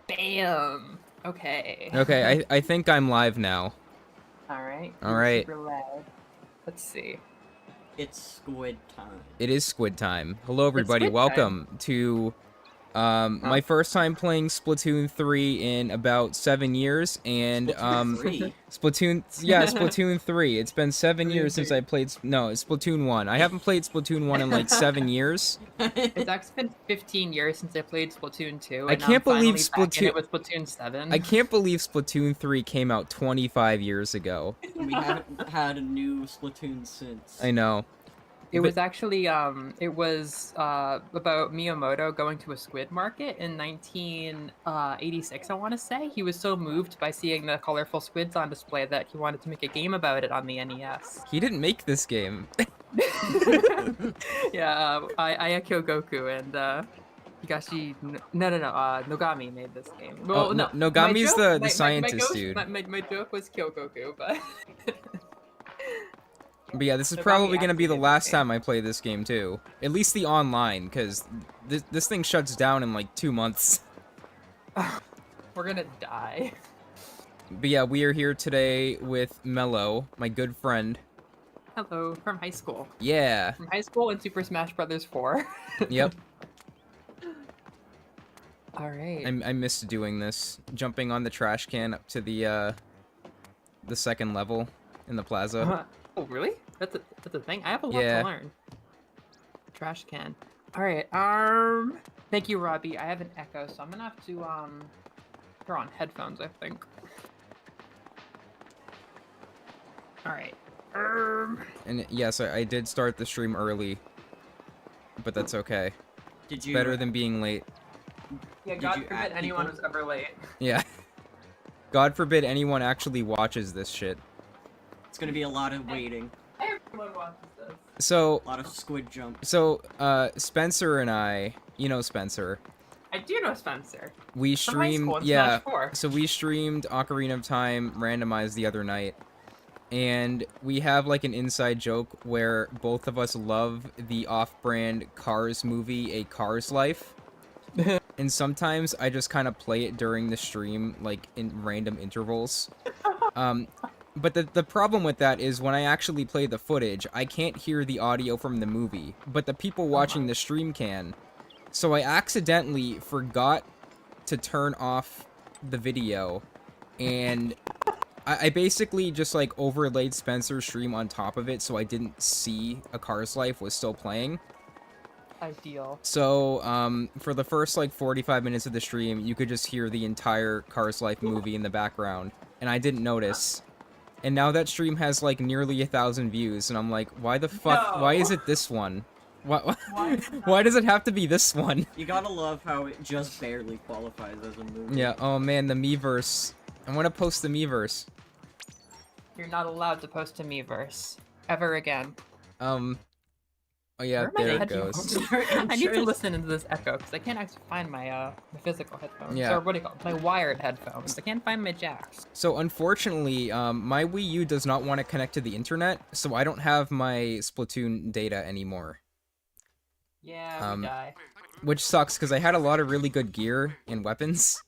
Bam! Okay. Okay, I think I'm live now. Alright. Alright. Super loud. Let's see. It's squid time. It is squid time. Hello, It's everybody. squid time. Welcome to my first time playing Splatoon 3 in about 7 years, and Splatoon 3. It's been 7 years since I played. No, it's Splatoon 1. I haven't played Splatoon 1 in like 7 years. It's actually been 15 years since I played Splatoon 2. I And can't I'm believe finally back in it Splatoon. with Splatoon 7. I can't believe Splatoon 3 came out 25 years ago. We haven't had a new Splatoon since. I know. It was actually about Miyamoto going to a squid market in 1986, I want to say. He was so moved by seeing the colorful squids on display that he wanted to make a game about it on the NES. He didn't make this game. Yeah, Ayako Goku and Nogami made this game. Well, no, Nogami's the scientist dude. My joke was Kyogoku, but... But yeah, this is probably gonna be the last time I play this game too. At least the online, because this thing shuts down in like 2 months. We're gonna die. But yeah, we are here today with Mello, my good friend. Hello, from high school. Yeah. From high school and Super Smash Bros. 4. Yep. Alright. I missed doing this. Jumping on the trash can up to the second level in the plaza. Oh, really? That's a thing? I have a lot to learn. Trash can. Alright, thank you, Robbie. I have an echo, so I'm gonna have to, throw on headphones, I think. Alright. And yes, I did start the stream early. But that's okay. Did you... Better than being late. Yeah, God forbid anyone was ever late. Yeah. God forbid anyone actually watches this shit. It's gonna be a lot of waiting. Everyone watches this. So... A lot of squid jump. So, Spencer and I... You know Spencer. I do know Spencer. We streamed... Yeah, so we streamed Ocarina of Time Randomized the other night. And we have, like, an inside joke where both of us love the off-brand Cars movie, A Car's Life. And sometimes I just kind of play it during the stream, like, in random intervals. But the problem with that is when I actually play the footage, I can't hear the audio from the movie, but the people watching the stream can. So I accidentally forgot to turn off the video, and I basically just, like, overlaid Spencer's stream on top of it so I didn't see A Car's Life was still playing. Ideal. So, for the first, like, 45 minutes of the stream, you could just hear the entire Cars Life movie in the background, and I didn't notice. And now that stream has, like, nearly 1,000 views, and I'm like, why the fuck, why is it this one? Why does it have to be this one? You gotta love how it just barely qualifies as a movie. Yeah, oh man, the Miiverse. I want to post the Miiverse. You're not allowed to post to Miiverse. Ever again. Oh yeah, there it goes. I need to listen into this echo, because I can't actually find my physical headphones. Yeah. Or what do you call it? My wired headphones. I can't find my jacks. So unfortunately, my Wii U does not want to connect to the internet, so I don't have my Splatoon data anymore. Yeah, we die. Which sucks, because I had a lot of really good gear and weapons.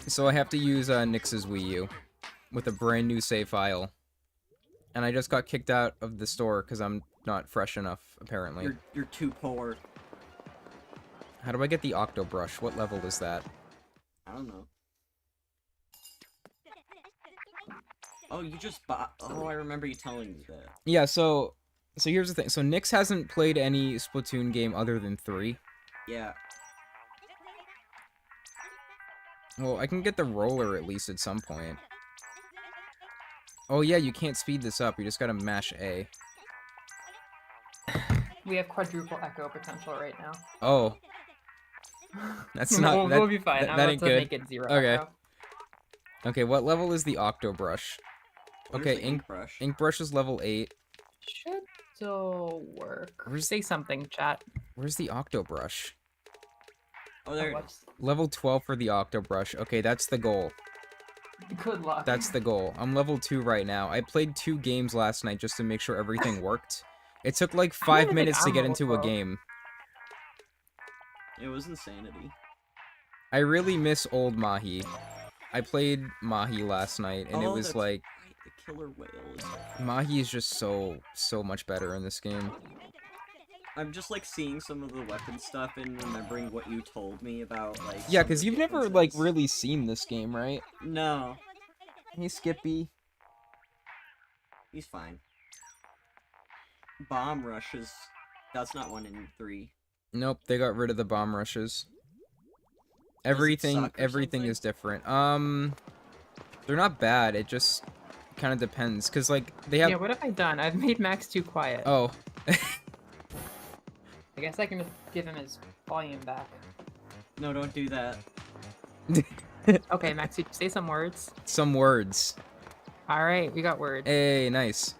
So I have to use Nyx's Wii U with a brand new save file. And I just got kicked out of the store because I'm not fresh enough, apparently. You're too poor. How do I get the Octo Brush? What level is that? I don't know. Oh, you just bought... Oh, I remember you telling me that. Yeah, so here's the thing. So Nyx hasn't played any Splatoon game other than 3. Yeah. Well, I can get the roller at least at some point. Oh yeah, you can't speed this up, you just gotta mash A. We have quadruple echo potential right now. Oh. That's not... We'll be fine. That ain't good. Make it 0 okay. echo. Okay, what level is the Octo Brush? Okay, Ink Brush. Ink Brush is level 8. Should still work. Say something, chat. Where's the Octo Brush? Oh, there it is. Level 12 for the Octo Brush. Okay, that's the goal. Good luck. That's the goal. I'm level 2 right now. I played 2 games last night just to make sure everything worked. It took like 5 minutes to get into a game. It was insanity. I really miss old Mahi. I played Mahi last night, and it was that's like... right, the killer whale is... Mahi is just so much better in this game. I'm just, like, seeing some of the weapon stuff and remembering what you told me about, like... Yeah, because you've never, like, really seen this game, right? No. Hey, Skippy. He's fine. Bomb rushes. That's not 1 in 3. Nope, they got rid of the bomb rushes. Everything something? is different. They're not bad, it just kind of depends, because, like, they have... Yeah, what have I done? I've made Max too quiet. Oh. I guess I can just give him his volume back. No, don't do that. Okay, Max, you say some words. Some words. Alright, we got words. Hey, nice.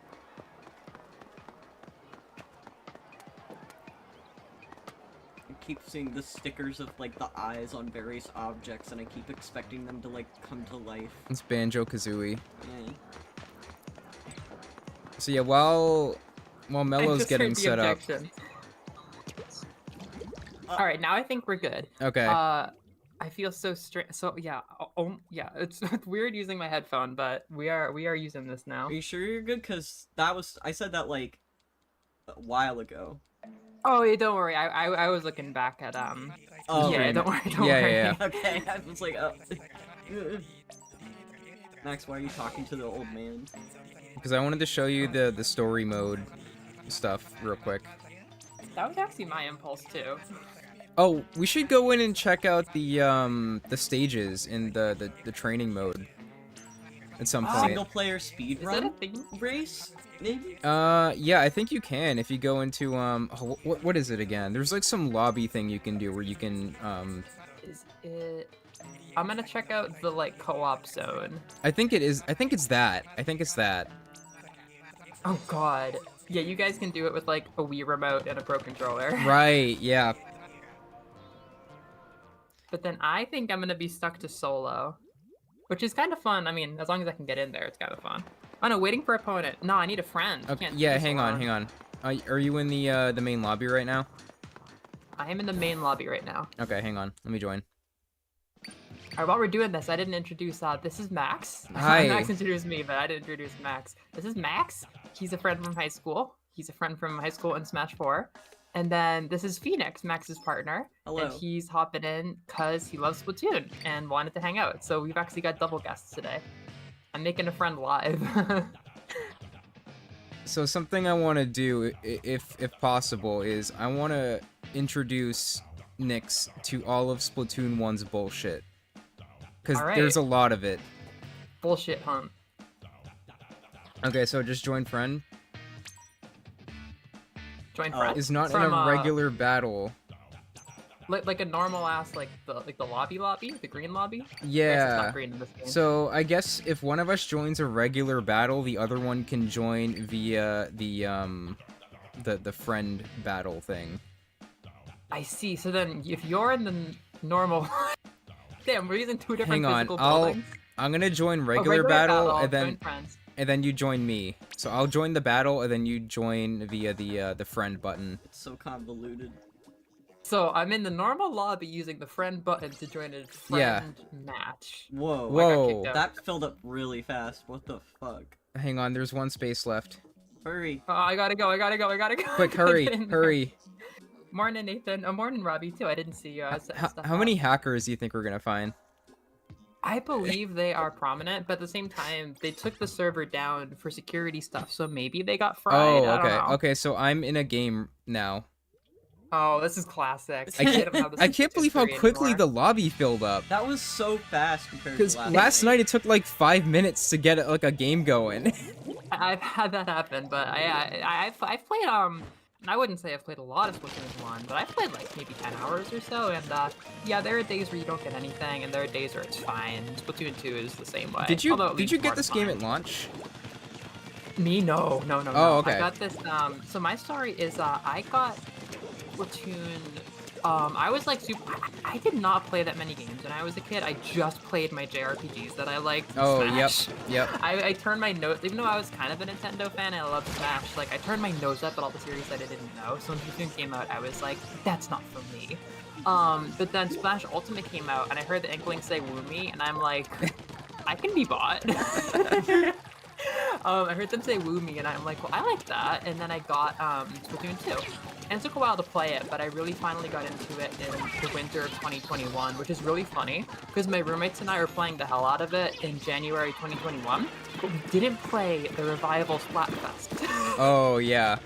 I keep seeing the stickers of, like, the eyes on various objects, and I keep expecting them to, like, come to life. It's Banjo-Kazooie. Yeah. So yeah, while Mello's getting set up... Alright, now I think we're good. Okay. I feel so strange. So yeah, yeah, it's weird using my headphone, but we are using this now. Are you sure you're good? Cause I said that like a while ago. Oh yeah, don't worry. I was looking back at Oh, yeah, don't worry. Don't worry. Yeah. Okay, I was like, oh. Max, why are you talking to the old man? Because I wanted to show you the story mode stuff real quick. That was actually my impulse too. Oh, we should go in and check out the stages in the training mode at some point. Single player speed Is that a run thing? race? Maybe? Yeah, I think you can if you go into what is it again? There's like some lobby thing you can do where you can Is it? I'm gonna check out the like co-op zone. I think it is. I think it's that. Oh god. Yeah, you guys can do it with like a Wii remote and a Pro controller. Right. Yeah. But then I think I'm gonna be stuck to solo, which is kind of fun. I mean, as long as I can get in there, it's kind of fun. Oh no, waiting for opponent. No, I need a friend. Okay. Can't do Yeah. this Hang alone. on. Are you in the main lobby right now? I am in the main lobby right now. Okay. Hang on. Let me join. Alright, while we're doing this, I didn't introduce. This is Max. Hi. Max introduced me, but I didn't introduce Max. This is Max. He's a friend from high school. He's a friend from high school in Smash 4. And then this is Phoenix, Max's partner. Hello. And he's hopping in because he loves Splatoon and wanted to hang out. So we've actually got double guests today. I'm making a friend live. So something I want to do, if possible, is I want to introduce Nyx to all of Splatoon 1's bullshit. Because there's a lot of it. Bullshit hunt. Okay, so just join friend. Join friend. Is not From, in a regular battle. Like a normal ass, like the lobby, the green lobby. I guess it's Yeah. not green in this game. So I guess if one of us joins a regular battle, the other one can join via the friend battle thing. I see. So then, if you're in the normal, damn, we're using two different Hang on, physical buildings. I'm gonna join Oh, regular battle, and join then friends. you join me. So I'll join the battle, and then you join via the friend button. It's so convoluted. So I'm in the normal lobby using the friend button to join a friend match. Whoa. I got Whoa. kicked out. That filled up really fast. What the fuck? Hang on, there's one space left. Hurry. Oh, I gotta go. Quick, hurry, Get in there. hurry. Morning, Nathan. Oh, morning, Robbie, too. I didn't see you. I was setting stuff How many up. hackers do you think we're gonna find? I believe they are prominent, but at the same time, they took the server down for security stuff, so maybe they got fried. Oh, I don't okay. know. Okay, so I'm in a game now. Oh, this is classic. I can't believe how quickly the lobby filled up. That was so fast compared to Because last night it took like 5 minutes to get like a game going. I've had that happen, but I've played I wouldn't say I've played a lot of Splatoon 1, but I've played like maybe 10 hours or so, and yeah, there are days where you don't get anything, and there are days where it's fine. Splatoon 2 is the same way. Did you leaves get more this to game find. at launch? Me? No. Oh, okay. I got this, so my story is, I got Splatoon, I was like I did not play that many games when I was a kid. I just played my JRPGs that I liked. Oh, Smash. yep. I turned my nose, even though I was kind of a Nintendo fan and I loved Smash, like I turned my nose up at all the series that I didn't know. So when Splatoon came out, I was like, that's not for me. But then Splash Ultimate came out, and I heard the Inkling say "woo me," and I'm like, I can be bought. I heard them say "woo me," and I'm like, well, I like that. And then I got Splatoon 2, and it took a while to play it, but I really finally got into it in the winter of 2021, which is really funny because my roommates and I were playing the hell out of it in January 2021, but we didn't play the revival Splatfest. Oh yeah.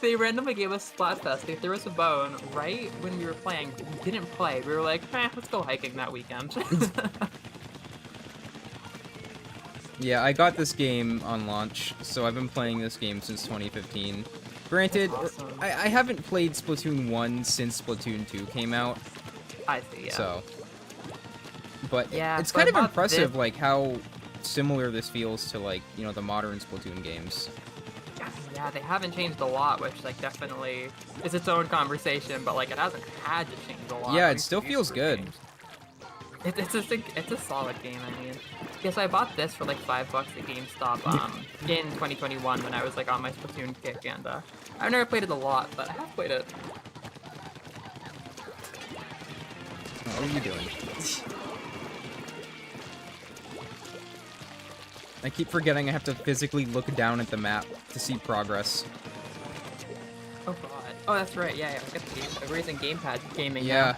They randomly gave us Splatfest. They threw us a bone right when we were playing. We didn't play. We were like, let's go hiking that weekend. Yeah, I got this game on launch, so I've been playing this game since 2015. Granted, awesome. I haven't played Splatoon 1 since Splatoon 2 came out. I see, yeah. So, but yeah, it's so kind of impressive, this... like, how similar this feels to, like, you know, the modern Splatoon games. Yeah, they haven't changed a lot, which, like, definitely is its own conversation, but, like, it hasn't had to change a lot. Yeah, it still feels good. It's a solid game, I mean. Yeah, so I bought this for, like, $5 at GameStop, in 2021 when I was, like, on my Splatoon kick, and, I've never played it a lot, but I have played it. What are you doing? I keep forgetting I have to physically look down at the map to see progress. Oh god. Oh, that's right. Yeah, I got the game. We're using gamepad gaming. Yeah. Now.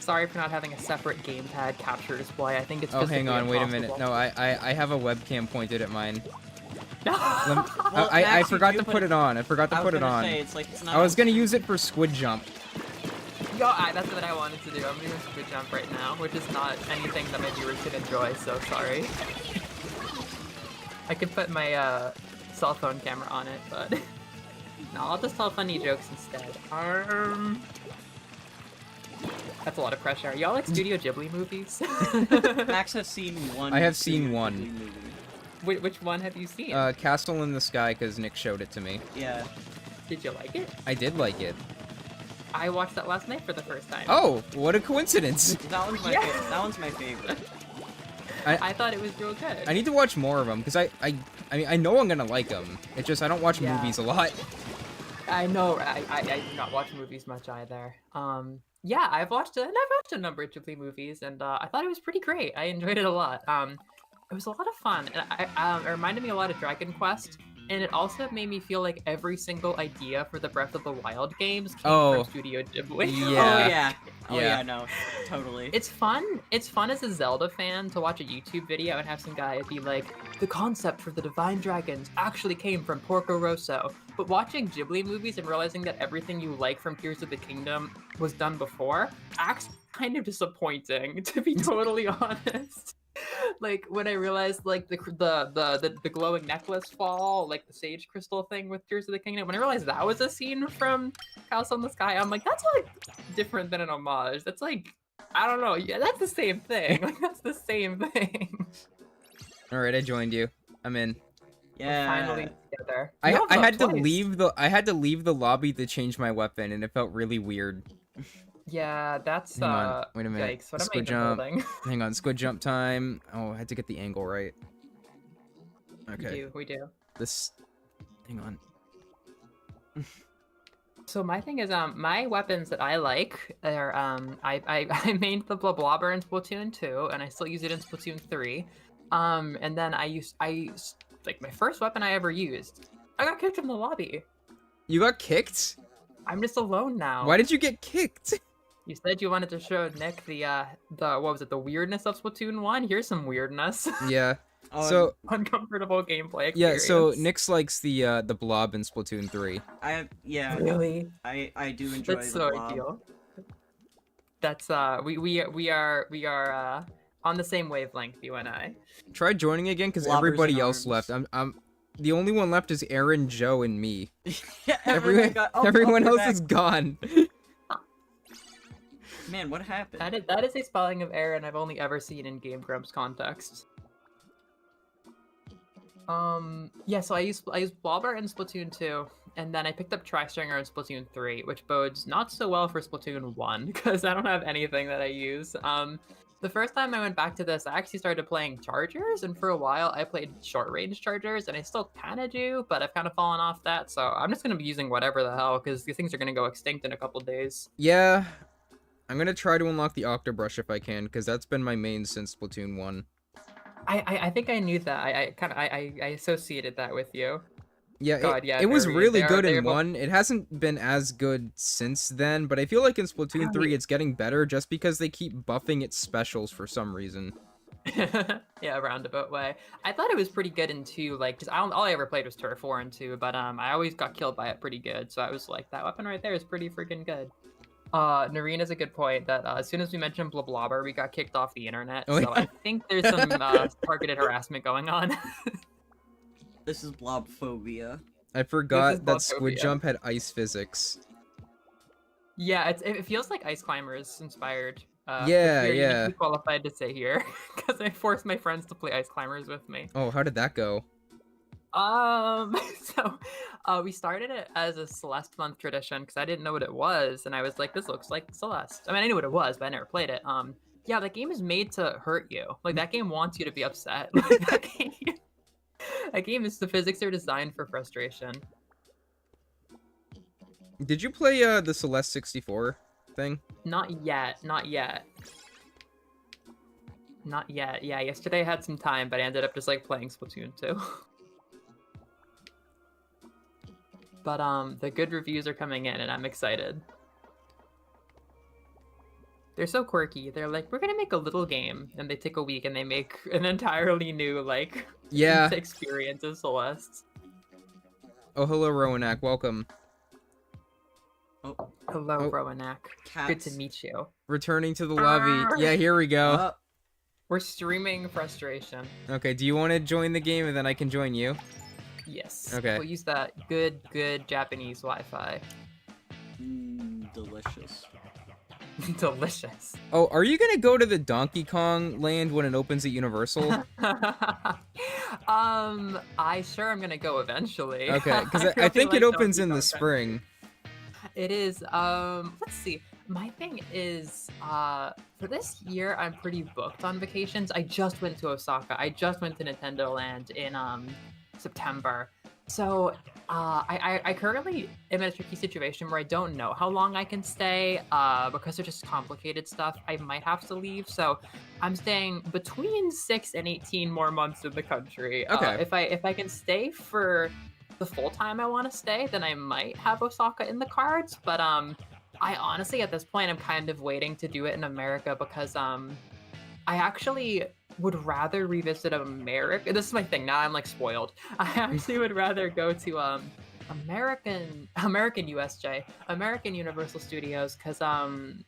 Sorry for not having a separate gamepad capture display. I think it's. Oh, hang on. Wait a minute. impossible. No, I have a webcam pointed at mine. No. Well, I Max, forgot you to do put it on. I forgot to put it on. Say, it's like, it's not I was gonna use it for squid jump. Yo, that's what I wanted to do. I'm doing a squid jump right now, which is not anything that my viewers can enjoy. So sorry. I could put my cell phone camera on it, but no, I'll just tell funny jokes instead. That's a lot of pressure. Y'all like Studio Ghibli movies? Max has seen one. I have seen one. Movie. Which one have you seen? Castle in the Sky, because Nick showed it to me. Yeah. Did you like it? I did like it. I watched that last night for the first time. Oh, what a coincidence! That one's my favorite. That one's my favorite. I thought it was real good. I need to watch more of them, because I mean, I know I'm gonna like them. It's just I don't watch movies a lot. I know. I do not watch movies much either. Yeah, I've watched a number of Ghibli movies, and I thought it was pretty great. I enjoyed it a lot. It was a lot of fun, and it reminded me a lot of Dragon Quest, and it also made me feel like every single idea for the Breath of the Wild games came from Studio Ghibli. Yeah. Oh yeah. Oh Yeah. yeah. No. Totally. It's fun. It's fun as a Zelda fan to watch a YouTube video and have some guy be like, the concept for the Divine Dragons actually came from Porco Rosso. But watching Ghibli movies and realizing that everything you like from Tears of the Kingdom was done before, acts kind of disappointing, to be totally honest. Like when I realized like the glowing necklace fall, like the sage crystal thing with Tears of the Kingdom, when I realized that was a scene from House on the Sky, I'm like, that's like different than an homage. That's like, I don't know. Yeah, that's the same thing. Like that's the same thing. All right, I joined you. I'm in. Yeah. We're finally together. I had to twice. leave the lobby to change my weapon, and it felt really weird. Yeah, that's Hang on. Wait a minute. Yikes, what am I Squid even jump. holding? Hang on, squid jump time. Oh, I had to get the angle right. Okay. We do. This. Hang on. So my thing is, my weapons that I like are, I made the Blobber in Splatoon 2, and I still use it in Splatoon 3. And then like my first weapon I ever used, I got kicked from the lobby. You got kicked? I'm just alone now. Why did you get kicked? You said you wanted to show Nick the what was it, the weirdness of Splatoon 1? Here's some weirdness. Yeah. So uncomfortable gameplay experience. yeah, so Nix likes the blob in Splatoon 3. Really? I do enjoy That's the so blob. ideal. That's we are on the same wavelength, you and I. Try joining again because Blobbers everybody in else arms. left. I'm the only one left is Aaron, Joe, and me. Yeah, Everyone we're else back. is gone. Man, what happened? That is a spelling of Aaron I've only ever seen in Game Grumps context. Yeah, so I used Blobber in Splatoon 2, and then I picked up Tri-Stringer in Splatoon 3, which bodes not so well for Splatoon 1, because I don't have anything that I use. The first time I went back to this, I actually started playing chargers, and for a while I played short-range chargers, and I still kind of do, but I've kind of fallen off that, so I'm just going to be using whatever the hell, because these things are going to go extinct in a couple days. Yeah, I'm gonna try to unlock the Octobrush if I can, because that's been my main since Splatoon 1. I think I knew that. I associated that with you. Yeah, God, yeah, it was really they good in both... 1. It hasn't been as good since then, but I feel like in Splatoon 3 it's getting better just because they keep buffing its specials for some reason. Yeah, roundabout way. I thought it was pretty good in 2, like, because all I ever played was Turf War in 2, but I always got killed by it pretty good, so I was like, that weapon right there is pretty freaking good. Noreen has a good point that as soon as we mentioned Blobber, we got kicked off the internet, Oh, so yeah. I think there's some targeted harassment going on. This is blobphobia. I forgot that Blobphobia. Squid Jump had ice physics. Yeah, it feels like Ice Climbers inspired. Yeah, which we are yeah. uniquely qualified to say here, because I forced my friends to play Ice Climbers with me. Oh, how did that go? So we started it as a Celeste month tradition because I didn't know what it was, and I was like, this looks like Celeste. I mean, I knew what it was, but I never played it. Yeah, that game is made to hurt you. Like, that game wants you to be upset. Like, that game is, the physics are designed for frustration. Did you play the Celeste 64 thing? Not yet. Not yet. Yeah, yesterday I had some time, but I ended up just like playing Splatoon 2. But the good reviews are coming in and I'm excited. They're so quirky. They're like, we're gonna make a little game, and they take a week and they make an entirely new like experience of Celeste. Oh, hello Rowanak, welcome. Oh, hello Rowanak. Cats. Good to meet you. Returning to the lobby. Yeah, here we go. We're streaming frustration. Okay, do you want to join the game and then I can join you? Yes. Okay. We'll use that good Japanese Wi-Fi. Delicious. Delicious. Oh, are you gonna go to the Donkey Kong land when it opens at Universal? I'm gonna go eventually. Okay, because I think it opens in the spring. It is. Let's see. My thing is, for this year, I'm pretty booked on vacations. I just went to Osaka. I just went to Nintendo Land in September. So I currently am in a tricky situation where I don't know how long I can stay because they're just complicated stuff. I might have to leave. So I'm staying between 6 and 18 more months in the country. Okay. If I can stay for the full time I want to stay, then I might have Osaka in the cards. But I honestly, at this point, I'm kind of waiting to do it in America because I actually would rather revisit America. This is my thing. Now I'm like spoiled. I actually would rather go to American USJ, American Universal Studios, because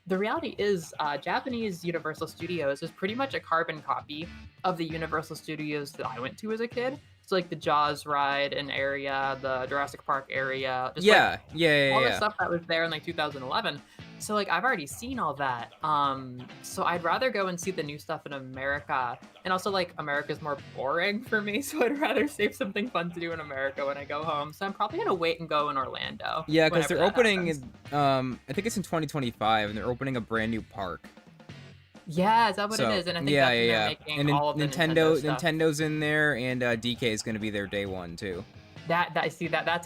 the reality is Japanese Universal Studios is pretty much a carbon copy of the Universal Studios that I went to as a kid. So like the Jaws ride and area, the Jurassic Park area, just all the stuff that was there in like 2011. So like I've already seen all that. So I'd rather go and see the new stuff in America. And also like America's more boring for me, so I'd rather save something fun to do in America when I go home. So I'm probably gonna wait and go in Orlando. Yeah, because they're opening I think it's in 2025 and they're opening a brand new park. Yeah, is that what it is? And I think that's when they're making and all of the Nintendo stuff. Nintendo's in there, and DK is going to be there day one too. That's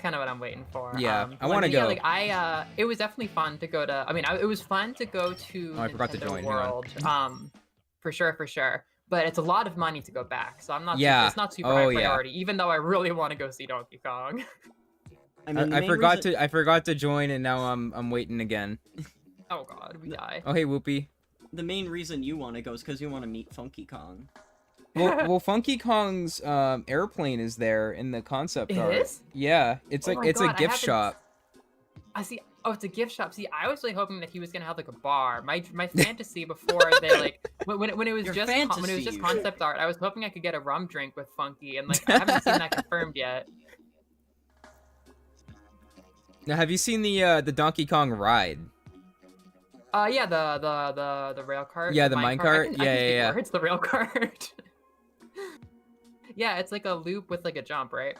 kind of what I'm waiting for. Yeah, I want to go. Yeah, like it was definitely fun to go to. I mean, it was fun to go to I forgot to join. World. For sure. But it's a lot of money to go back, so I'm not. Yeah. It's not super high priority, even though I really want to go see Donkey Kong. I mean, I forgot to join, and now I'm waiting again. Oh God, we die. Oh hey, Whoopi. The main reason you want to go is because you want to meet Funky Kong. Well, Funky Kong's airplane is there in the concept art. It is? Yeah, it's like it's a gift shop. I see. Oh, it's a gift shop. See, I was really hoping that he was gonna have like a bar. My fantasy before they like when it was just concept art, I was hoping I could get a rum drink with Funky, and like I haven't seen that confirmed yet. Now, have you seen the Donkey Kong ride? Yeah, the rail cart. Yeah, the mine cart. Yeah. It's the rail cart. Yeah, it's like a loop with like a jump, right?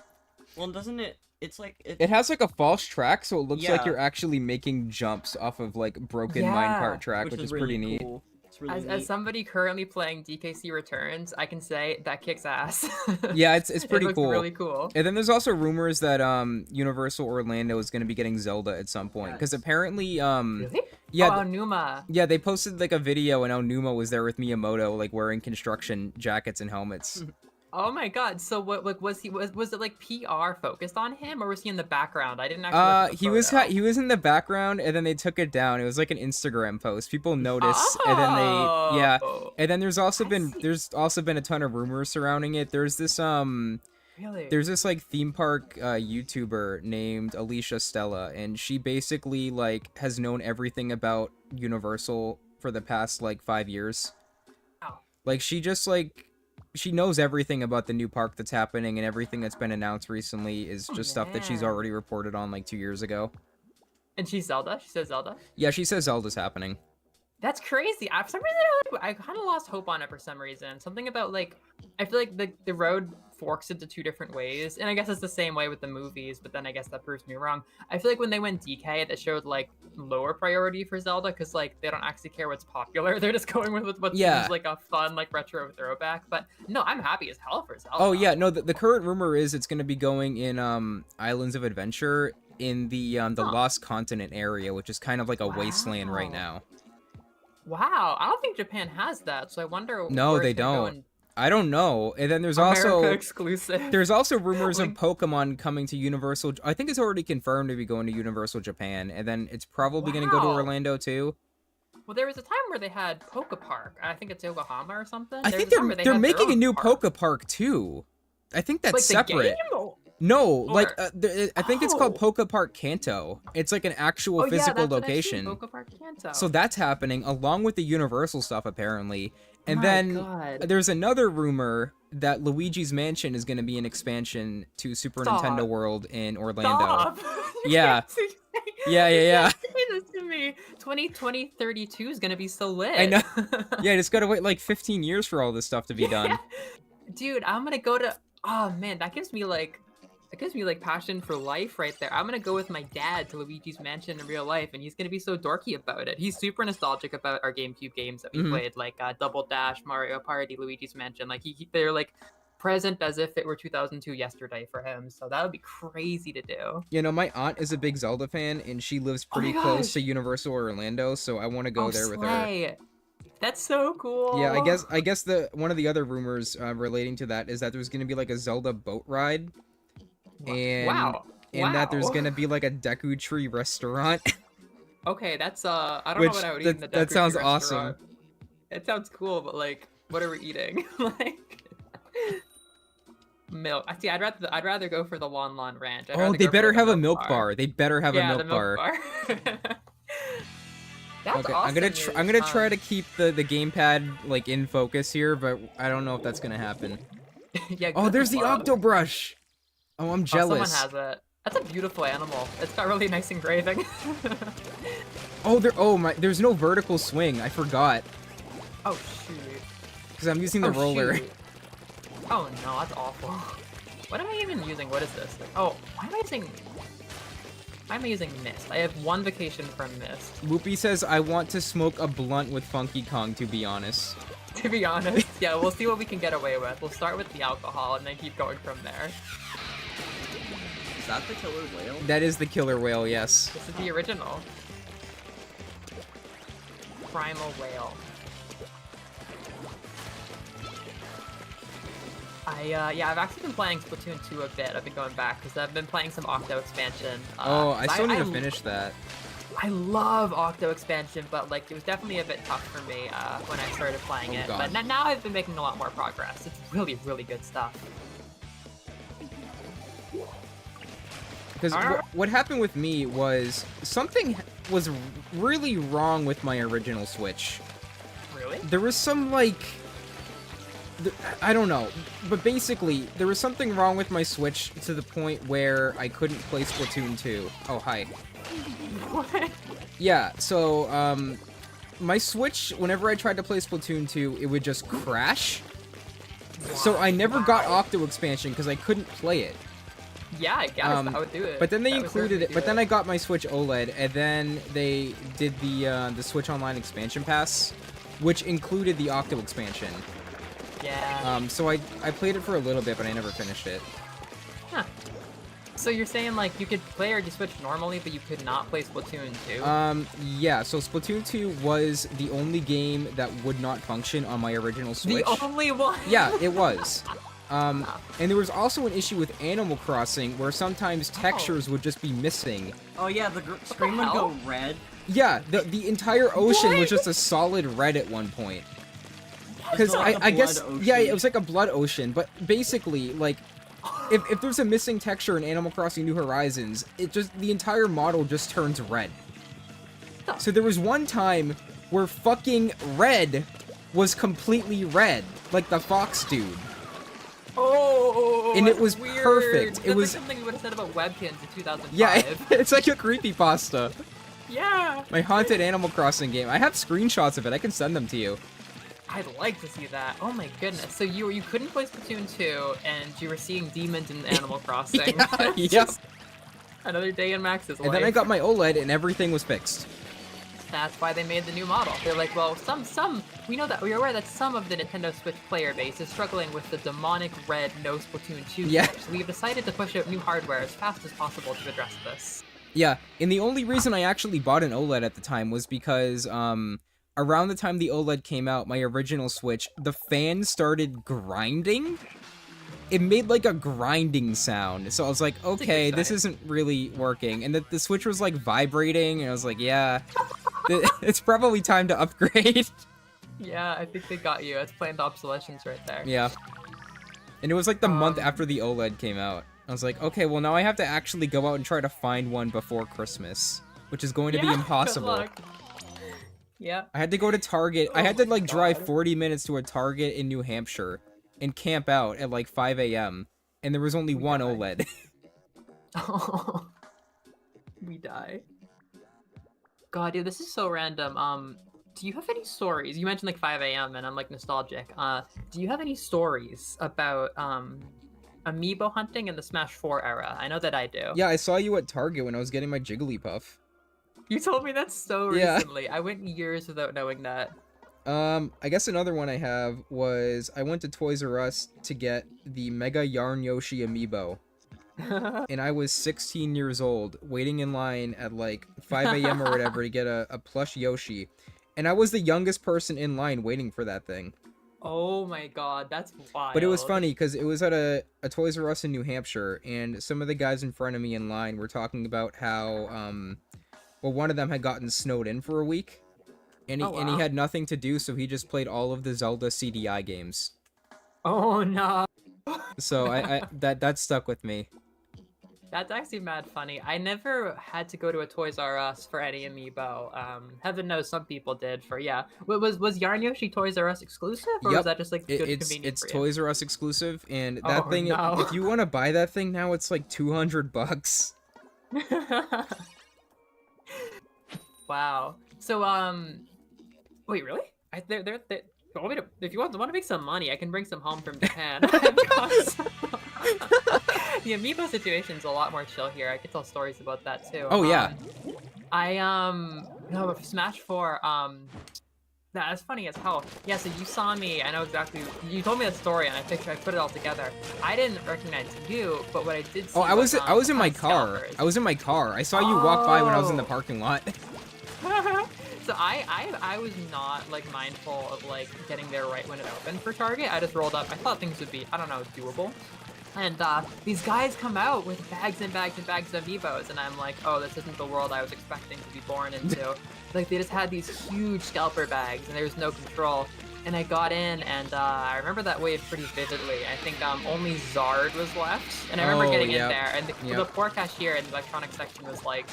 Well, doesn't it? It's like it has like a false track, so it looks like you're actually making jumps off of like broken minecart track, which is pretty neat. It's really As neat. somebody currently playing DKC Returns, I can say that kicks ass. Yeah, it's pretty it looks cool. really cool. And then there's also rumors that Universal Orlando is going to be getting Zelda at some point, because Yes. apparently Really? yeah, Oh, Numa. yeah, they posted like a video and Aonuma was there with Miyamoto, like wearing construction jackets and helmets. Oh my god. So what like was it like PR focused on him, or was he in the background? I didn't actually look at the photo. He was in the background, and then they took it down. It was like an Instagram post. People notice, and then Oh, and then there's also I been see. a ton of rumors surrounding it. Really? There's this like theme park YouTuber named Alicia Stella, and she basically like has known everything about Universal for the past like 5 years. Wow. Like she knows everything about the new park that's happening, and everything that's been announced recently is just stuff that she's Man. already reported on like 2 years ago. And she's Zelda? She says Zelda? Yeah, she says Zelda's happening. That's crazy. For some reason, I kind of lost hope on it for some reason. Something about, like, I feel like the road forks into two different ways. And I guess it's the same way with the movies, but then I guess that proves me wrong. I feel like when they went DK, it showed, like, lower priority for Zelda because, like, they don't actually care what's popular. They're just going with what seems like a fun, like, retro throwback. But no, I'm happy as hell for Zelda. Oh, yeah, no, the current rumor is it's going to be going in Islands of Adventure in the Lost Continent area, which is kind of like a wasteland right now. Wow, I don't think Japan has that, so I wonder. No, where they it's gonna go don't. I don't know. And then there's America exclusive. There's also rumors of Link. Pokemon coming to Universal. I think it's already confirmed to be going to Universal Japan, and then it's probably going to go to Orlando too. Well, there was a time where they had Poke Park. I think it's Yokohama or something. I think they're making a new Poke Park too. I think that's like separate. The game? No, Or- like I think it's called Oh. Poke Park Kanto. It's like an actual physical location. Poke Park Kanto. So that's happening along with the Universal stuff apparently. And My then God. there's another rumor that Luigi's Mansion is going to be an expansion to Super Stop. Nintendo World in Orlando. Stop. You Yeah. can't say- Yeah. You can't say this to me. 2032 is gonna be so lit. I know. Yeah, just gotta wait like 15 years for all this stuff to be done. Dude, I'm gonna go to. Oh man, that gives me like passion for life right there. I'm gonna go with my dad to Luigi's Mansion in real life, and he's gonna be so dorky about it. He's super nostalgic about our GameCube games that we played, like Double Dash, Mario Party, Luigi's Mansion. Like they're like present as if it were 2002 yesterday for him. So that would be crazy to do. You know, my aunt is a big Zelda fan, and she lives pretty close to Universal Orlando, so I want to go there with her. That's so cool. Yeah, I guess the one of the other rumors relating to that is that there's gonna be like a Zelda boat ride, and that there's gonna be like a Deku Tree restaurant. Okay, that's I don't know what I would eat in the Deku that sounds Tree awesome. restaurant. It sounds cool, but like, what are we eating? Like milk. I see. I'd rather go for the Lon Lon Ranch. Oh, they better have a milk bar. They better have a milk bar. That's okay, awesome. I'm gonna try to keep the gamepad like in focus here, but I don't know if that's gonna happen. Yeah. Oh, there's the luck. Octobrush. Oh, I'm jealous. Someone has it. That's a beautiful animal. It's got really nice engraving. There's no vertical swing. I forgot. Oh shoot. Because I'm using the roller. Shoot. Oh no, that's awful. What am I even using? What is this? Oh, why am I using Mist? I have one vacation from Mist. Loopy says, I want to smoke a blunt with Funky Kong, to be honest. To be honest, yeah, we'll see what we can get away with. We'll start with the alcohol and then keep going from there. Is that the killer whale? That is the killer whale, yes. This is the original. Primal whale. I've actually been playing Splatoon 2 a bit. I've been going back because I've been playing some Octo expansion. I still need to finish that. I love Octo expansion, but like it was definitely a bit tough for me when I started playing it. God. But now I've been making a lot more progress. It's really, really good stuff. Because what happened with me was something was really wrong with my original Switch. Really? There was some like... I don't know, but basically, there was something wrong with my Switch to the point where I couldn't play Splatoon 2. Oh, hi. What? Yeah, so, my Switch, whenever I tried to play Splatoon 2, it would just crash. So I never got Octo expansion because I couldn't play it. Yeah, I guess that would do it. But then they That would included certainly it. But do then I got my Switch OLED, and then they did the Switch Online expansion pass. which included the Octo expansion. Yeah. So I played it for a little bit, but I never finished it. Huh. So you're saying, like, you could play or Switch normally, but you could not play Splatoon 2? Yeah, so Splatoon 2 was the only game that would not function on my original Switch. The only one? Yeah, it was. And there was also an issue with Animal Crossing where sometimes textures would just be missing. Oh yeah, the screen would go red. Yeah, the entire ocean was just a solid red at one point. Because I guess, yeah, it was like a blood ocean, but basically, like, if there's a missing texture in Animal Crossing New Horizons, the entire model just turns red. So there was one time where fucking red was completely red, like the fox dude. Oh, and it was weird. perfect. That's It was like something you would have said about webkins in 2005. Yeah, it's like a creepypasta. Yeah. My haunted Animal Crossing game. I have screenshots of it. I can send them to you. I'd like to see that. Oh my goodness. So you couldn't play Splatoon 2, and you were seeing demons in Animal Crossing. Yep. Another day in Max's life. And then I got my OLED, and everything was fixed. That's why they made the new model. They're like, well, we know that, we're aware that some of the Nintendo Switch player base is struggling with the demonic red no Splatoon 2 Yeah. So we've decided to push out new hardware as fast as possible to address this. Yeah, and the only reason I actually bought an OLED at the time was because, around the time the OLED came out, my original Switch, the fan started grinding. It made like a grinding sound, so I was like, okay, this isn't really working. And the Switch was like vibrating, and I was like, yeah, it's probably time to upgrade. Yeah, I think they got you. It's planned obsolescence right there. Yeah. And it was like the month after the OLED came out. I was like, okay, well now I have to actually go out and try to find one before Christmas, which is going to be impossible. Good luck. Yeah. I had to go to Target. I had to like drive 40 minutes to a Target in New Hampshire and camp out at like 5 a.m. and there was only one OLED. Oh, we die. God, dude, this is so random. Do you have any stories? You mentioned like 5 a.m. and I'm like nostalgic. Do you have any stories about amiibo hunting in the Smash 4 era? I know that I do. Yeah, I saw you at Target when I was getting my Jigglypuff. You told me that so recently. I went years without knowing that. I guess another one I have was I went to Toys R Us to get the Mega Yarn Yoshi amiibo. And I was 16 years old, waiting in line at like 5 a.m. or whatever to get a plush Yoshi. And I was the youngest person in line waiting for that thing. Oh my god, that's wild. But it was funny because it was at a Toys R Us in New Hampshire, and some of the guys in front of me in line were talking about how, well, one of them had gotten snowed in for a week. And he had nothing to do, so he just played all of the Zelda CDI games. Oh no. So that stuck with me. That's actually mad funny. I never had to go to a Toys R Us for any amiibo. Heaven knows some people did for, yeah. Was Yarn Yoshi Toys R Us exclusive? Or was that just like good convenient It's for you? Toys R Us exclusive, and that thing, if you want to buy that thing now, it's like $200. Wow. So, wait, really? If you want to make some money, I can bring some home from Japan. The amiibo situation's a lot more chill here. I could tell stories about that too. Oh yeah. No, Smash 4. That's funny as hell. Yeah, so you saw me. I know exactly. You told me the story, and I put it all together. I didn't recognize you, but what I did see. Oh, I was in my car. I was in my car. I saw you walk by when I was in the parking lot. So I was not like mindful of like getting there right when it opened for Target. I just rolled up. I thought things would be, I don't know, doable. And these guys come out with bags and bags and bags of amiibos, and I'm like, oh, this isn't the world I was expecting to be born into. Like, they just had these huge scalper bags, and there was no control. And I got in, and I remember that wave pretty vividly. I think only Zard was left, and I remember getting in there, and the poor cashier in the electronics section was like,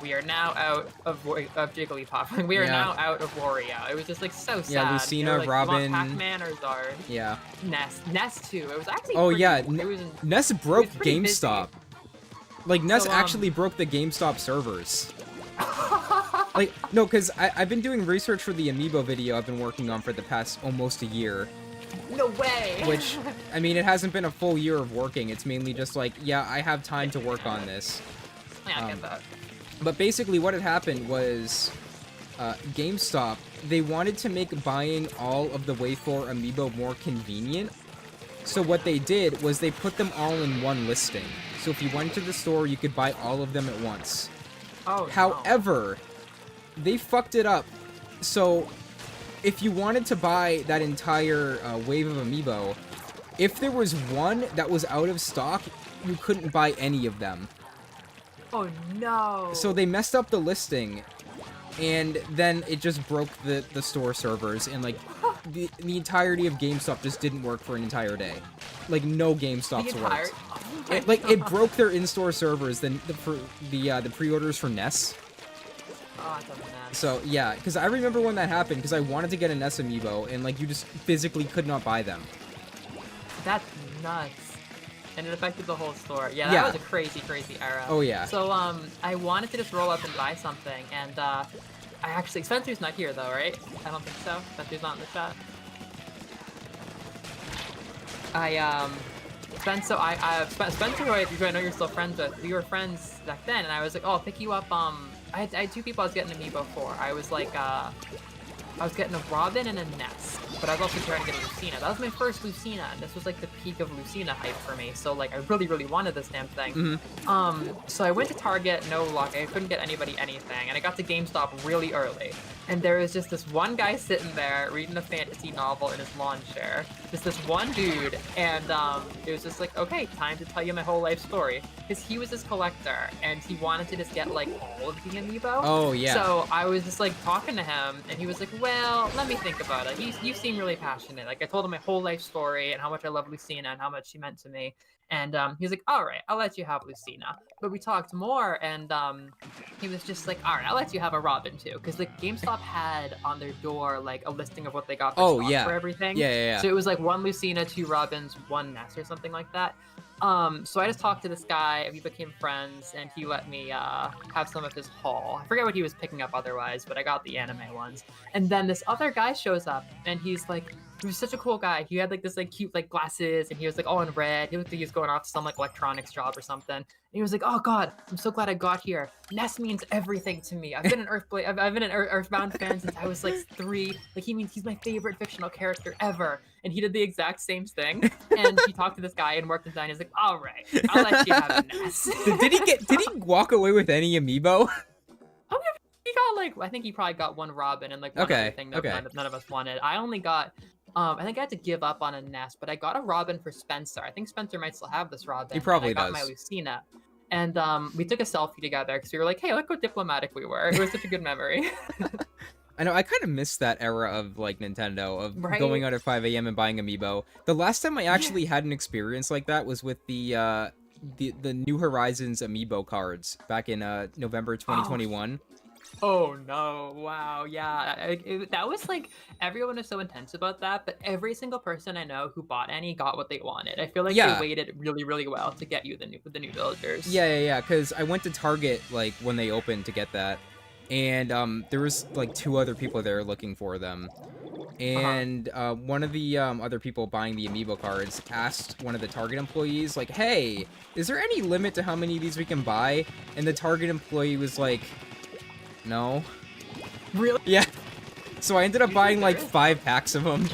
we are now out of Jigglypuff. We are now out of Wario. It was just like so sad. Yeah, Lucina, like, Robin, you want Pac-Man or Zard. Yeah. Ness too. It was actually. Oh pretty, yeah, Ness broke GameStop. Like Ness actually broke the GameStop servers. Like no, because I've been doing research for the amiibo video I've been working on for the past almost a year. No way. Which, I mean, it hasn't been a full year of working. It's mainly just like, yeah, I have time to work on this. Yeah, I get that. But basically what had happened was GameStop, they wanted to make buying all of the Wave 4 amiibo more convenient. So what they did was they put them all in one listing. So if you went to the store, you could buy all of them at once. Oh, However, they fucked it up. So if you wanted to buy that entire wave of amiibo, if there was one that was out of stock, you couldn't buy any of them. Oh no. So they messed up the listing, and then it just broke the store servers, and like the entirety of GameStop just didn't work for an entire day. Like no GameStops worked. It broke their in-store servers. Then the pre-orders for NES. Oh, it's a mess. So yeah, because I remember when that happened, because I wanted to get a NES amiibo, and like you just physically could not buy them. That's nuts. And it affected the whole store. Yeah, that was a crazy, crazy era. Oh yeah. So I wanted to just roll up and buy something, and I actually, Spencer's not here though, right? I don't think so. Spencer's not in the chat. Spencer, who I know you're still friends with, we were friends back then, and I was like, oh, I'll pick you up. I had two people I was getting an amiibo for. I was like, I was getting a Robin and a Ness, but I was also trying to get a Lucina. That was my first Lucina, and this was like the peak of Lucina hype for me. So like, I really, really wanted this damn thing. Mm-hmm. So I went to Target, no luck. I couldn't get anybody anything, and I got to GameStop really early. And there was just this one guy sitting there reading a fantasy novel in his lawn chair. Just this one dude, and it was just like, okay, time to tell you my whole life story. Because he was this collector, and he wanted to just get like all of the amiibo. Oh yeah. So I was just like talking to him, and he was like, well, let me think about it. You seem really passionate. Like I told him my whole life story and how much I love Lucina and how much she meant to me. And he was like, all right, I'll let you have Lucina. But we talked more, and he was just like, all right, I'll let you have a Robin too. Because like GameStop had on their door like a listing of what they got for stock for everything. Yeah. So it was like one Lucina, two Robins, one Ness or something like that. So I just talked to this guy, and we became friends, and he let me have some of his haul. I forget what he was picking up otherwise, but I got the anime ones. And then this other guy shows up, and he's like, he was such a cool guy. He had like this like cute like glasses, and he was like all in red. He looked like he was going off to some like electronics job or something. And he was like, "Oh God, I'm so glad I got here. Ness means everything to me. I've been an I've been an Earthbound fan since I was like 3. Like he's my favorite fictional character ever." And he did the exact same thing. And he talked to this guy and worked inside. He's like, "All right, I'll let you have a Ness." Did he walk away with any amiibo? Oh, he got like, I think he probably got one Robin and like one other thing that none of us wanted. I only got. I think I had to give up on a Ness, but I got a Robin for Spencer. I think Spencer might still have this Robin. He probably does. I got my Lucina. And we took a selfie together because we were like, hey, look how diplomatic we were. It was such a good memory. I know, I kind of missed that era of like Nintendo, of going out at 5 a.m. and buying amiibo. The last time I actually had an experience like that was with the New Horizons amiibo cards back in November 2021. Oh no, wow, yeah. That was like, everyone was so intense about that, but every single person I know who bought any got what they wanted. I feel like they waited really, really well to get you the new villagers. Yeah, because I went to Target like when they opened to get that, and there was like 2 other people there looking for them. And one of the other people buying the amiibo cards asked one of the Target employees, like, hey, is there any limit to how many of these we can buy? And the Target employee was like, no. Really? Yeah. So I ended up buying like 5 packs of them.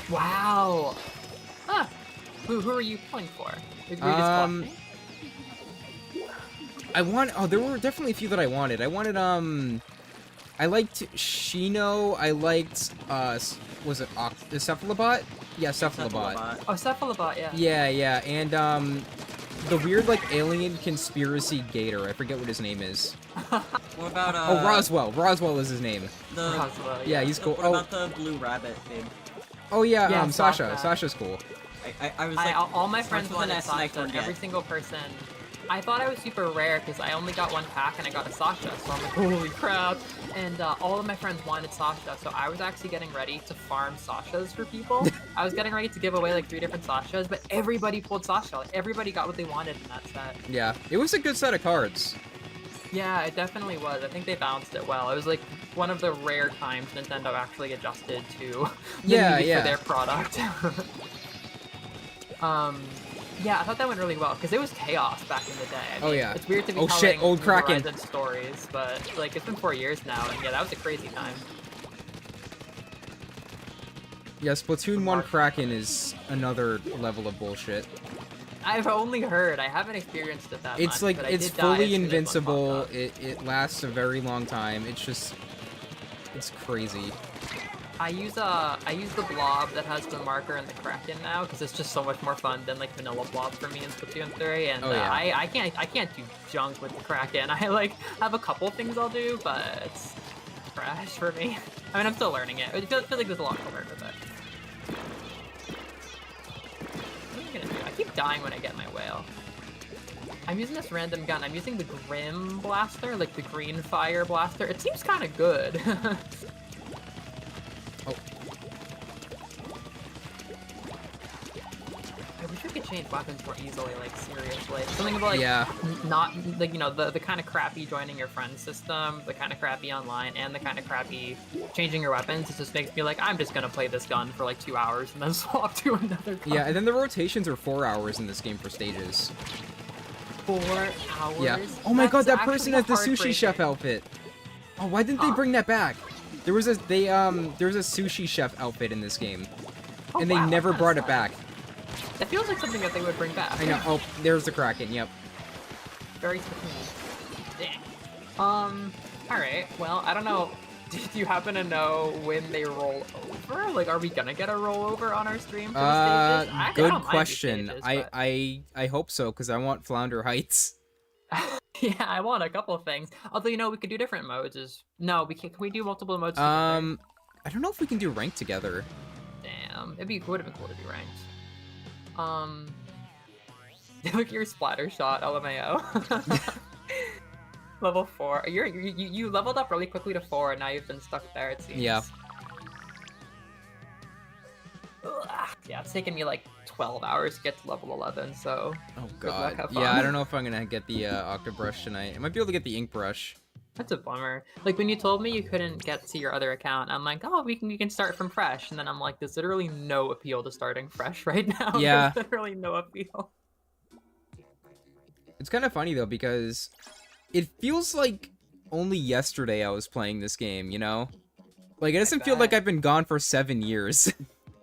Wow. Huh. Who are you pulling for? There were definitely a few that I wanted. I liked Shino. I liked, was it Cephalobot? Yeah, Cephalobot. Oh, Cephalobot, yeah. Yeah. And, the weird, like, alien conspiracy gator. I forget what his name is. What about, Roswell. Roswell is his name. Roswell, yeah, he's cool. What about the blue rabbit, babe? Oh, yeah, Sasha. Sasha's cool. I was like... all my friends wanted Sasha, every single person... I thought I was super rare because I only got 1 pack and I got a Sasha, so I'm like, holy crap. And all of my friends wanted Sasha, so I was actually getting ready to farm Sashas for people. I was getting ready to give away like 3 different Sashas, but everybody pulled Sasha. Like, everybody got what they wanted in that set. Yeah, it was a good set of cards. Yeah, it definitely was. I think they balanced it well. It was like one of the rare times Nintendo actually adjusted to the need for their product. Yeah, I thought that went really well because it was chaos back in the day. I mean, Oh, yeah. It's weird to be Oh, telling shit, old New Kraken. Horizons stories, but like it's been 4 years now, and yeah, that was a crazy time. Yeah, Splatoon 1 Kraken is another level of bullshit. I've only heard. I haven't experienced it that much. It's like, but I it's did die as fully soon as one invincible. popped up. It lasts a very long time. It's just, it's crazy. I use the blob that has the marker and the Kraken now because it's just so much more fun than like vanilla blob for me in Splatoon 3. And Oh, yeah. I can't do junk with the Kraken. I like have a couple things I'll do, but it's trash for me. I mean, I'm still learning it. It feels like there's a lot to learn with it. What am I gonna do? I keep dying when I get my whale. I'm using this random gun. I'm using the Grim Blaster, like the green fire blaster. It seems kind of good. Oh. I wish we could change weapons more easily, like, seriously. Something about, like, Yeah. not, like, you know, the kind of crappy joining your friend system, the kind of crappy online, and the kind of crappy changing your weapons. It just makes me like, I'm just gonna play this gun for, like, 2 hours and then swap to another gun. Yeah, and then the rotations are 4 hours in this game for stages. 4 hours? Yeah. Oh my god, that That's person has the actually sushi chef outfit. Oh, why didn't they bring that back? There was a sushi chef outfit in this game, Oh, and they wow, never that's brought it nice. back. That feels like something that they would bring back. I know. Oh, there's the Kraken. Yep. Very Splatoon. Dang. Alright, well, I don't know. Did you happen to know when they roll over? Like, are we gonna get a rollover on our stream for the stages? I Good don't mind the question. stages, but- I hope so, because I want Flounder Heights. Yeah, I want a couple of things. Although, you know, we could do different modes. No, we can't. Can we do multiple modes together? I don't know if we can do ranked together. Damn, would have been cool to do ranked. Look at your splatter shot, LMAO. Level 4. You leveled up really quickly to 4, and now you've been stuck there, it seems. Yeah. Ugh. Yeah, it's taken me like 12 hours to get to level 11, so... Oh good luck, god. have Yeah, fun. I don't know if I'm gonna get the Octobrush tonight. I might be able to get the ink brush. That's a bummer. Like, when you told me you couldn't get to your other account, I'm like, oh, we can start from fresh. And then I'm like, there's literally no appeal to starting fresh right now. Yeah. There's literally no appeal. It's kind of funny though, because it feels like only yesterday I was playing this game, you know? Like, it doesn't feel like I've been gone for 7 years.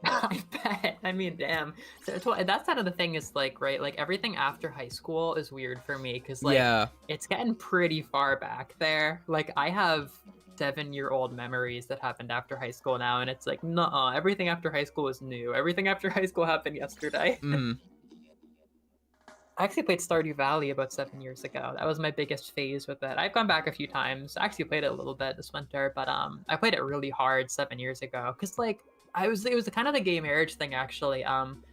I bet. I mean, damn. So that's kind of the thing is like, right? Like everything after high school is weird for me because like Yeah. it's getting pretty far back there. Like I have 7-year-old memories that happened after high school now, and it's like, nuh-uh, everything after high school is new. Everything after high school happened yesterday. Mm. I actually played Stardew Valley about 7 years ago. That was my biggest phase with it. I've gone back a few times. I actually played it a little bit this winter, but I played it really hard 7 years ago because like it was the kind of the gay marriage thing actually.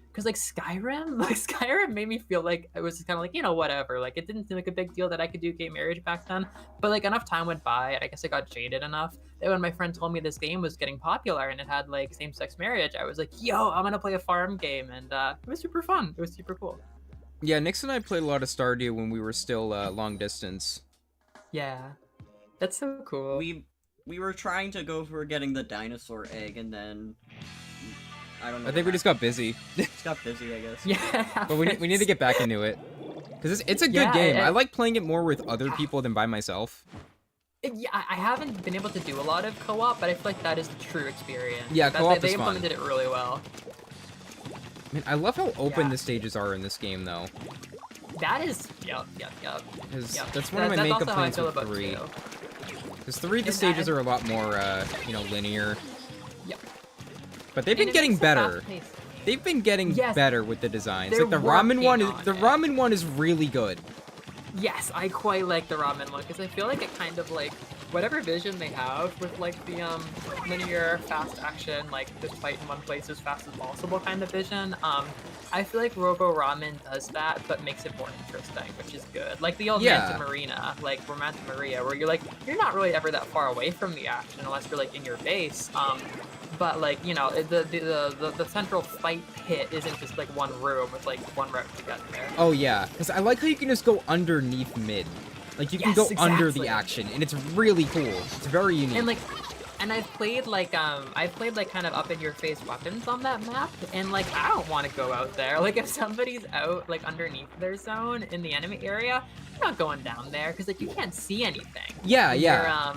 Because like Skyrim made me feel like it was kind of like, you know, whatever. Like it didn't seem like a big deal that I could do gay marriage back then. But like enough time went by, and I guess I got jaded enough that when my friend told me this game was getting popular and it had like same-sex marriage, I was like, yo, I'm gonna play a farm game, and it was super fun. It was super cool. Yeah, Nix and I played a lot of Stardew when we were still long distance. Yeah, that's so cool. We were trying to go for getting the dinosaur egg, and then I don't know. I think we just got busy. just got busy, I guess. Yeah, But we need to get back into it. Because it's a good Yeah, game. I like playing it more with other people than by myself. Yeah, I haven't been able to do a lot of co-op, but I feel like that is the true experience. Yeah, co-op they is fun. implemented it really well. Man, I love how open Yeah. the stages are in this game, though. That is, yep. 'Cause Yep. that's one of my That's main also how I complaints feel with about 3. 2. Because 3, the And stages that- are a lot more, you know, linear. Yep. But they've been And it getting makes it better. fast-paced to me. They've been getting Yes, better with the designs. they're Like the ramen one is working on it. ramen one is really good. Yes, I quite like the ramen one because I feel like it kind of like whatever vision they have with like the linear fast action, like just fight in one place as fast as possible kind of vision. I feel like Robo Ramen does that, but makes it more interesting, which is good. Like the old Yeah. Manta Marina, like Romanta Maria, where you're like you're not really ever that far away from the action unless you're like in your base. But like, you know, the central fight pit isn't just like one room with like one route to get there. Oh yeah, because I like how you can just go underneath mid. Like you can Yes, go under exactly. the action, and it's really cool. It's very unique. And And I've played like kind of up in your face weapons on that map, and like I don't want to go out there. Like if somebody's out like underneath their zone in the enemy area, I'm not going down there because like you can't see anything. Yeah, when yeah.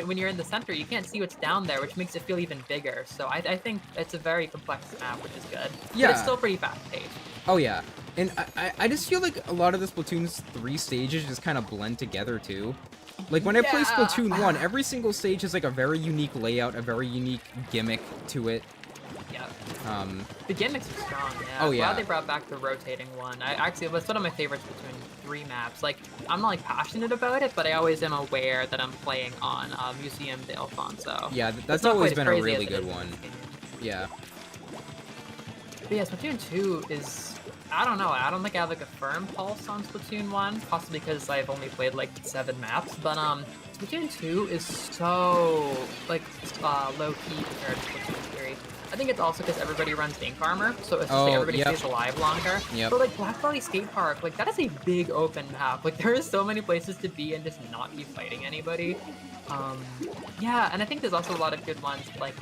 when you're in the center, you can't see what's down there, which makes it feel even bigger. So I think it's a very complex map, which is good. Yeah. But it's still pretty fast paced. Oh yeah. And I just feel like a lot of the Splatoon's 3 stages just kind of blend together too. Like when I play Splatoon 1, every single stage has like a very unique layout, a very unique gimmick to it. Yeah. The gimmicks are strong, yeah. Oh yeah. Glad they brought back the rotating one. It was one of my favorites between 3 maps. Like, I'm not like passionate about it, but I always am aware that I'm playing on Museum de Alfonso. Yeah, that's always been a really good one. Yeah. But yeah, Splatoon 2 is... I don't know, I don't think I have like a firm pulse on Splatoon 1, possibly because I've only played like 7 maps, but Splatoon 2 is so like low-key compared to Splatoon 3. I think it's also because everybody runs ink armor, so it's just like everybody stays alive longer. But like Black Valley Skate Park, like that is a big open map. Like there is so many places to be and just not be fighting anybody. Yeah, and I think there's also a lot of good ones like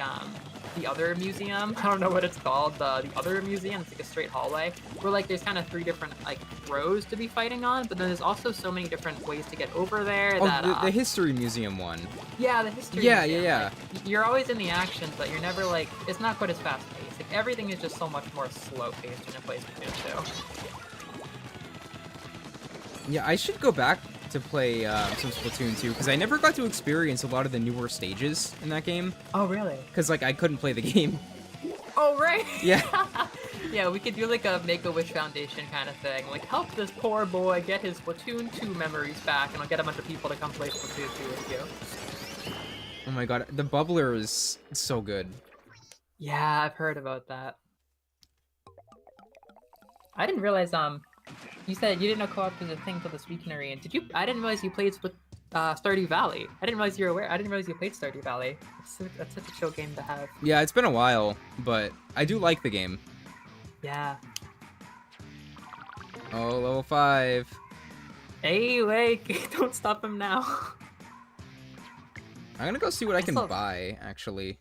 the other museum. I don't know what it's called. The other museum. It's like a straight hallway where like there's kind of 3 different like rows to be fighting on, but then there's also so many different ways to get over there. Oh, that, the history museum one. Yeah, the history. Yeah, museum. yeah. Like, you're always in the action, but you're never like. It's not quite as fast paced. Like everything is just so much more slow paced when it plays Splatoon 2. Yeah, I should go back to play some Splatoon 2 because I never got to experience a lot of the newer stages in that game. Oh, really? Because like I couldn't play the game. Oh, right. Yeah. Yeah, we could do like a Make-A-Wish Foundation kind of thing. Like, help this poor boy get his Splatoon 2 memories back, and I'll get a bunch of people to come play Splatoon 2 with you. Oh my god, the bubbler is so good. Yeah, I've heard about that. I didn't realize, you said you didn't know co-op was a thing till this weekend, and did you? I didn't realize you played Stardew Valley. I didn't realize you were aware. I didn't realize you played Stardew Valley. That's such a chill game to have. Yeah, it's been a while, but I do like the game. Yeah. Oh, level 5. Hey, Lake, don't stop him now. I'm gonna go see what I can buy, actually.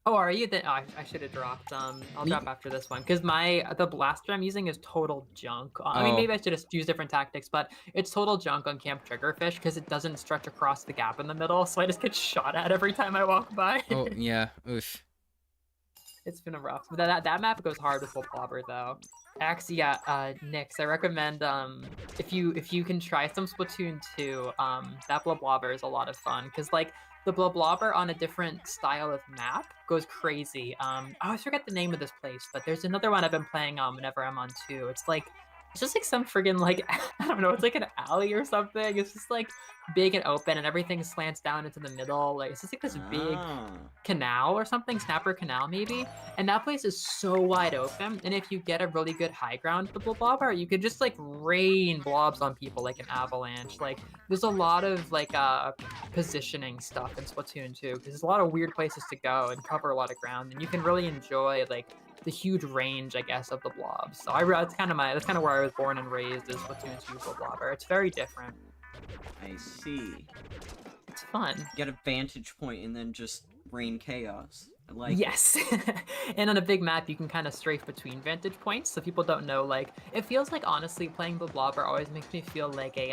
Oh, are you? Oh, I should have dropped. I'll drop after this one because the blaster I'm using is total junk. I mean, maybe I should just use different tactics, but it's total junk on Camp Triggerfish because it doesn't stretch across the gap in the middle, so I just get shot at every time I walk by. Oh yeah, oof. It's been a rough. That map goes hard with Blobber though. Actually, yeah, Nix, I recommend if you can try some Splatoon 2, that Blobber is a lot of fun because like. The Blobber on a different style of map goes crazy. I always forget the name of this place, but there's another one I've been playing whenever I'm on 2. It's just like some friggin' like, I don't know, it's like an alley or something. It's just like big and open and everything slants down into the middle. Like it's just like this big canal or something, Snapper Canal maybe. And that place is so wide open. And if you get a really good high ground with the Blobber, you could just like rain blobs on people like an avalanche. Like there's a lot of like positioning stuff in Splatoon 2 because there's a lot of weird places to go and cover a lot of ground, and you can really enjoy like the huge range, I guess, of the blobs. So that's kind of where I was born and raised is Splatoon 2 for Blobber. It's very different. I see. It's fun. Get a vantage point and then just rain chaos. I like yes. And on a big map, you can kind of strafe between vantage points, so people don't know. Like, it feels like honestly playing the Blobber always makes me feel like a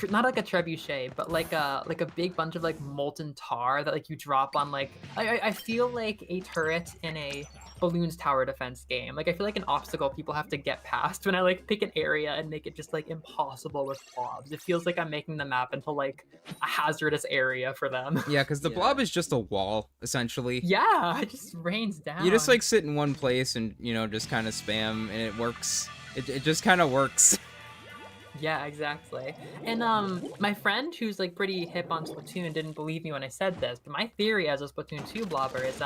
not like a trebuchet, but like a big bunch of like molten tar that like you drop on like I feel like a turret in a balloons tower defense game. Like I feel like an obstacle people have to get past when I like pick an area and make it just like impossible with blobs. It feels like I'm making the map into like a hazardous area for them. Yeah, because the blob is just a wall essentially. Yeah, it just rains down. You just like sit in one place and just kind of spam and it works. It just kind of works. Yeah, exactly. And my friend who's like pretty hip on Splatoon didn't believe me when I said this, but my theory as a Splatoon 2 blobber is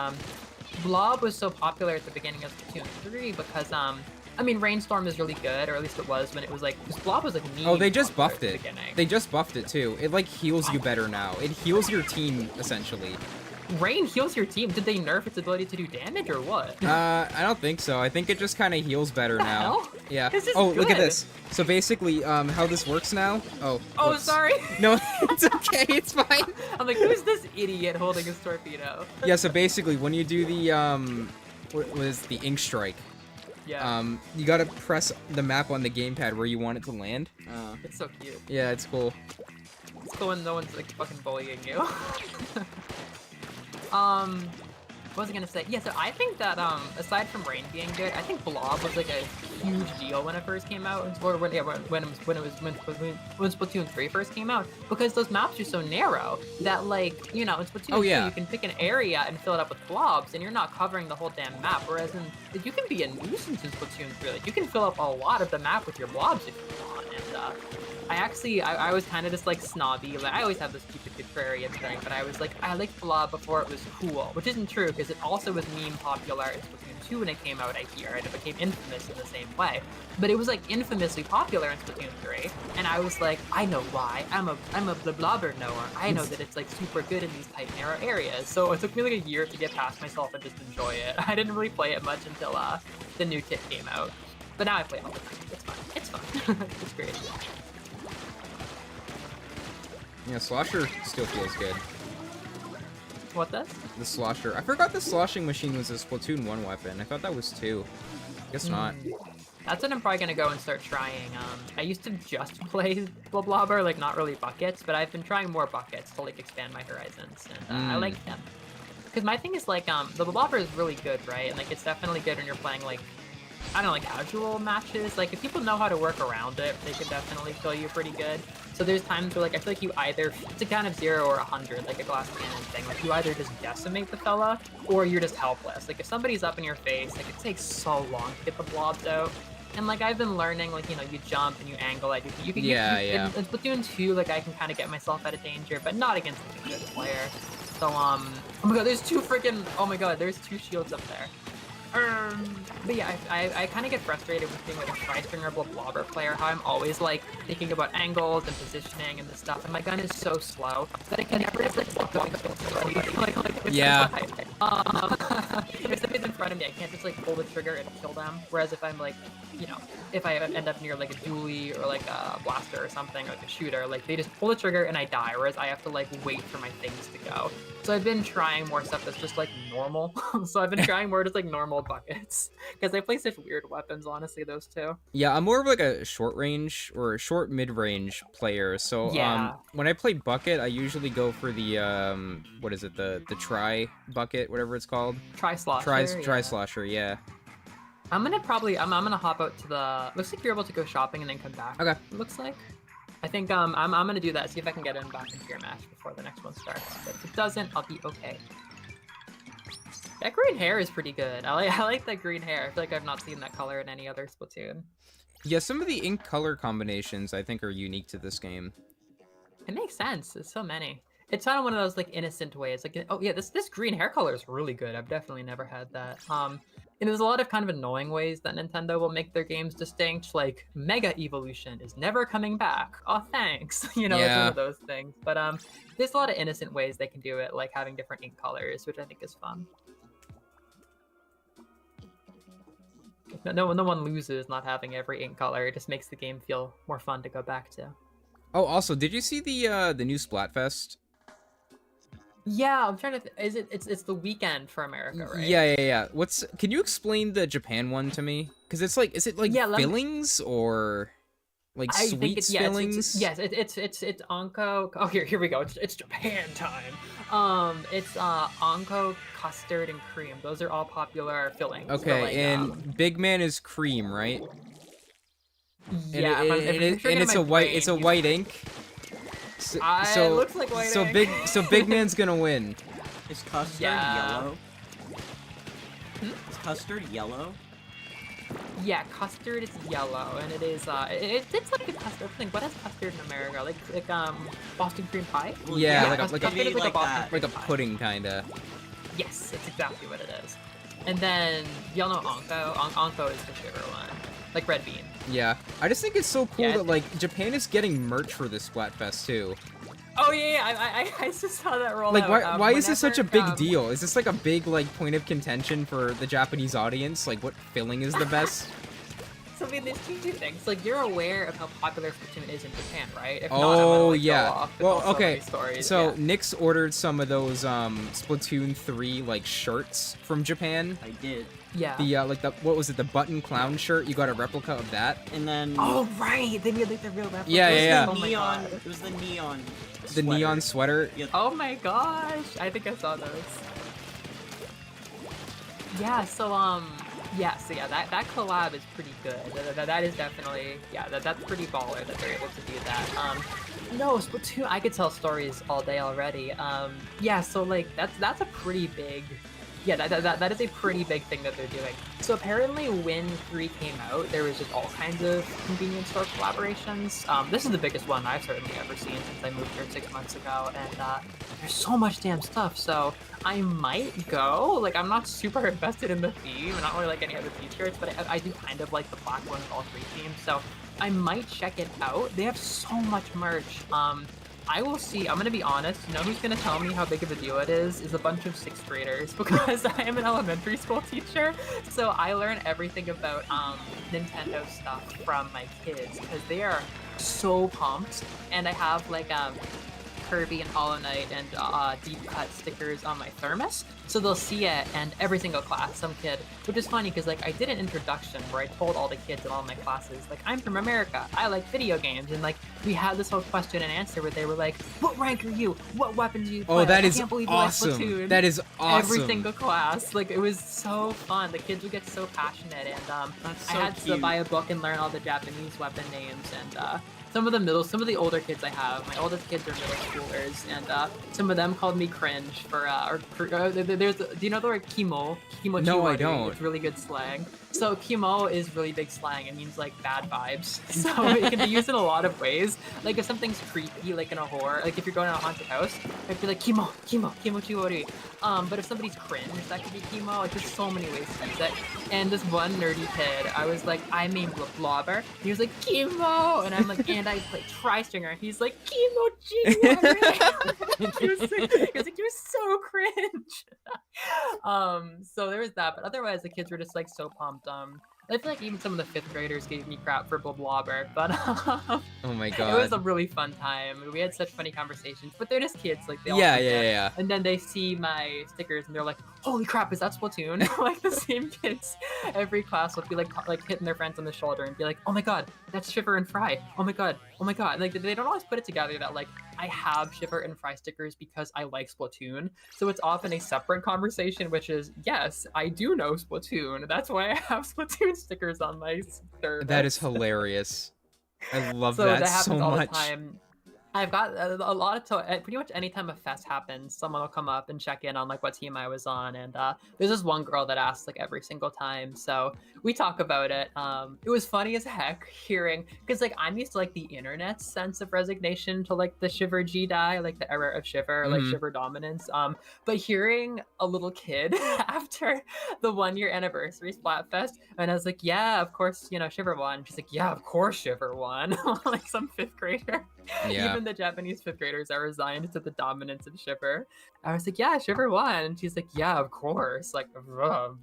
Blob was so popular at the beginning of Splatoon 3 because I mean Rainstorm is really good, or at least it was when it was like Blob was like oh, they just buffed it. They just buffed it too. It like heals you better now. It heals your team essentially. Rain heals your team. Did they nerf its ability to do damage or what? I don't think so. I think it just kind of heals better now. Hell? Yeah. This is Oh, look at good. this. So basically, how this works now. Oh. Oh, whoops. sorry. No, it's okay. It's fine. I'm like, who's this idiot holding his torpedo? Yeah. So basically, when you do the what was the ink strike? Yeah. You gotta press the map on the gamepad where you want it to land. It's so cute. Yeah, it's cool. It's cool when no one's like fucking bullying you. What was I gonna say? Yeah, so I think that aside from Rain being good, I think Blob was like a huge deal when it first came out, or when Splatoon 3 first came out, because those maps are so narrow that, like, you know, in Splatoon 2 you can pick an area and fill it up with blobs, and you're not covering the whole damn map. Whereas you can be a nuisance in Splatoon 3. Like, you can fill up a lot of the map with your blobs if you want, and I was kind of just like snobby. Like, I always have this stupid contrarian thing, but I was like, I liked Blob before it was cool, which isn't true because it also was meme popular in Splatoon 2 when it came out, I hear, and it became infamous in the same way. But it was like infamously popular in Splatoon 3, and I was like, I know why. I'm a blobber knower. I know that it's like super good in these tight narrow areas. So it took me like a year to get past myself and just enjoy it. I didn't really play it much until the new kit came out. But now I play it all the time. It's fun. It's fun. It's great. Yeah, Slosher still feels good. What does? The Slosher. I forgot the sloshing machine was a Splatoon 1 weapon. I thought that was 2. Guess not. That's what I'm probably gonna go and start trying. I used to just play Blobber, like not really buckets, but I've been trying more buckets to like expand my horizons, and I like them. Because my thing is like, the Blobber is really good, right? And like it's definitely good when you're playing like, I don't know, like casual matches. Like if people know how to work around it, they can definitely kill you pretty good. So there's times where like I feel like you either, it's a count of 0 or 100, like a glass cannon thing. Like you either just decimate the fella, or you're just helpless. Like if somebody's up in your face, like it takes so long to get the blobs out. And like I've been learning, like, you know, you jump and you angle it. You can in Splatoon 2, like I can kind of get myself out of danger, but not against like, a good player. So oh my god, there's two freaking, oh my god, there's 2 shields up there. But yeah, I kind of get frustrated with being like a tri-stringer blobber player, how I'm always like thinking about angles and positioning and this stuff, and my gun is so slow that I can never just like yeah. If somebody's in front of me, I can't just like pull the trigger and kill them. Whereas if I'm like, you know, if I end up near like a dually or like a blaster or something, like a shooter, like they just pull the trigger and I die, whereas I have to like wait for my things to go. So I've been trying more stuff that's just like normal. So I've been trying more just like normal buckets, because they play such weird weapons, honestly, those two. Yeah, I'm more of like a short range or a short mid-range player. So when I play bucket, I usually go for the what is it, the tri bucket, whatever it's called. Tri-slosher. Tri-slosher, yeah. I'm gonna hop out to the, looks like you're able to go shopping and then come back. Okay. It looks like. I think I'm gonna do that, see if I can get in back into your match before the next one starts. But if it doesn't, I'll be okay. That green hair is pretty good. I like that green hair. I feel like I've not seen that color in any other Splatoon. Yeah, some of the ink color combinations I think are unique to this game. It makes sense. There's so many. It's kind of one of those like innocent ways. Like, oh yeah, this green hair color is really good. I've definitely never had that. And there's a lot of kind of annoying ways that Nintendo will make their games distinct, like Mega Evolution is never coming back. Oh, thanks. You know, it's one of those things. But there's a lot of innocent ways they can do it, like having different ink colors, which I think is fun. No one loses not having every ink color. It just makes the game feel more fun to go back to. Oh, also, did you see the new Splatfest? Yeah, I'm trying to. It's the weekend for America, right? Yeah. Can you explain the Japan one to me? Because it's like, is it like fillings or like sweets fillings? Yes, it's Anko. Oh, here we go. It's Japan time. It's Anko, custard, and cream. Those are all popular fillings. Okay, like, and Big Man is cream, right? Yeah, and it's a white ink. So it looks like white ink. Big Man's gonna win. Is custard yellow? Is custard yellow? Yeah, custard is yellow, and it is it's like a custard thing. What is custard in America? Like Boston cream pie? Well, yeah, like a pudding kinda. Yes, it's exactly what it is. And then y'all know Anko. Anko is the sugar one, like red bean. Yeah, I just think it's so cool that like Japan is getting merch for this Splatfest too. Oh yeah, I just saw that roll Like, out. why is this such a big whenever, deal? Is this like a big like point of contention for the Japanese audience? Like, what filling is the best? So I mean, there's two things. Like, you're aware of how popular Splatoon is in Japan, right? If not, I'm Oh gonna like, go yeah. off. Well, So okay. many stories. So yeah. Nick's ordered some of those Splatoon 3 like shirts from Japan. I did. Yeah. The like the what was it? The button clown shirt. You got a replica of that. And then Oh right, they made like the real replica. Yeah, yeah, yeah. Oh my neon. god. It was the neon. The neon sweater. Yeah. Oh my gosh, I think I saw those. Yeah. So that collab is pretty good. That is definitely that's pretty baller that they're able to do that. No, Splatoon, I could tell stories all day already. Yeah, so like that's a pretty big. Yeah, that is a pretty big thing that they're doing. So apparently when 3 came out, there was just all kinds of convenience store collaborations. This is the biggest one I've certainly ever seen since I moved here 6 months ago, and there's so much damn stuff, so I might go. Like, I'm not super invested in the theme, and not really like any other t-shirts, but I do kind of like the black one with all 3 themes, so I might check it out. They have so much merch. I will see. I'm gonna be honest. You know who's gonna tell me how big of a deal it is a bunch of 6th graders, because I am an elementary school teacher. So I learn everything about Nintendo stuff from my kids because they are so pumped. And I have like Kirby and Hollow Knight and deep cut stickers on my thermos, so they'll see it, and every single class, some kid, which is funny because like I did an introduction where I told all the kids in all my classes, like, I'm from America, I like video games, and like we had this whole question and answer where they were like, what rank are you? What weapon do you play? Oh, that I is can't believe you like awesome. Splatoon. That is awesome. Every single class, like it was so fun. The kids would get so passionate, and That's so I had cute. to buy a book and learn all the Japanese weapon names, and some of the older kids I have, my oldest kids are middle schoolers, and some of them called me cringe for, do you know the word kimo? Kimochi No, I wari. don't. It's really good slang. So kimo is really big slang. It means like bad vibes. So it can be used in a lot of ways. Like if something's creepy, like in a horror, like if you're going to a haunted house, I'd be like kimochi wari. But if somebody's cringe, that could be kimo. Like there's so many ways to use it. And this one nerdy kid, I was like, I mean blobber. He was like kimo, and I'm like, and I play tri-stringer. He's like kimochi wari. he was like, you're so cringe. So there was that, but otherwise the kids were just like so pumped. I feel like even some of the 5th graders gave me crap for blobber, but Oh my it was a god. really fun time. We had such funny conversations, but they're just kids, like they all Yeah, forget. yeah. And then they see my stickers and they're like, holy crap, is that Splatoon? Like the same kids every class would be like hitting their friends on the shoulder and be like, oh my god, that's Shiver and Fry. Oh my god. And like they don't always put it together that like I have Shiver and Fry stickers because I like Splatoon. So it's often a separate conversation, which is, yes, I do know Splatoon. That's why I have Splatoon stickers on my service. That is hilarious. I love So that that happens so all much. the time. I've got a lot of pretty much anytime a fest happens, someone will come up and check in on like what team I was on, and there's this one girl that asks like every single time, so we talk about it. It was funny as heck hearing, because like I'm used to like the internet's sense of resignation to like the Shiver G die, like the era of Shiver, like Mhm. Shiver dominance. But hearing a little kid after the 1-year anniversary Splatfest, and I was like, yeah, of course, you know, Shiver won. She's like, yeah, of course Shiver won. Like some 5th grader. Yeah. Even the Japanese 5th graders are resigned to the dominance of Shiver. I was like, yeah, Shiver won. And she's like, yeah, of course. Like, well,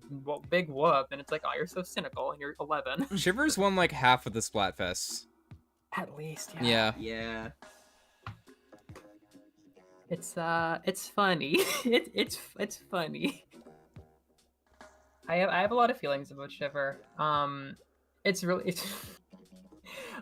big whoop. And it's like, oh, you're so cynical and you're 11. Shivers won like half of the Splatfests. At least, Yeah. Yeah. It's funny. It's funny. I have a lot of feelings about Shiver. It's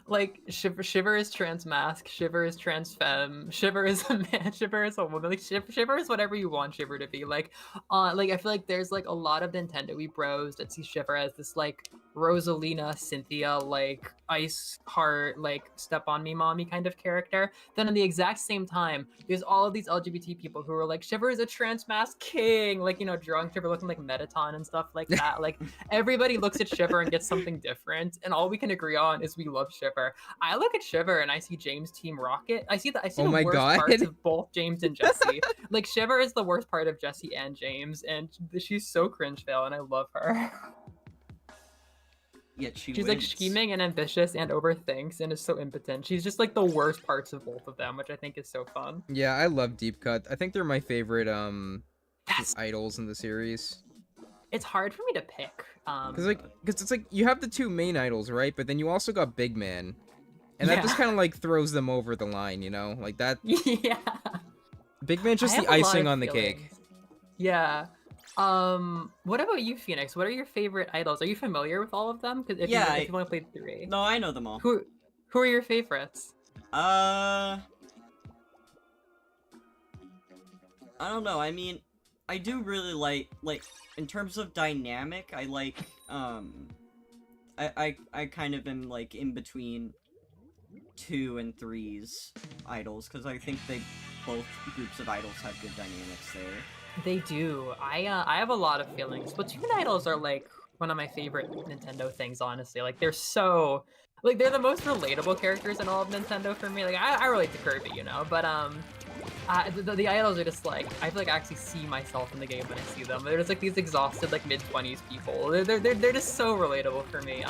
like Shiver is trans mask, Shiver is trans femme, Shiver is a man, Shiver is a woman. Like Shiver is whatever you want Shiver to be. Like I feel like there's like a lot of Nintendo bros that see Shiver as this like Rosalina, Cynthia, like ice heart, like step on me mommy kind of character. Then at the exact same time, there's all of these LGBT people who are like, Shiver is a trans mask king, like, you know, drawing Shiver looking like Metaton and stuff like that. Like everybody looks at Shiver and gets something different, and all we can agree on is we love Shiver. I look at Shiver and I see James Team Rocket. I see the Oh the my worst God. parts of both James and Jesse. Like Shiver is the worst part of Jesse and James, and she's so cringe fail, and I love her. Yet she She's wins. like scheming and ambitious and overthinks and is so impotent. She's just like the worst parts of both of them, which I think is so fun. Yeah, I love Deep Cut. I think they're my favorite Yes. idols in the series. It's hard for me to pick. Cause it's like you have the two main idols, right? But then you also got Big Man, and that just Yeah. kind of like throws them over the line, you know? Like that. Yeah. Big Man's just I the have a lot icing of on the cake. feelings. Yeah. What about you, Phoenix? What are your favorite idols? Are you familiar with all of them? Because if you want to play 3, No, I know them all. who are your favorites? I don't know. I mean, I do really like in terms of dynamic, I like I kind of am like in between 2 and 3's idols because I think both groups of idols have good dynamics there. They do. I have a lot of feelings. Splatoon idols are like one of my favorite Nintendo things, honestly. Like they're so like they're the most relatable characters in all of Nintendo for me. Like I relate to Kirby, you know, but the idols are just like I feel like I actually see myself in the game when I see them. They're just like these exhausted like mid-20s people. They're just so relatable for me.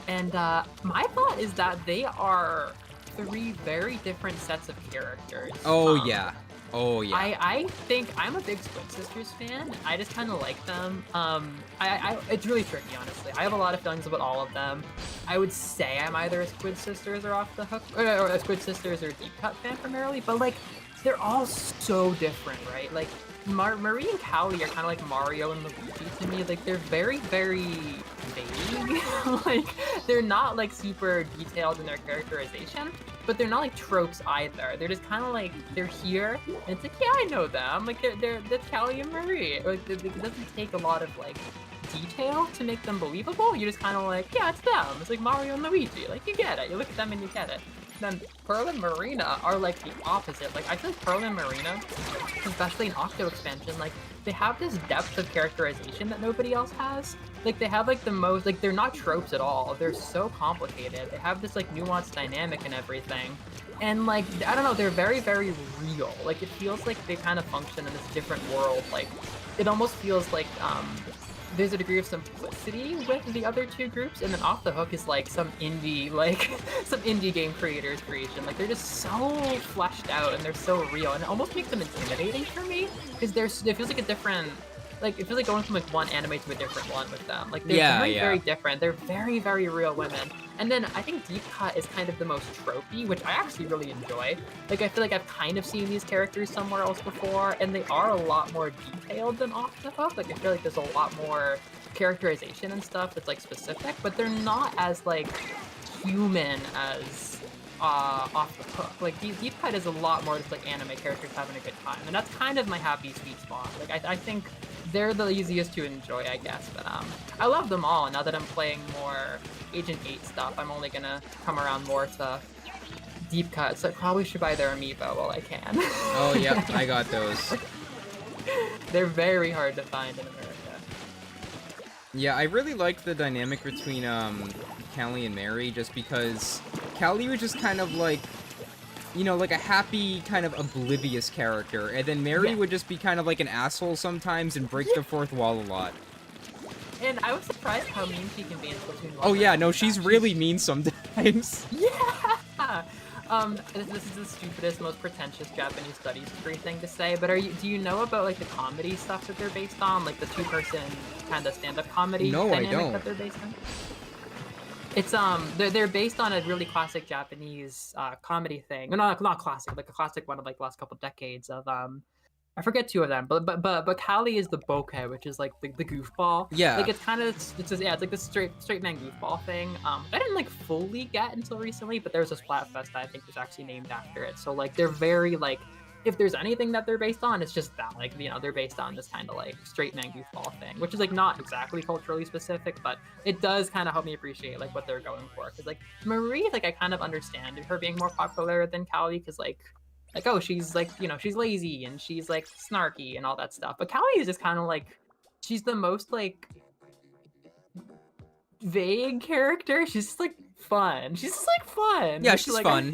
And my thought is that they are 3 very different sets of characters. Oh yeah. Oh yeah. I think I'm a big Squid Sisters fan. I just kind of like them. It's really tricky, honestly. I have a lot of feelings about all of them. I would say I'm either a Squid Sisters or Off the Hook, or a Squid Sisters or Deep Cut fan primarily. But like, they're all so different, right? Like, Marie and Callie are kind of like Mario and Luigi to me. Like, they're very, very vague. Like, they're not like super detailed in their characterization, but they're not like tropes either. They're just kind of like they're here, and it's like, yeah, I know them. Like that's Callie and Marie. Like it doesn't take a lot of like detail to make them believable. You're just kind of like, yeah, it's them. It's like Mario and Luigi. Like you get it. You look at them and you get it. Then Pearl and Marina are like the opposite. Like I feel like Pearl and Marina, especially in Octo expansion, like they have this depth of characterization that nobody else has. Like they have like the most, like they're not tropes at all. They're so complicated. They have this like nuanced dynamic and everything. And like, I don't know, they're very, very real. Like it feels like they kind of function in this different world. Like it almost feels like there's a degree of simplicity with the other 2 groups, and then Off the Hook is like some indie, like some indie game creator's creation. Like they're just so fleshed out and they're so real, and it almost makes them intimidating for me because it feels like a different, like it feels like going from like one anime to a different one with them. Like they're very different. They're very, very real women. And then I think Deep Cut is kind of the most tropey, which I actually really enjoy. Like I feel like I've kind of seen these characters somewhere else before, and they are a lot more detailed than Off the Hook. Like I feel like there's a lot more characterization and stuff that's like specific, but they're not as like human as Off the Hook. Like Deep Cut is a lot more just like anime characters having a good time, and that's kind of my happy sweet spot. Like I think they're the easiest to enjoy, I guess, but I love them all, and now that I'm playing more Agent 8 stuff, I'm only gonna come around more to Deep Cut, so I probably should buy their amiibo while I can. Oh yeah, I got those. They're very hard to find in America. Yeah, I really liked the dynamic between Callie and Mary, just because Callie was just kind of like, you know, like a happy, kind of oblivious character, and then Mary would just be kind of like an asshole sometimes and break the fourth wall a lot. And I was surprised how mean she can be in Splatoon 1. Oh yeah, no, she's really mean sometimes. Yeah! This is the stupidest, most pretentious Japanese studies degree thing to say, but do you know about like the comedy stuff that they're based on? Like the 2-person kind of stand-up comedy dynamic that they're based on? It's they're based on a really classic Japanese comedy thing. No, not classic, like a classic one of like the last couple decades of I forget 2 of them, but Callie is the bokeh, which is like the goofball. Yeah. Like it's kind of it's like this straight man goofball thing. I didn't like fully get until recently, but there's a Splatfest that I think is actually named after it. So like they're very like, if there's anything that they're based on, it's just that, like, you know, they're based on this kind of like straight man goofball thing, which is like not exactly culturally specific, but it does kind of help me appreciate like what they're going for. Because like Marie, like I kind of understand her being more popular than Callie, because like oh, she's like, you know, she's lazy and she's like snarky and all that stuff. But Callie is just kind of like, she's the most like vague character. She's just like fun. She's just like fun. Yeah, she's like, fun.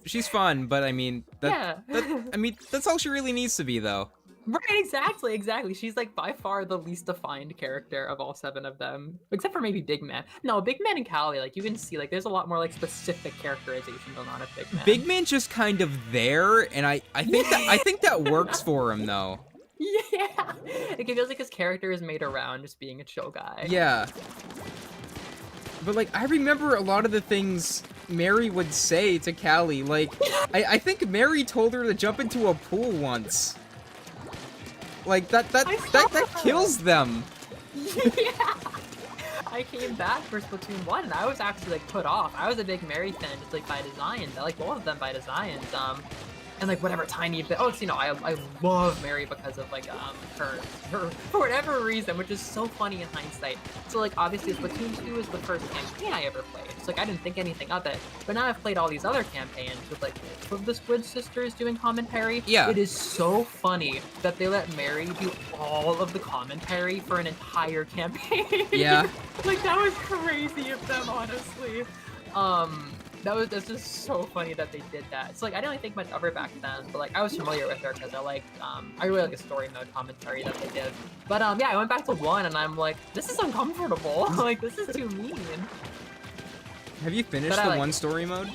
She's fun, but I mean, I mean, that's all she really needs to be, though. Right, exactly. She's like by far the least defined character of all 7 of them, except for maybe Big Man. No, Big Man and Callie, like you can see, like there's a lot more like specific characterization going on at Big Man. Big Man's just kind of there, and I think that works for him though. Yeah, like it feels like his character is made around just being a chill guy. Yeah. But like I remember a lot of the things Mary would say to Callie. Like I think Mary told her to jump into a pool once. Like that kills them. Yeah. I came back for Splatoon 1 and I was actually like put off. I was a big Mary fan just like by design. I like both of them by design. And like whatever tiny bit. Oh, it's, you know, I love Mary because of like her for whatever reason, which is so funny in hindsight. So like obviously Splatoon 2 is the first campaign I ever played. So like I didn't think anything of it. But now I've played all these other campaigns with like of the Squid Sisters doing commentary. Yeah. It is so funny that they let Mary do all of the commentary for an entire campaign. Yeah. Like that was crazy of them, honestly. That's just so funny that they did that. It's like I didn't really think much of her back then, but like I was familiar with her because I really like a story mode commentary that they did. But yeah, I went back to 1 and I'm like, this is uncomfortable. Like this is too mean. Have you finished the 1 story mode?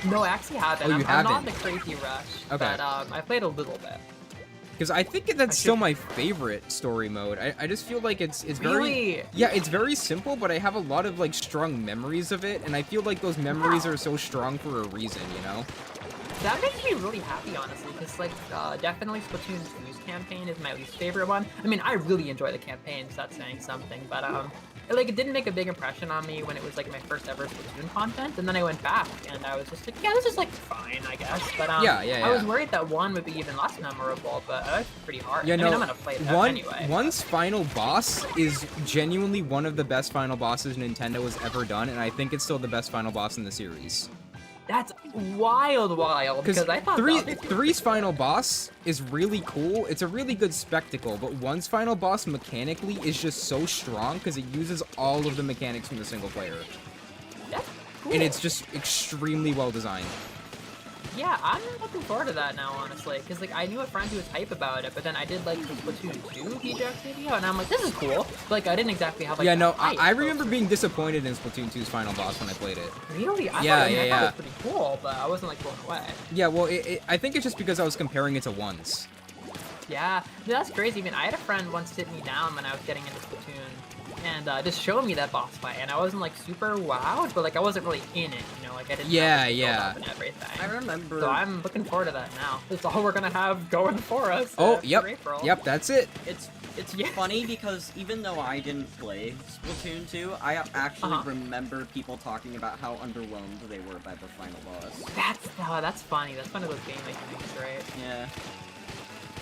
No, I actually haven't. Oh, you I'm not haven't? in the crazy rush. Okay. But I played a little bit. Because I think that's still my favorite story mode. I just feel like it's very... Really? Yeah, it's very simple, but I have a lot of, like, strong memories of it, and I feel like those memories are so strong for a reason, you know? That makes me really happy, honestly, because, like, definitely Splatoon 2's campaign is my least favorite one. I mean, I really enjoy the campaign, so that's saying something, but, it didn't make a big impression on me when it was, like, my first ever Splatoon content, and then I went back, and I was just like, yeah, this is, like, fine, I guess, but, yeah. I was worried that 1 would be even less memorable, but that's pretty hard. Yeah, I mean, I'm gonna play that anyway. 1's final boss is genuinely one of the best final bosses Nintendo has ever done, and I think it's still the best final boss in the series. That's wild, because I thought 3's final boss is really cool. It's a really good spectacle, but 1's final boss mechanically is just so strong because it uses all of the mechanics from the single player. That's cool. And it's just extremely well designed. Yeah, I'm looking forward to that now, honestly, because like I knew a friend who was hype about it, but then I did like the Splatoon 2 DJ video, and I'm like, this is cool. But, like I didn't exactly have like. Yeah, no, I remember being disappointed in Splatoon 2's final boss when I played it. Really? I yeah, thought it was pretty cool, but I wasn't like blown away. Yeah, well, I think it's just because I was comparing it to 1's. Yeah, that's crazy. I mean, I had a friend once sit me down when I was getting into Splatoon, and just showed me that boss fight, and I wasn't like super wowed, but like I wasn't really in it, you know, like I didn't have, like, build up and everything. I remember. So I'm looking forward to that now. That's all we're gonna have going for us. Oh, April. Yep, that's it. It's funny because even though I didn't play Splatoon 2, I actually remember people talking about how underwhelmed they were by the final boss. That's funny. That's one of those game mechanics, right? Yeah.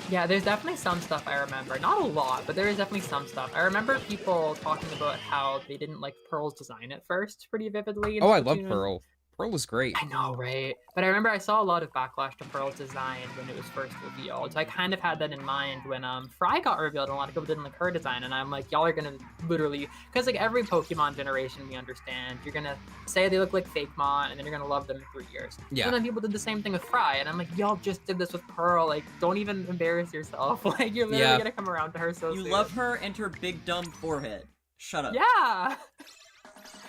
Yeah, there's definitely some stuff I remember. Not a lot, but there is definitely some stuff. I remember people talking about how they didn't like Pearl's design at first pretty vividly. Oh, I love Pearl. Pearl was great. I know, right? But I remember I saw a lot of backlash to Pearl's design when it was first revealed. So I kind of had that in mind when Fry got revealed, and a lot of people didn't like her design. And I'm like, y'all are gonna literally, because like every Pokemon generation we understand, you're gonna say they look like Fakemon, and then you're gonna love them in 3 years. Yeah. And then people did the same thing with Fry, and I'm like, y'all just did this with Pearl. Like, don't even embarrass yourself. Like, you're literally gonna come around to her so soon. You love her and her big dumb forehead. Shut up. Yeah.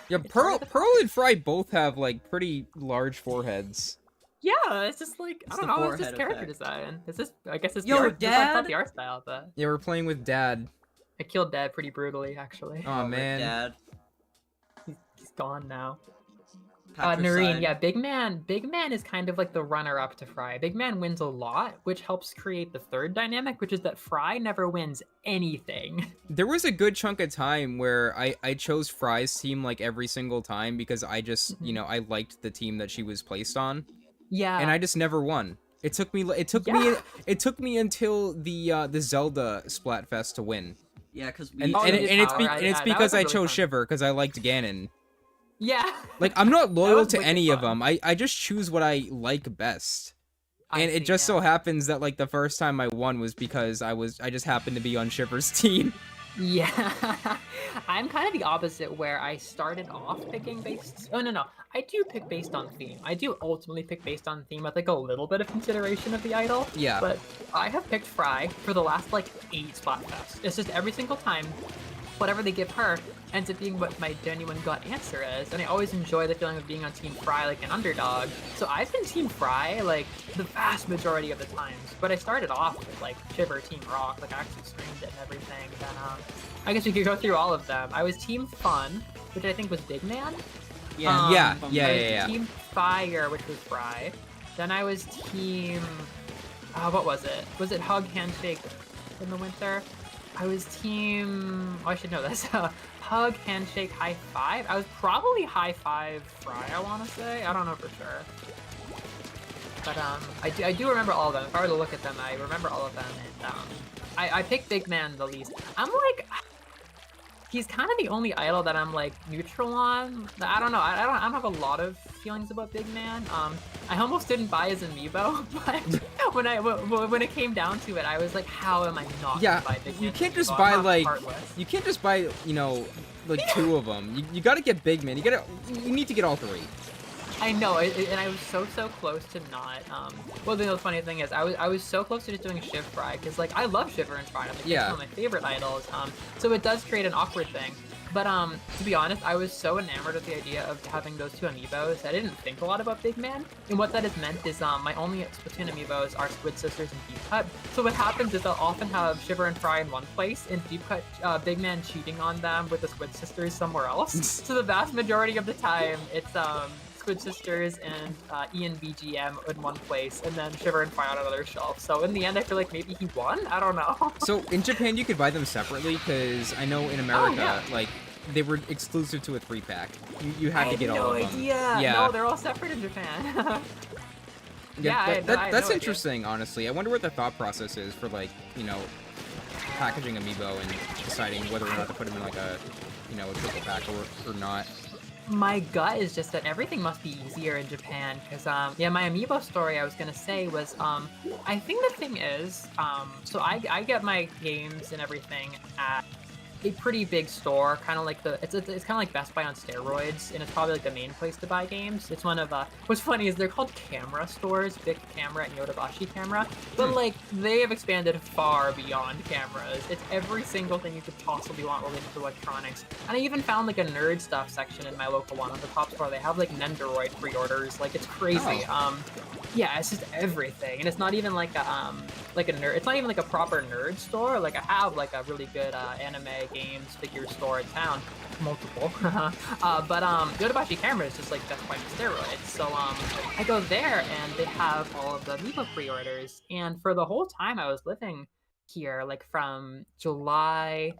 Yeah, Pearl and Fry both have, like, pretty large foreheads. Yeah, it's just like, I don't know, it's just character design. It's just, I guess it's Yo, the art, Dad? I thought the art style, but... Yeah, we're playing with Dad. I killed Dad pretty brutally, actually. Oh, man. Dad. He's gone now. Patricide. Noreen, yeah, Big Man is kind of like the runner-up to Fry. Big Man wins a lot, which helps create the third dynamic, which is that Fry never wins anything. There was a good chunk of time where I chose Fry's team, like, every single time because I just, you know, I liked the team that she was placed on. Yeah. And I just never won. It took me until the Zelda Splatfest to win. Yeah, because it's because I chose Shiver because I liked Ganon. Yeah. Like, I'm not loyal to any of them. I just choose what I like best. And it just so happens that, like, the first time I won was because I just happened to be on Shiver's team. Yeah, I'm kind of the opposite where I started off picking based. Oh no, I do pick based on theme. I do ultimately pick based on theme with like a little bit of consideration of the idol. Yeah. But I have picked Fry for the last like 8 Splatfests. It's just every single time, whatever they give her ends up being what my genuine gut answer is, and I always enjoy the feeling of being on Team Fry like an underdog. So I've been Team Fry like the vast majority of the times, but I started off with like Shiver, Team Rock, like I actually streamed it and everything. Then I guess we could go through all of them. I was Team Fun, which I think was Big Man. Yeah. Yeah. Team Fire, which was Fry. Then I was Team. What was it? Was it Hug, Handshake in the winter? I was Team. Oh, I should know this. Hug, Handshake, High Five. I was probably High Five Fry. I want to say. I don't know for sure. But I do remember all of them. If I were to look at them, I remember all of them. And I picked Big Man the least. I'm like, he's kind of the only idol that I'm like neutral on. I don't know. I don't have a lot of feelings about Big Man. I almost didn't buy his amiibo, but when it came down to it, I was like, how am I not gonna buy Big Man? You can't amiibo? just I'm buy not like heartless. you can't just buy, you know, like 2 of them. You gotta get Big Man. You need to get all 3. I know, and I was so close to not. Well, the funny thing is, I was so close to just doing Shiv Fry because like I love Shiver and Fry. Like, it's one of my favorite idols. So it does create an awkward thing. But to be honest, I was so enamored with the idea of having those 2 amiibos. I didn't think a lot about Big Man. And what that has meant is my only Splatoon amiibos are Squid Sisters and Deep Cut. So what happens is I'll often have Shiver and Fry in one place and Deep Cut Big Man cheating on them with the Squid Sisters somewhere else. So the vast majority of the time, it's Squid Sisters and Ian BGM in one place, and then Shiver and Fry on another shelf. So in the end, I feel like maybe he won? I don't know. So in Japan, you could buy them separately, because I know in America, like, they were exclusive to a 3-pack. You had to get all of them. Idea. Yeah. No, they're all separate in Japan. That's interesting, honestly. I wonder what the thought process is for, like, you know, packaging amiibo and deciding whether or not to put them in, like, a, you know, a triple pack or not. My gut is just that everything must be easier in Japan, because, yeah, my amiibo story I was gonna say was, I think the thing is, so I get my games and everything at a pretty big store, kind of like it's kind of like Best Buy on steroids, and it's probably like the main place to buy games. It's one of what's funny is they're called camera stores, Bic Camera and Yodobashi Camera, but like they have expanded far beyond cameras. It's every single thing you could possibly want related to electronics. And I even found like a nerd stuff section in my local one on the top store. They have like Nendoroid pre-orders, like it's crazy. Yeah, it's just everything, and it's not even like a nerd. It's not even like a proper nerd store. Like I have like a really good anime games figure store in town, multiple. But Yodobashi Camera is just like Best Buy on steroids. So I go there and they have all of the amiibo pre-orders, and for the whole time I was living here, like from July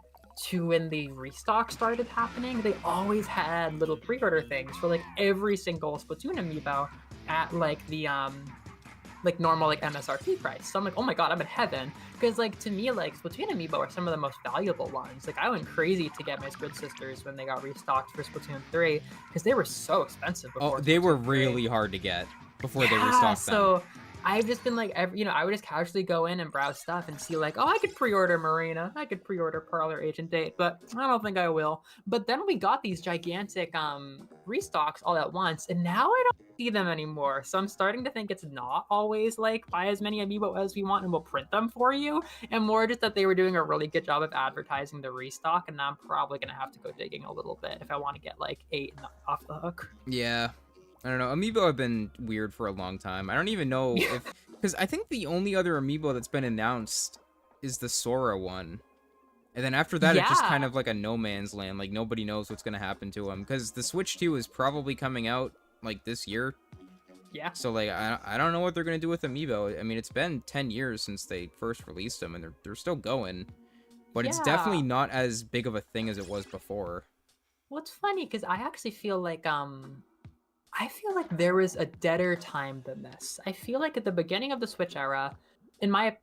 to when the restock started happening, they always had little pre-order things for like every single Splatoon amiibo at like the like normal like MSRP price. So I'm like, oh my god, I'm in heaven. Because like to me, like Splatoon amiibo are some of the most valuable ones. Like I went crazy to get my Squid Sisters when they got restocked for Splatoon 3 because they were so expensive before. Oh, they were Splatoon really 3. hard to get before they restocked them. So I've just been like, I would just casually go in and browse stuff and see like, oh, I could pre-order Marina, I could pre-order Parlor Agent Date, but I don't think I will. But then we got these gigantic restocks all at once, and now I don't see them anymore. So I'm starting to think it's not always like buy as many amiibo as we want and we'll print them for you, and more just that they were doing a really good job of advertising the restock, and now I'm probably gonna have to go digging a little bit if I want to get like 8 off the hook. Yeah. I don't know. Amiibo have been weird for a long time. I don't even know if... Because I think the only other amiibo that's been announced is the Sora one. And then after that, it's just kind of like a no man's land. Like, nobody knows what's going to happen to him. Because the Switch 2 is probably coming out, like, this year. Yeah. So, like, I don't know what they're going to do with Amiibo. I mean, it's been 10 years since they first released them, and they're still going. But it's definitely not as big of a thing as it was before. Well, it's funny, because I actually feel like, I feel like there was a deader time than this. I feel like at the beginning of the Switch era, in my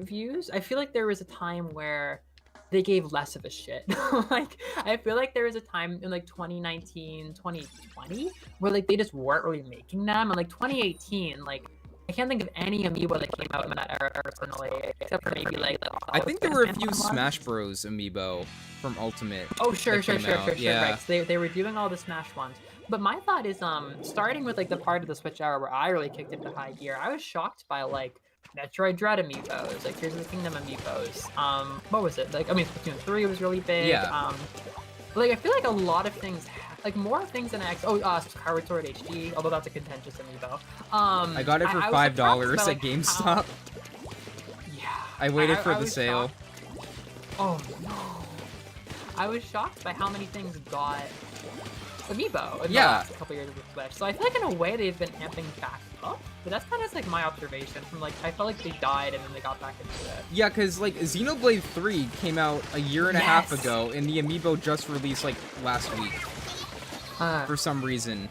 views, I feel like there was a time where they gave less of a shit. Like, I feel like there was a time in like 2019, 2020, where like they just weren't really making them. And like 2018, like I can't think of any amiibo that came out in that era personally, except for maybe like the I think there were a few ones. Smash Bros. Amiibo from Ultimate. Oh, sure. Yeah. Right. So they were doing all the Smash ones. But my thought is, starting with like the part of the Switch era where I really kicked into high gear, I was shocked by like Metroid Dread amiibos, like Tears of the Kingdom amiibos. What was it? Like, I mean, Splatoon 3 was really big. Yeah. Like I feel like a lot of things, like more things than Skyward Sword HD, although that's a contentious amiibo. I got it for I was $5 surprised by, at GameStop. Yeah. I waited for the was sale. shocked. Oh no. I was shocked by how many things got amiibo in the last couple years of the Switch. So I feel like in a way they've been amping back up, but that's kind of like my observation from like, I felt like they died and then they got back into it. Yeah, because like Xenoblade 3 came out a year and a half ago, and the amiibo just released like last week. For some reason.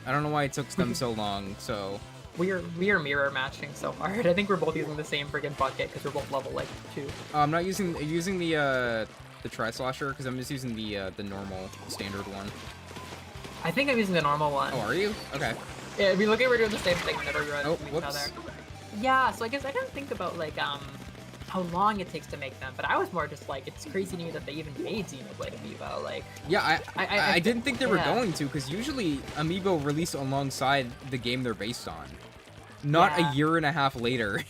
I don't know why it took them so long, so... We are mirror matching so hard. I think we're both using the same freaking bucket because we're both level like 2. I'm not using the Tri-Slosher because I'm just using the normal standard one. I think I'm using the normal one. Oh, are you? Okay. Yeah, we look at we're doing the same thing whenever we run into each whoops. other. Yeah, so I guess I didn't think about like how long it takes to make them, but I was more just like, it's crazy to me that they even made Xenoblade amiibo. Like, yeah, I didn't think they were yeah. going to, because usually amiibo release alongside the game they're based on, not a year and a half later.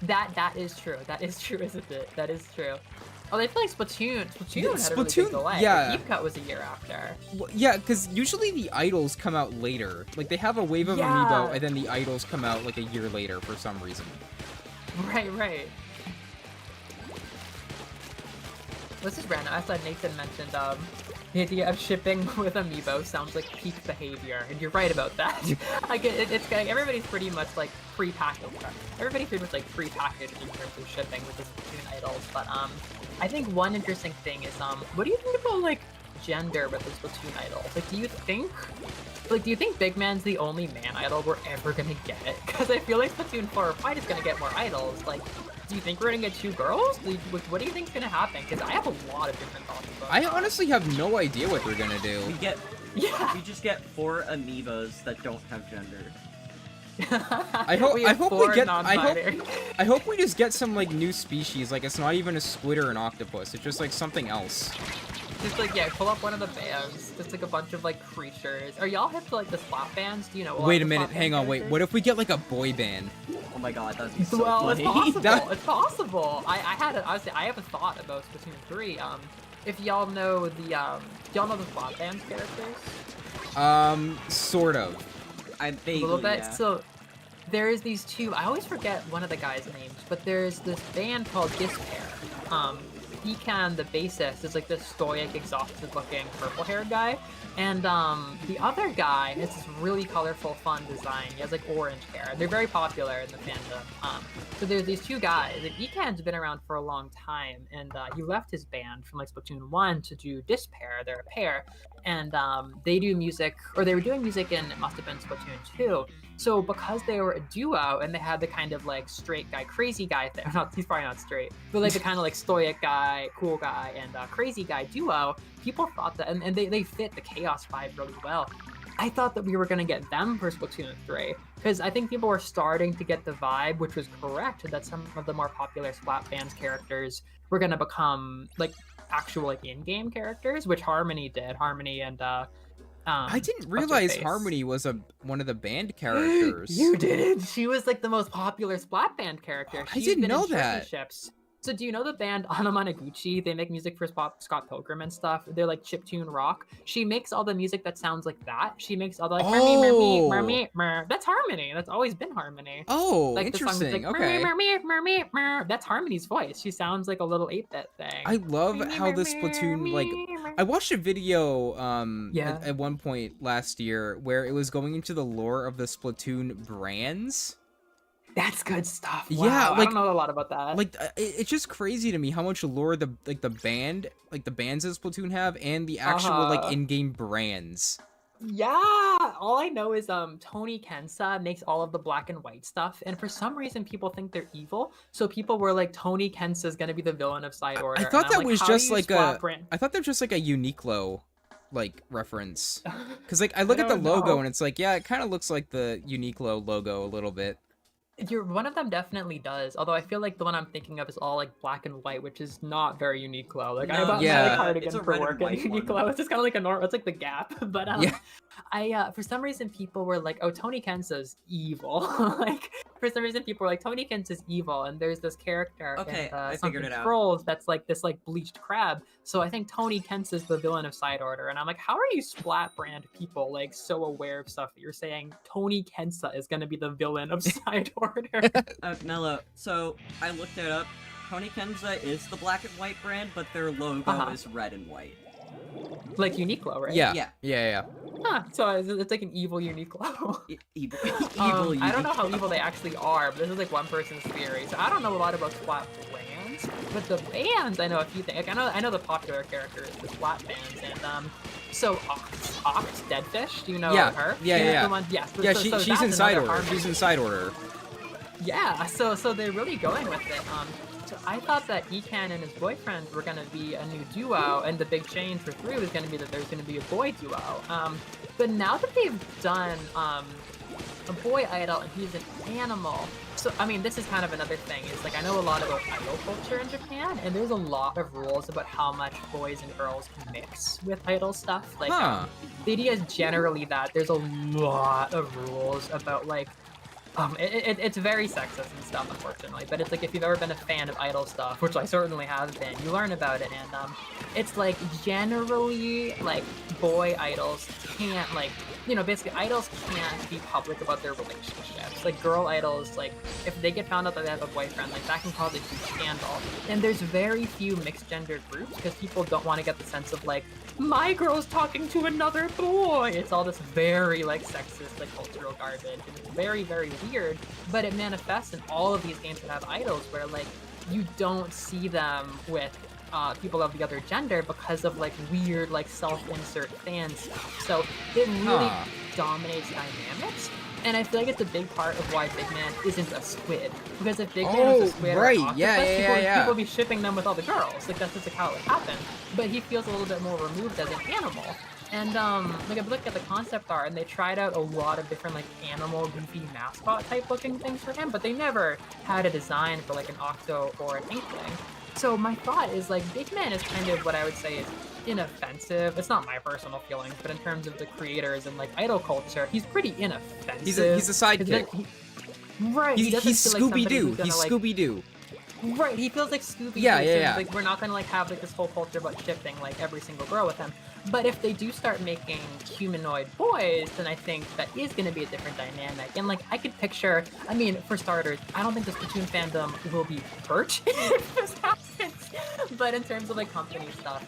That is true. That is true, isn't it? That is true. Oh, they feel like Splatoon had a really big delay. Yeah. Deep Cut was a year after. Well, yeah, because usually the idols come out later. Like, they have a wave of amiibo, and then the idols come out like a year later for some reason. Right. This is random. I thought Nathan mentioned the idea of shipping with amiibo sounds like peak behavior, and you're right about that. Like it's like everybody's pretty much like pre-packaged. Everybody's pretty much like pre-packaged in terms of shipping with the Splatoon idols. But I think one interesting thing is what do you think about like gender with the Splatoon idols? Like, do you think Big Man's the only man idol we're ever gonna get? Because I feel like Splatoon 4 or 5 is gonna get more idols. Like, do you think we're gonna get 2 girls? What do you think's gonna happen? Because I have a lot of different thoughts about I honestly have no idea what they're gonna do. We just get 4 amiibos that don't have gender. I hope we just get some like new species. Like, it's not even a squid or an octopus. It's just like something else. Just like, yeah, pull up one of the bands. Just like a bunch of like creatures. Are y'all hip to like the slap bands? Do you know? Wait a minute, hang on, wait. What if we get like a boy band? Oh my god, that'd be so funny. funny. It's possible. It's possible. I have a thought about Splatoon 3. If y'all know the y'all know the slap bands characters? Sort of. I'm vaguely, a little bit. Yeah. So there's these 2. I always forget one of the guys' names, but there's this band called Despair. Pecan, the bassist, is like this stoic, exhausted-looking, purple-haired guy, and the other guy has this really colorful, fun design. He has like orange hair. They're very popular in the fandom. So there's these 2 guys. Like, Pecan's been around for a long time, and he left his band from like Splatoon 1 to do Despair. They're a pair, and they do music, or they were doing music in, it must have been Splatoon 2. So because they were a duo and they had the kind of like straight guy, crazy guy thing, he's probably not straight, but like the kind of like stoic guy, cool guy, and crazy guy duo, people thought that, and they fit the Chaos vibe really well. I thought that we were going to get them for Splatoon 3, because I think people were starting to get the vibe, which was correct, that some of the more popular Splatbands characters were going to become like actual like in-game characters, which Harmony did. Harmony and I didn't realize Harmony was one of the band characters. You didn't? She was like the most popular Splatband character. I didn't know that. So do you know the band Anamanaguchi? They make music for Scott Pilgrim and stuff. They're like chiptune rock. She makes all the music that sounds like that. She makes all the like mermy. That's Harmony. That's always been Harmony. Oh, like, interesting. The song is like, mermy. That's Harmony's voice. She sounds like a little 8-bit thing. I love how the Splatoon, like, I watched a video at one point last year where it was going into the lore of the Splatoon brands. That's good stuff. Wow, yeah, like, I don't know a lot about that. Like, it's just crazy to me how much lore the bands of Splatoon have, and the actual like in-game brands. Yeah, all I know is Tony Kensa makes all of the black and white stuff, and for some reason people think they're evil. So people were like, Tony Kensa is gonna be the villain of Side Order. I thought that was just like I thought that was just like a Uniqlo like reference, because like I look at the logo and it's like, yeah, it kind of looks like the Uniqlo logo a little bit. One of them definitely does. Although I feel like the one I'm thinking of is all like black and white, which is not very Uniqlo. Like I No, bought Yeah. my cardigan it's a for red and work at white one. Uniqlo. It's just kind of like a normal. It's like the Gap. But Yeah. I for some reason people were like, "Oh, Tony Kensa's evil." Like for some reason people were like, "Tony Kensa's evil," and there's this character Okay, in I something figured it out. Scrolls that's like this like bleached crab. So I think Tony Kensa's the villain of Side Order, and I'm like, how are you Splat brand people like so aware of stuff that you're saying Tony Kensa is gonna be the villain of Side Order? Mello, so I looked it up. Tony Kenza is the black and white brand, but their logo Uh-huh. is red and white. Like Uniqlo, right? Yeah. Yeah. Yeah. Huh, so it's like an evil Uniqlo. Evil. I don't know how evil they actually are, but this is like one person's theory. So I don't know a lot about Splat brands, but the bands I know a few things. Like I know the popular character is the Splat bands, and so Oct Deadfish. Do you know Yeah. her? Yeah, She's yeah. the one, yeah. Yeah, so she's that's in Side another Order. harmony. She's in Side Order. Yeah, so they're really going with it. So I thought that Ekan and his boyfriend were gonna be a new duo, and the big change for 3 was gonna be that there's gonna be a boy duo. But now that they've done a boy idol and he's an animal, so I mean this is kind of another thing. Is like I know a lot about idol culture in Japan, and there's a lot of rules about how much boys and girls can mix with idol stuff. Like Huh. the idea is generally that there's a lot of rules about like. It's very sexist and stuff, unfortunately. But it's like if you've ever been a fan of idol stuff, which I certainly have been, you learn about it, and it's like generally like boy idols can't like basically idols can't be public about their relationships. Like girl idols, like if they get found out that they have a boyfriend, like that can cause a huge scandal. And there's very few mixed gender groups because people don't want to get the sense of like my girl's talking to another boy. It's all this very like sexist like cultural garbage, and it's very very weird. But it manifests in all of these games that have idols where like you don't see them with people of the other gender because of like weird like self-insert fan stuff. So it really dominates dynamics. And I feel like it's a big part of why Big Man isn't a squid. Because if Big Man was a squid right. or an octopus, Yeah. people would be shipping them with all the girls. Like that's just like how it would happen. But he feels a little bit more removed as an animal. And like I've looked at the concept art and they tried out a lot of different like animal goofy mascot type looking things for him, but they never had a design for like an octo or an inkling. So my thought is like Big Man is kind of what I would say is inoffensive. It's not my personal feelings, but in terms of the creators and like idol culture, he's pretty inoffensive. He's a sidekick. Right. He's Scooby Doo. He's like, Scooby Doo. Right, he feels like Scooby. Yeah. Like we're not gonna like have like this whole culture about shipping like every single girl with him. But if they do start making humanoid boys, then I think that is gonna be a different dynamic. And like I could picture, I mean, for starters, I don't think the Splatoon fandom will be hurt if this happens. But in terms of like company stuff,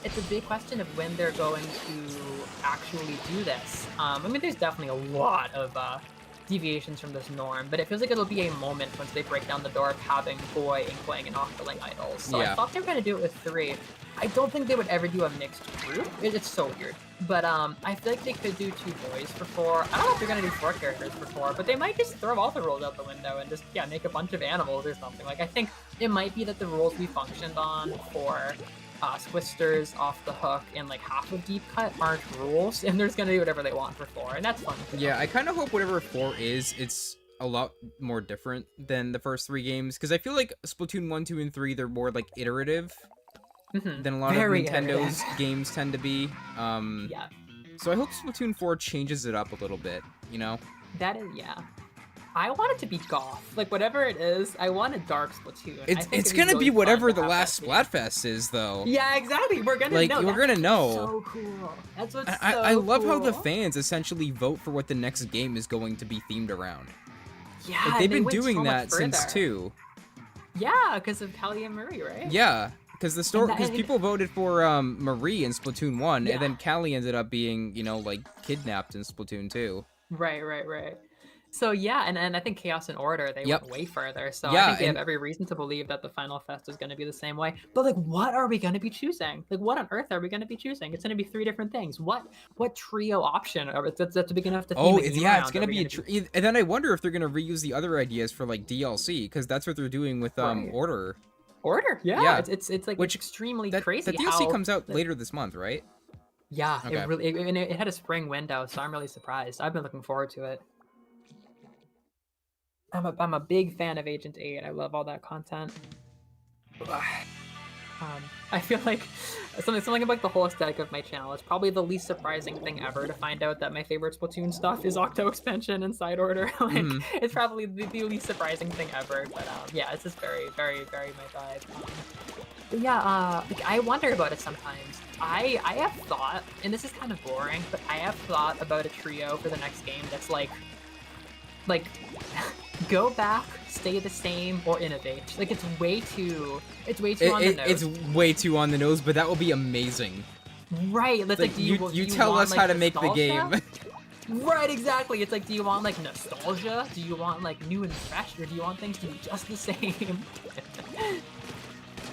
it's a big question of when they're going to actually do this. I mean, there's definitely a lot of deviations from this norm, but it feels like it'll be a moment once they break down the door of having boy, inkling, and octoling idols. So I thought they were gonna do it with 3. I don't think they would ever do a mixed group. It's so weird. But I feel like they could do 2 boys for 4. I don't know if they're gonna do 4 characters for 4, but they might just throw all the rules out the window and just make a bunch of animals or something. Like I think it might be that the rules we functioned on for Squisters, Off the Hook, and like half of Deep Cut aren't rules, and they're just gonna do whatever they want for 4, and that's fun. Yeah, I kind of hope whatever 4 is, it's a lot more different than the first 3 games, because I feel like Splatoon 1, 2, and 3, they're more like iterative than a lot of Nintendo's games tend to be. Yeah. So I hope Splatoon 4 changes it up a little bit, you know? That is, yeah. I want it to be goth. Like, whatever it is, I want a dark Splatoon. It's gonna be whatever the last Splatfest is, though. Yeah, exactly. We're gonna like, know. we're gonna know. So cool. That's what's I love cool. how the fans essentially vote for what the next game is going to be themed around. Yeah, like, they've been went doing so that much since further. 2. Yeah, because of Callie and Marie, right? Yeah, because people voted for Marie in Splatoon 1, Yeah. and then Callie ended up being, like, kidnapped in Splatoon 2. Right. So yeah, and I think Chaos and Order, they went way further. So Yeah, I think they have every reason to believe that the Final Fest is going to be the same way. But like, what are we going to be choosing? Like, what on earth are we going to be choosing? It's going to be 3 different things. What trio option? That's big enough to theme it's going to be and then I wonder if they're going to reuse the other ideas for like DLC, because that's what they're doing with Order. Order, yeah. It's like it's extremely crazy. The DLC comes out later this month, right? Yeah, okay. It had a spring window, so I'm really surprised. I've been looking forward to it. I'm a big fan of Agent 8. I love all that content. I feel like something about the whole aesthetic of my channel. It's probably the least surprising thing ever to find out that my favorite Splatoon stuff is Octo Expansion and Side Order. Like, it's probably the least surprising thing ever. But yeah, it's just very, very, very my vibe. But yeah, like, I wonder about it sometimes. I have thought, and this is kind of boring, but I have thought about a trio for the next game that's like go back, stay the same, or innovate. Like, it's way too on the nose. It's way too on the nose, but that will be amazing. Right, that's like, do you tell want, us like, how to make the nostalgia? game. Right, exactly. It's like, do you want like nostalgia? Do you want like new and fresh, or do you want things to be just the same?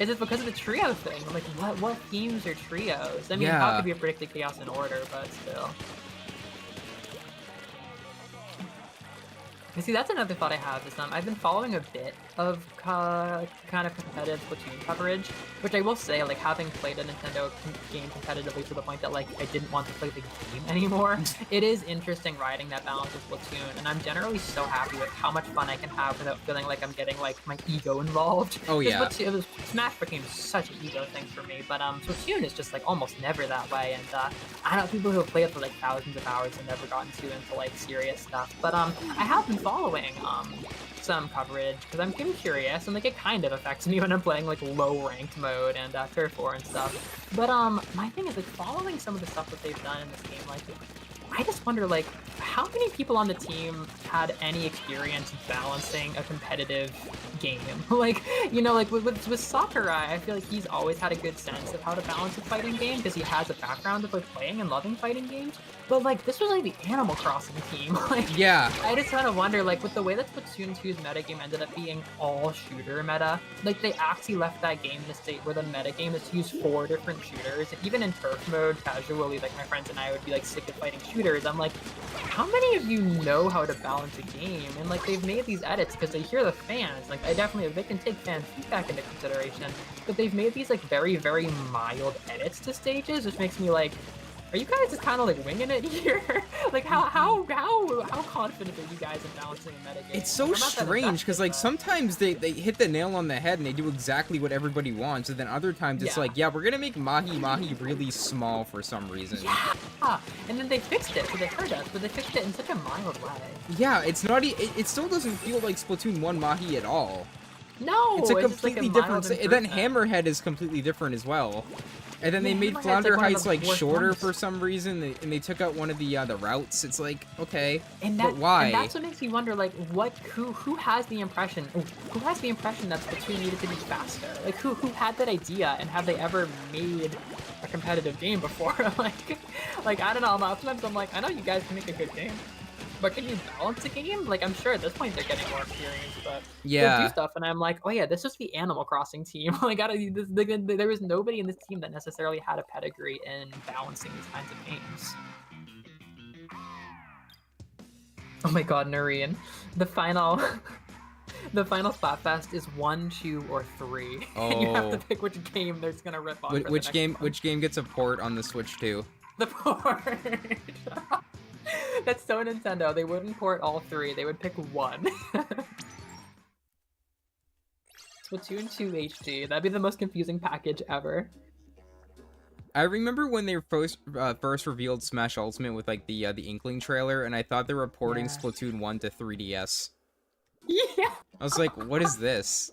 Is it because of the trio thing? Like, what themes are trios? I mean, how could be a predicted chaos in order, but still. You see, that's another thought I have, is I've been following a bit of kind of competitive Splatoon coverage, which I will say, like, having played a Nintendo game competitively to the point that, like, I didn't want to play the game anymore, it is interesting riding that balance with Splatoon, and I'm generally so happy with how much fun I can have without feeling like I'm getting, like, my ego involved. Oh, yeah. Smash became such an ego thing for me, but Splatoon is just, like, almost never that way, and I know people who have played it for, like, thousands of hours and never gotten too into, like, serious stuff, but I have been following some coverage because I'm getting curious, and like it kind of affects me when I'm playing like low ranked mode and Turf War and stuff. But my thing is like following some of the stuff that they've done in this game, like I just wonder like how many people on the team had any experience balancing a competitive game? Like, you know, like with Sakurai, I feel like he's always had a good sense of how to balance a fighting game because he has a background of like playing and loving fighting games. But like this was like the Animal Crossing team. Like, yeah. I just kind of wonder, like, with the way that Splatoon 2's metagame ended up being all shooter meta, like they actually left that game in a state where the metagame is to use 4 different shooters. And even in turf mode, casually, like my friends and I would be like sick of fighting shooters. I'm like, how many of you know how to balance a game? And like they've made these edits because they hear the fans. Like they can take fan feedback into consideration, but they've made these like very, very mild edits to stages, which makes me like, are you guys just kind of like winging it here? Like how confident are you guys in balancing a metagame? It's so strange because like sometimes they hit the nail on the head and they do exactly what everybody wants, and then other times it's like, yeah, we're gonna make Mahi really small for some reason. Yeah, and then they fixed it, so they heard us, but they fixed it in such a mild way. Yeah, it's not. It still doesn't feel like Splatoon 1 Mahi at all. No, it's a completely different. And then Hammerhead is completely different as well. And then they made Flounder Heights like shorter for some reason, and they took out one of the routes. It's like, okay, but why? And that's what makes me wonder, like, who has the impression? Who has the impression that Splatoon needed to be faster? Like, who had that idea, and have they ever made a competitive game before? like I don't know. Sometimes I'm like, I know you guys can make a good game, but can you balance a game? Like, I'm sure at this point they're getting more experience, but they do stuff, and I'm like, oh yeah, this is the Animal Crossing team. Like, there was nobody in this team that necessarily had a pedigree in balancing these kinds of games. Oh my god, Noreen. The final Splatfest is 1, 2, or 3. Oh. And you have to pick which game there's gonna rip on. Which game gets a port on the Switch too? The port. That's so Nintendo. They wouldn't port all 3. They would pick 1. Splatoon 2 HD. That'd be the most confusing package ever. I remember when they first revealed Smash Ultimate with like the Inkling trailer, and I thought they were porting Splatoon 1 to 3DS. Yeah. I was like, what is this?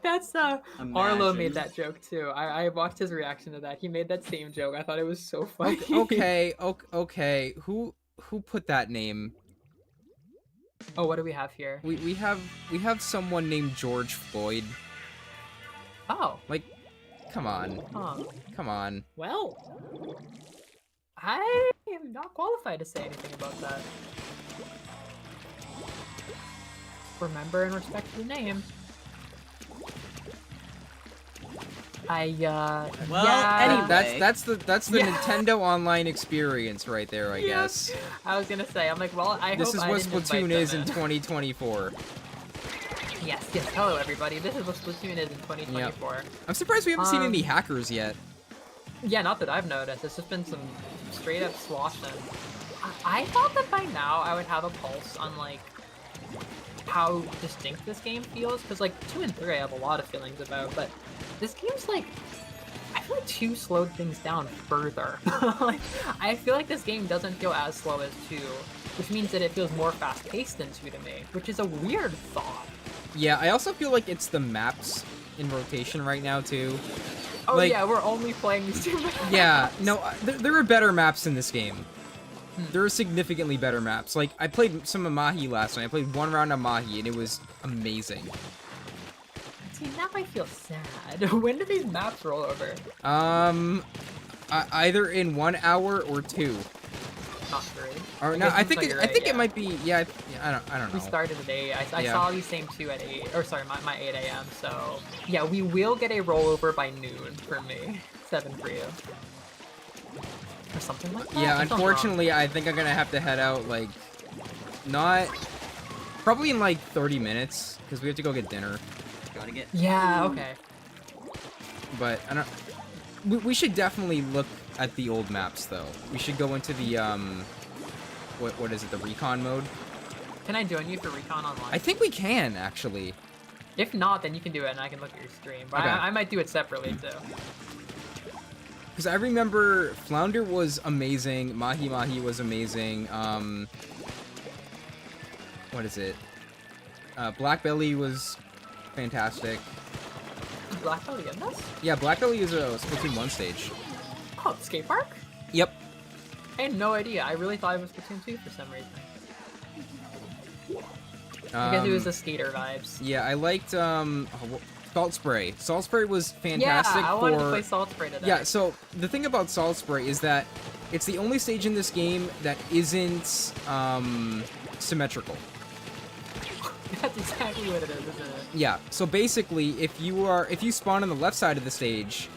That's Arlo made that joke too. I watched his reaction to that. He made that same joke. I thought it was so funny. Okay. Who put that name? Oh, what do we have here? We have someone named George Floyd. Oh. Like, come on. Huh. Come on. Well, I am not qualified to say anything about that. Remember and respect the name. Well, yeah. anyway. That's the Nintendo Online experience right there, I guess. I was gonna say, I'm like, well, this is what Splatoon is in 2024. Yes, hello everybody. This is what Splatoon is in 2024. Yep. I'm surprised we haven't seen any hackers yet. Yeah, not that I've noticed. It's just been some straight up swashing. I thought that by now I would have a pulse on like how distinct this game feels, because like 2 and 3 I have a lot of feelings about, but this game's like, I feel like 2 slowed things down further. Like, I feel like this game doesn't feel as slow as 2, which means that it feels more fast-paced than 2 to me, which is a weird thought. Yeah, I also feel like it's the maps in rotation right now, too. Oh like, yeah, we're only playing these 2 maps. Yeah, no, there are better maps in this game. There are significantly better maps. Like, I played some of Mahi last night. I played 1 round of Mahi, and it was amazing. See, now I feel sad. When do these maps roll over? Either in 1 hour or 2. Not 3. Or no, I think it might be. Yeah, I don't know. We started at 8. I saw these same 2 at 8. Or sorry, my 8 a.m. So yeah, we will get a rollover by noon for me. 7 for you. Or something like that. Yeah, unfortunately, I think I'm gonna have to head out, like, probably in, like, 30 minutes, because we have to go get dinner. Gotta get... Yeah, okay. But, I don't... We should definitely look at the old maps, though. We should go into the, what is it, the recon mode? Can I join you for recon online? I think we can, actually. If not, then you can do it, and I can look at your stream. But Okay. I might do it separately, too. Because I remember Flounder was amazing, Mahi was amazing, what is it? Black Belly was fantastic. Is Black Belly in this? Yeah, Black Belly is a Splatoon 1 stage. Oh, skate park? Yep. I had no idea. I really thought it was Splatoon 2 for some reason. I guess it was the skater vibes. Yeah, I liked, Salt Spray. Salt Spray was fantastic. Yeah, I wanted to play Salt Spray today. Yeah, so the thing about Salt Spray is that it's the only stage in this game that isn't symmetrical. That's exactly what it is, isn't it? Yeah, so basically, if you spawn on the left side of the stage,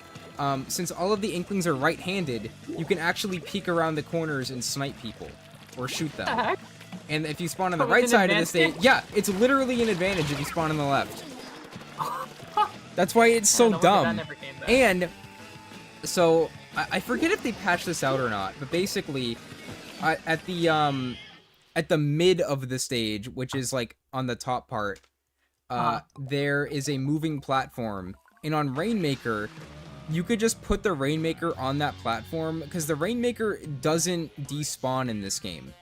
since all of the Inklings are right-handed, you can actually peek around the corners and snipe people, or shoot them. Heck? And if you spawn on the Oh, right it's an side of the stage, advantage? yeah, it's literally an advantage if you spawn on the left. That's why it's so No wonder that dumb. never came back. And so I forget if they patched this out or not, but basically, at the mid of the stage, which is like on the top part, there is a moving platform, and on Rainmaker, you could just put the Rainmaker on that platform because the Rainmaker doesn't despawn in this game.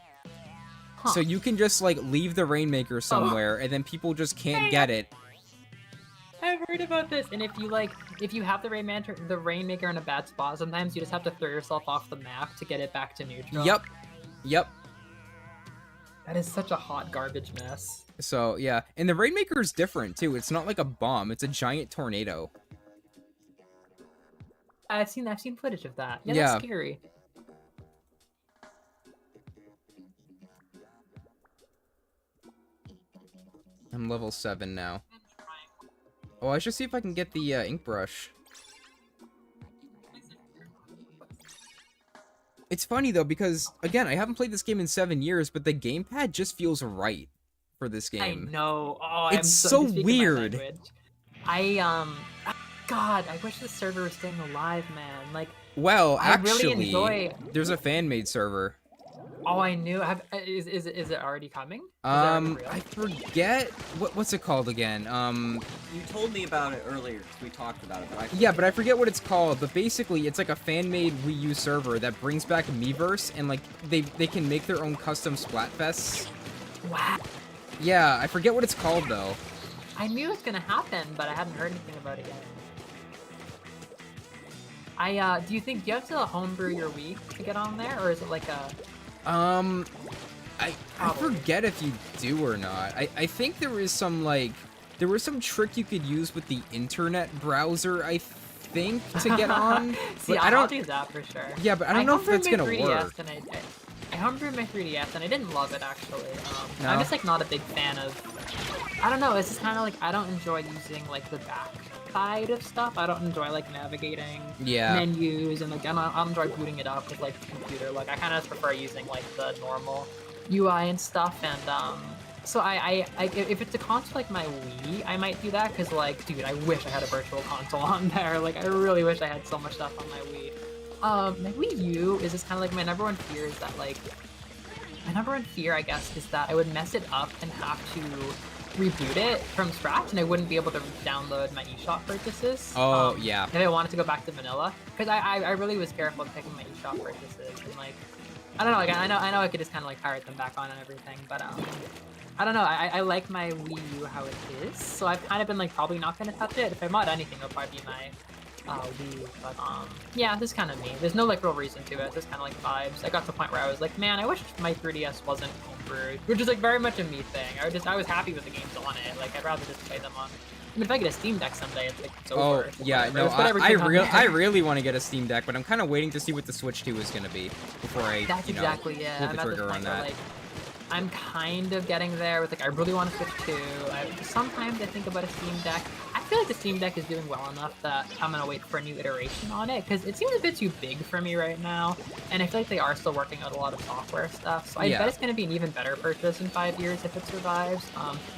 So you can just like leave the Rainmaker somewhere, and then people just can't get it. I've heard about this, and if you have the Rainmaker in a bad spot, sometimes you just have to throw yourself off the map to get it back to neutral. Yep. That is such a hot garbage mess. So yeah, and the Rainmaker is different too. It's not like a bomb; it's a giant tornado. I've seen footage of that. Yeah, Yeah. that's scary. I'm level 7 now. Oh, I should see if I can get the ink brush. It's funny though, because again, I haven't played this game in 7 years, but the gamepad just feels right for this game. I know. Oh, It's so speaking my weird. language. God, I wish the server was staying alive, man. Like, Well, I actually, really enjoy... there's a fan-made server. Oh, I knew. Is it already coming? Is it already real? I forget what's it called again. You told me about it earlier because we talked about it, but I forget. Yeah, but I forget what it's called. But basically, it's like a fan-made Wii U server that brings back Miiverse, and like they can make their own custom Splatfests. Wow. Yeah, I forget what it's called though. I knew it was gonna happen, but I hadn't heard anything about it yet. Do you you have to homebrew your Wii to get on there, or is it like a... I forget if you do or not. I think there was some trick you could use with the internet browser, I think, to get on. See, but I'll do that for sure. Yeah, but I don't know if that's gonna work. I homebrewed my 3DS and I didn't love it actually. No? I'm just like not a big fan of... I don't know, it's just kind of like I don't enjoy using like the back side of stuff. I don't enjoy like navigating menus and like I don't enjoy booting it up with like the computer. Like I kind of prefer using like the normal UI and stuff. And so I if it's a console like my Wii, I might do that because like dude, I wish I had a virtual console on there. Like I really wish I had so much stuff on my Wii. My Wii U is just kind of like my number one fear is that like my number one fear, I guess, is that I would mess it up and have to reboot it from scratch, and I wouldn't be able to download my eShop purchases. Oh, yeah. If I wanted to go back to vanilla, because I really was careful picking my eShop purchases, and like, I don't know, like, I know I could just kind of like pirate them back on and everything, but I don't know, I like my Wii U how it is, so I've kind of been like probably not gonna touch it. If I mod anything, it'll probably be my Wii U, but yeah, this is kind of me. There's no like real reason to it. It's just kind of like vibes. I got to the point where I was like, man, I wish my 3DS wasn't homebrewed, which is like very much a me thing. I was happy with the games on it. Like I'd rather just play them on. I mean, if I get a Steam Deck someday, it's like it's over. Oh yeah, no, I really want to get a Steam Deck, but I'm kind of waiting to see what the Switch 2 is gonna be before I That's exactly pull I'm the at this trigger on point where, that. like, I'm kind of getting there with like I really want to Switch 2. Sometimes I think about a Steam Deck. I feel like the Steam Deck is doing well enough that I'm gonna wait for a new iteration on it because it seems a bit too big for me right now, and I feel like they are still working out a lot of software stuff. So I bet it's gonna be an even better purchase in 5 years if it survives.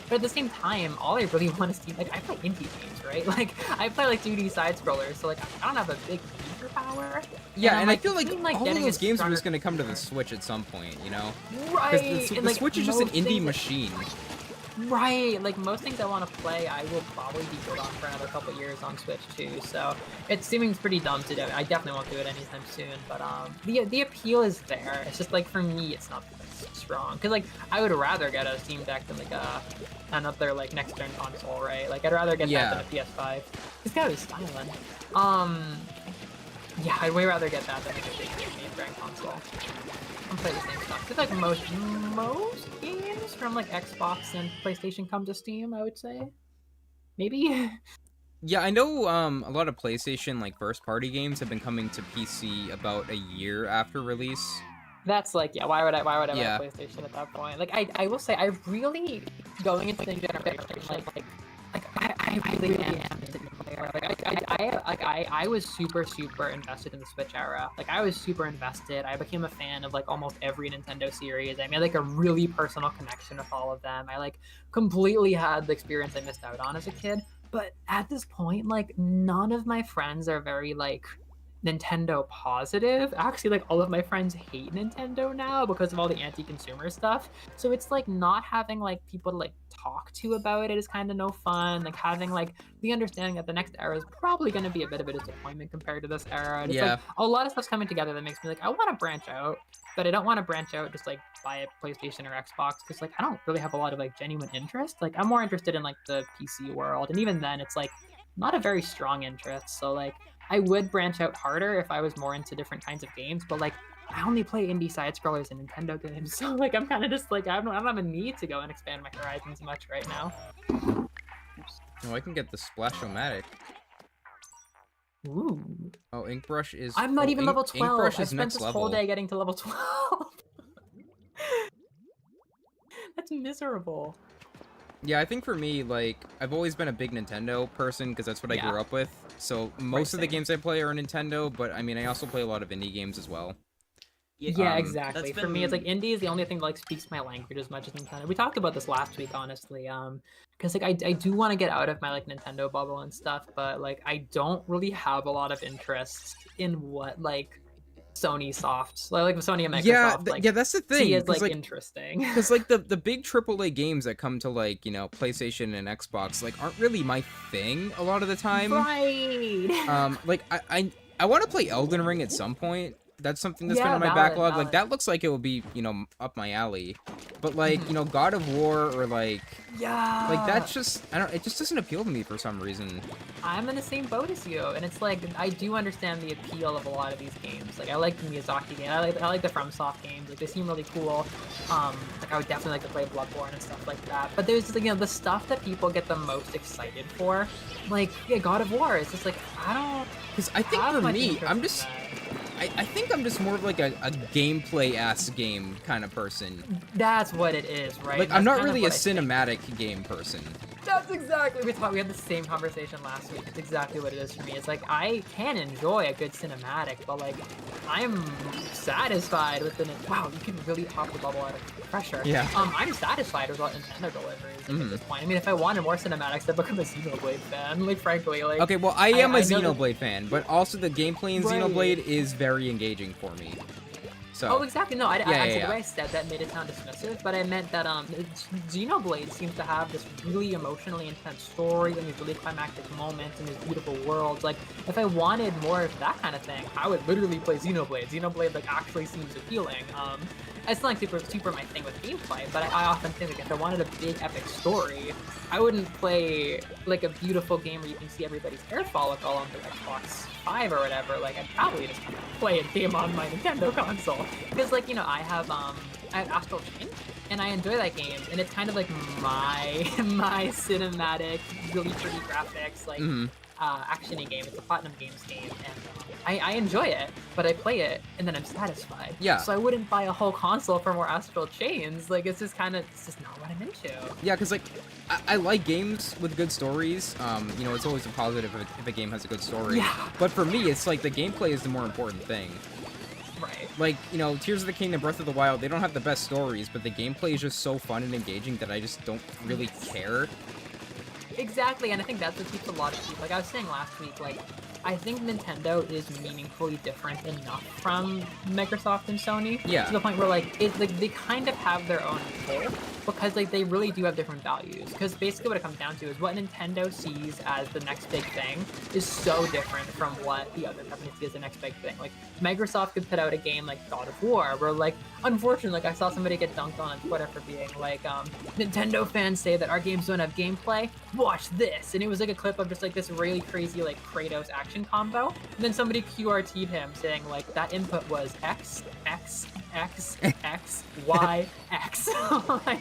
But at the same time, all I really want is Steam. Like I play indie games, right? Like I play like 2D side scrollers, so like I don't have a big need for power. Yeah, and like, I feel like all of those games are just stronger... gonna come to the Switch at some point, you know? Right. Because the Switch is just an indie machine. Right, like most things I want to play, I will probably be good on for another couple years on Switch too. So it seems pretty dumb to do. I definitely won't do it anytime soon. But the appeal is there. It's just like for me, it's not so strong. Cause like I would rather get a Steam Deck than like another like next gen console, right? Like I'd rather get that than a PS5. It's gotta be styling. Yeah, I'd way rather get that than like a big mainframe console. I'm playing the same stuff. It's like most games from like Xbox and PlayStation come to Steam, I would say. Maybe. Yeah, I know a lot of PlayStation like first party games have been coming to PC about a year after release. That's like, yeah, why would I buy a PlayStation at that point? Like I will say I really going into the generation like I really am into the player. I was super invested in the Switch era. Like I was super invested. I became a fan of like almost every Nintendo series. I made like a really personal connection with all of them. I like completely had the experience I missed out on as a kid. But at this point, like none of my friends are very like Nintendo positive. Actually, like all of my friends hate Nintendo now because of all the anti-consumer stuff. So it's like not having like people to like talk to about it is kind of no fun. Like having like the understanding that the next era is probably going to be a bit of a disappointment compared to this era. And it's like a lot of stuff's coming together that makes me like I want to branch out, but I don't want to branch out just like buy a PlayStation or Xbox because like I don't really have a lot of like genuine interest. Like I'm more interested in like the PC world, and even then it's like not a very strong interest. So like I would branch out harder if I was more into different kinds of games, but like I only play indie side scrollers and Nintendo games, so like I'm kind of just like I don't have a need to go and expand my horizons much right now. Oh, I can get the Splash-O-Matic. Ooh. Oh, Ink Brush is. I'm not even level 12. Ink Brush I is spent next this level. whole day getting to level 12. That's miserable. Yeah, I think for me, like, I've always been a big Nintendo person because that's what I grew up with. So most of the games I play are Nintendo, but I mean, I also play a lot of indie games as well. Yeah, exactly. For me, it's like indie is the only thing that like speaks my language as much as Nintendo. We talked about this last week, honestly. Because like I do want to get out of my like Nintendo bubble and stuff, but like I don't really have a lot of interest in what like Sony Soft, like Sony and Microsoft. Yeah, that's the thing. See as like interesting. Because like the big AAA games that come to like PlayStation and Xbox like aren't really my thing a lot of the time. Right. Like I want to play Elden Ring at some point. That's something that's been on my backlog. Like that looks like it will be up my alley. But like God of War or like that's just it just doesn't appeal to me for some reason. I'm in the same boat as you, and it's like I do understand the appeal of a lot of these games. Like I like the Miyazaki game, I like the FromSoft games. Like they seem really cool. Like I would definitely like to play Bloodborne and stuff like that. But there's just, like the stuff that people get the most excited for, like God of War. It's just like I don't. Because I think for me, I think I'm just more of like a gameplay-ass game kind of person. That's what it is, right? Like, I'm not really a cinematic game person. That's exactly we had the same conversation last week. It's exactly what it is for me. It's like I can enjoy a good cinematic, but like I'm satisfied with the wow, you can really pop the bubble out of pressure. Yeah. I'm satisfied with what Nintendo delivers at this point. I mean, if I wanted more cinematics, I'd become a Xenoblade fan. Like frankly, like okay, well I am a Xenoblade fan, but also the gameplay in Xenoblade is very engaging for me. So. Oh, exactly. No, yeah, the way I said that made it sound dismissive, but I meant that Xenoblade seems to have this really emotionally intense story and these really climactic moments and these beautiful worlds. Like, if I wanted more of that kind of thing, I would literally play Xenoblade. Xenoblade like actually seems appealing. It's not like super my thing with gameplay, but I often think like if I wanted a big epic story, I wouldn't play like a beautiful game where you can see everybody's hair follicle on the Xbox 5 or whatever. Like I'd probably just play a game on my Nintendo console because like I have Astral Chain and I enjoy that game and it's kind of like my cinematic, really pretty graphics like action-y game. It's a Platinum Games game and I enjoy it, but I play it and then I'm satisfied. Yeah. So I wouldn't buy a whole console for more Astral Chains. Like it's just not what I'm into. Yeah, because like I like games with good stories. It's always a positive if a game has a good story. Yeah. But for me, it's like the gameplay is the more important thing. Right. Like, Tears of the Kingdom, Breath of the Wild, they don't have the best stories, but the gameplay is just so fun and engaging that I just don't really care. Exactly, and I think that's what keeps a lot of people. Like I was saying last week, like I think Nintendo is meaningfully different enough from Microsoft and Sony. Yeah. To the point where like they kind of have their own pull because like they really do have different values. Because basically what it comes down to is what Nintendo sees as the next big thing is so different from what the other companies see as the next big thing. Like Microsoft could put out a game like God of War, where like unfortunately, like I saw somebody get dunked on Twitter for being like, Nintendo fans say that our games don't have gameplay. Watch this, and it was like a clip of just like this really crazy like Kratos action combo, and then somebody QRT'd him saying like that input was X X X X Y X. Like,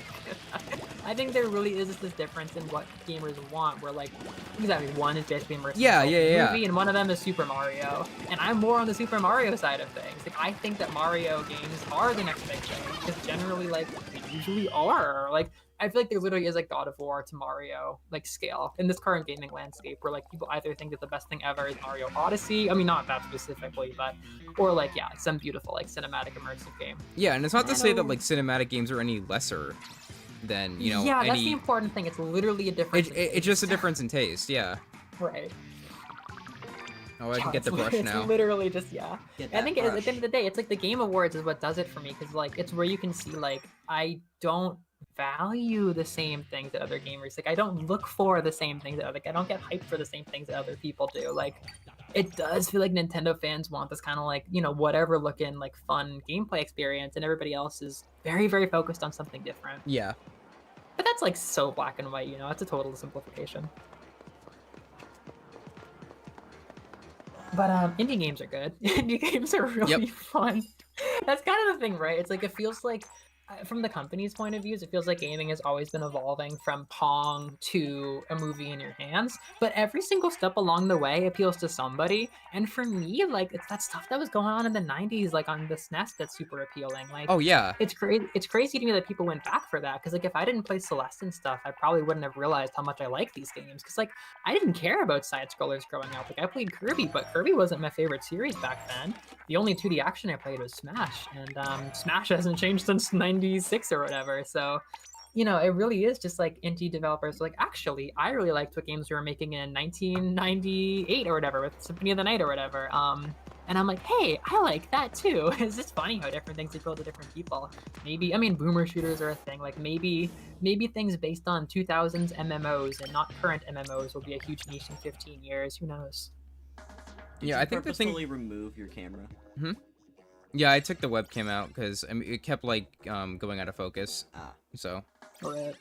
I think there really is this difference in what gamers want, where like exactly one is basically immersive movie, and one of them is Super Mario, and I'm more on the Super Mario side of things. Like I think that Mario games are the next big thing because generally like they usually are. Like I feel like there literally is like God of War to Mario like scale in this current gaming landscape where like people either think that the best thing ever is Mario Odyssey. I mean, not that specifically, but or like some beautiful like cinematic immersive game. Yeah, and it's not to say that like cinematic games are any lesser than Yeah, that's the important thing. It's literally a difference. It's just a difference in taste. Yeah. Right. Oh, I can get the brush now. It's literally just I think at the end of the day, it's like the Game Awards is what does it for me because like it's where you can see like I don't value the same things that other gamers like. I don't look for the same things that I don't get hyped for the same things that other people do. Like it does feel like Nintendo fans want this kind of like whatever looking like fun gameplay experience, and everybody else is very very focused on something different. Yeah. But that's like so black and white. It's a total simplification. But indie games are good. Indie games are really fun. That's kind of the thing, right? It's like it feels like from the company's point of views, it feels like gaming has always been evolving from Pong to a movie in your hands, but every single step along the way appeals to somebody. And for me, like it's that stuff that was going on in the 90s, like on the SNES, that's super appealing. Like, oh yeah, it's crazy to me that people went back for that, because like if I didn't play Celeste and stuff, I probably wouldn't have realized how much I like these games, because like I didn't care about side scrollers growing up. Like I played Kirby, but Kirby wasn't my favorite series back then. The only 2D action I played was Smash, and Smash hasn't changed since 96 or whatever. So, it really is just like indie developers like, actually, I really liked what games we were making in 1998 or whatever with Symphony of the Night or whatever. And I'm like, hey, I like that too. It's just funny how different things appeal to different people. Maybe, I mean, boomer shooters are a thing. Like maybe things based on 2000s MMOs and not current MMOs will be a huge niche in 15 years. Who knows? Yeah, I think purposefully remove your camera. Yeah, I took the webcam out because it kept like going out of focus. So. Right.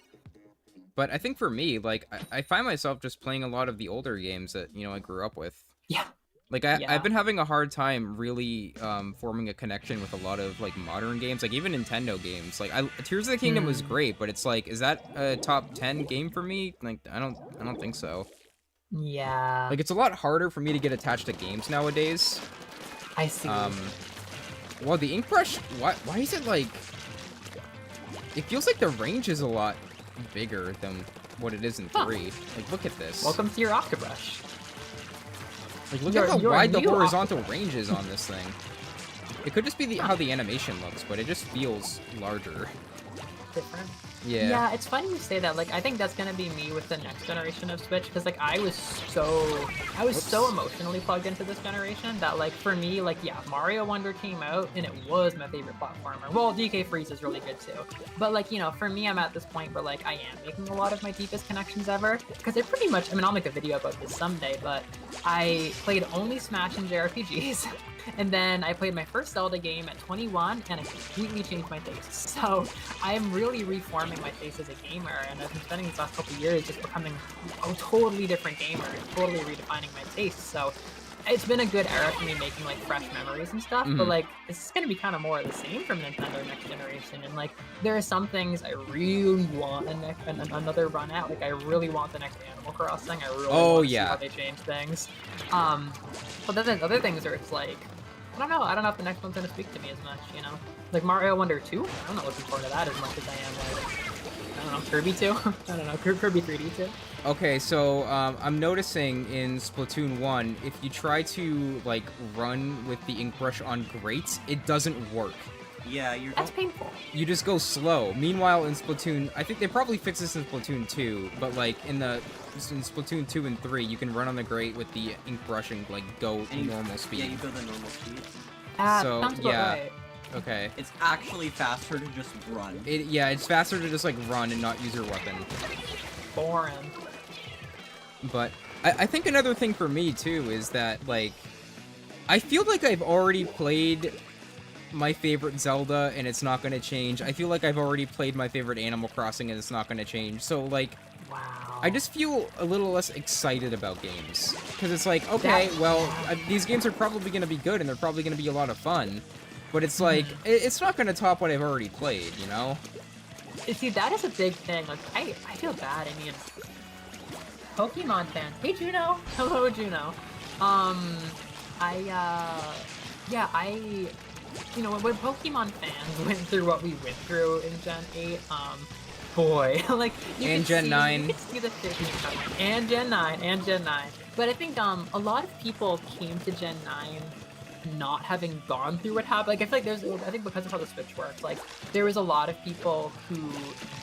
But I think for me, like I find myself just playing a lot of the older games that I grew up with. Yeah. Like I've been having a hard time really forming a connection with a lot of like modern games, like even Nintendo games. Like Tears of the Kingdom was great, but it's like, is that a top 10 game for me? Like I don't think so. Yeah. Like it's a lot harder for me to get attached to games nowadays. I see. Well, the ink brush, why is it like... It feels like the range is a lot bigger than what it is in 3. Like, look at this. Welcome to your Octobrush. Like, look at how wide the horizontal range is on this thing. It could just be how the animation looks, but it just feels larger. Different. Yeah, it's funny you say that. Like, I think that's gonna be me with the next generation of Switch, because like I was so emotionally plugged into this generation that like for me, like yeah, Mario Wonder came out and it was my favorite platformer. Well, DK Freeze is really good too, but like you know, for me, I'm at this point where like I am making a lot of my deepest connections ever, because I pretty much, I mean, I'll make a video about this someday, but I played only Smash and JRPGs. And then I played my first Zelda game at 21, and I completely changed my taste. So I am really reforming my taste as a gamer, and I've been spending these last couple of years just becoming a totally different gamer and totally redefining my taste. So it's been a good era for me making like fresh memories and stuff, but like this is gonna be kind of more of the same from Nintendo next generation. And like there are some things I really want another run at. Like I really want the next Animal Crossing. I really want to see how they change things. But then there's other things where it's like I don't know if the next one's gonna speak to me as much, you know? Like Mario Wonder 2? I'm not looking forward to that as much as I am like, I don't know, Kirby 2? I don't know, Kirby 3D 2? Okay, so I'm noticing in Splatoon 1, if you try to like run with the ink brush on grates, it doesn't work. Yeah, that's painful. You just go slow. Meanwhile, in Splatoon, I think they probably fixed this in Splatoon 2, but like in Splatoon 2 and 3, you can run on the grate with the ink brush and like go normal speed. Yeah, you go the normal speed. So yeah, right. Okay. It's actually faster to just run. It's faster to just like run and not use your weapon. Boring. But I think another thing for me too is that like I feel like I've already played my favorite Zelda and it's not going to change. I feel like I've already played my favorite Animal Crossing and it's not going to change. So like wow. I just feel a little less excited about games because it's like, okay, these games are probably going to be good and they're probably going to be a lot of fun, but it's like it's not going to top what I've already played, you know? See, that is a big thing. Like I feel bad. I mean, Pokemon fans. Hey Juno. Hello Juno. You know, when Pokemon fans went through what we went through in Gen 8, boy, like, and Gen 9. You could see the thinking coming. And Gen 9. But I think, a lot of people came to Gen 9 not having gone through what happened. Like, I feel like I think because of how the Switch works, like, there was a lot of people who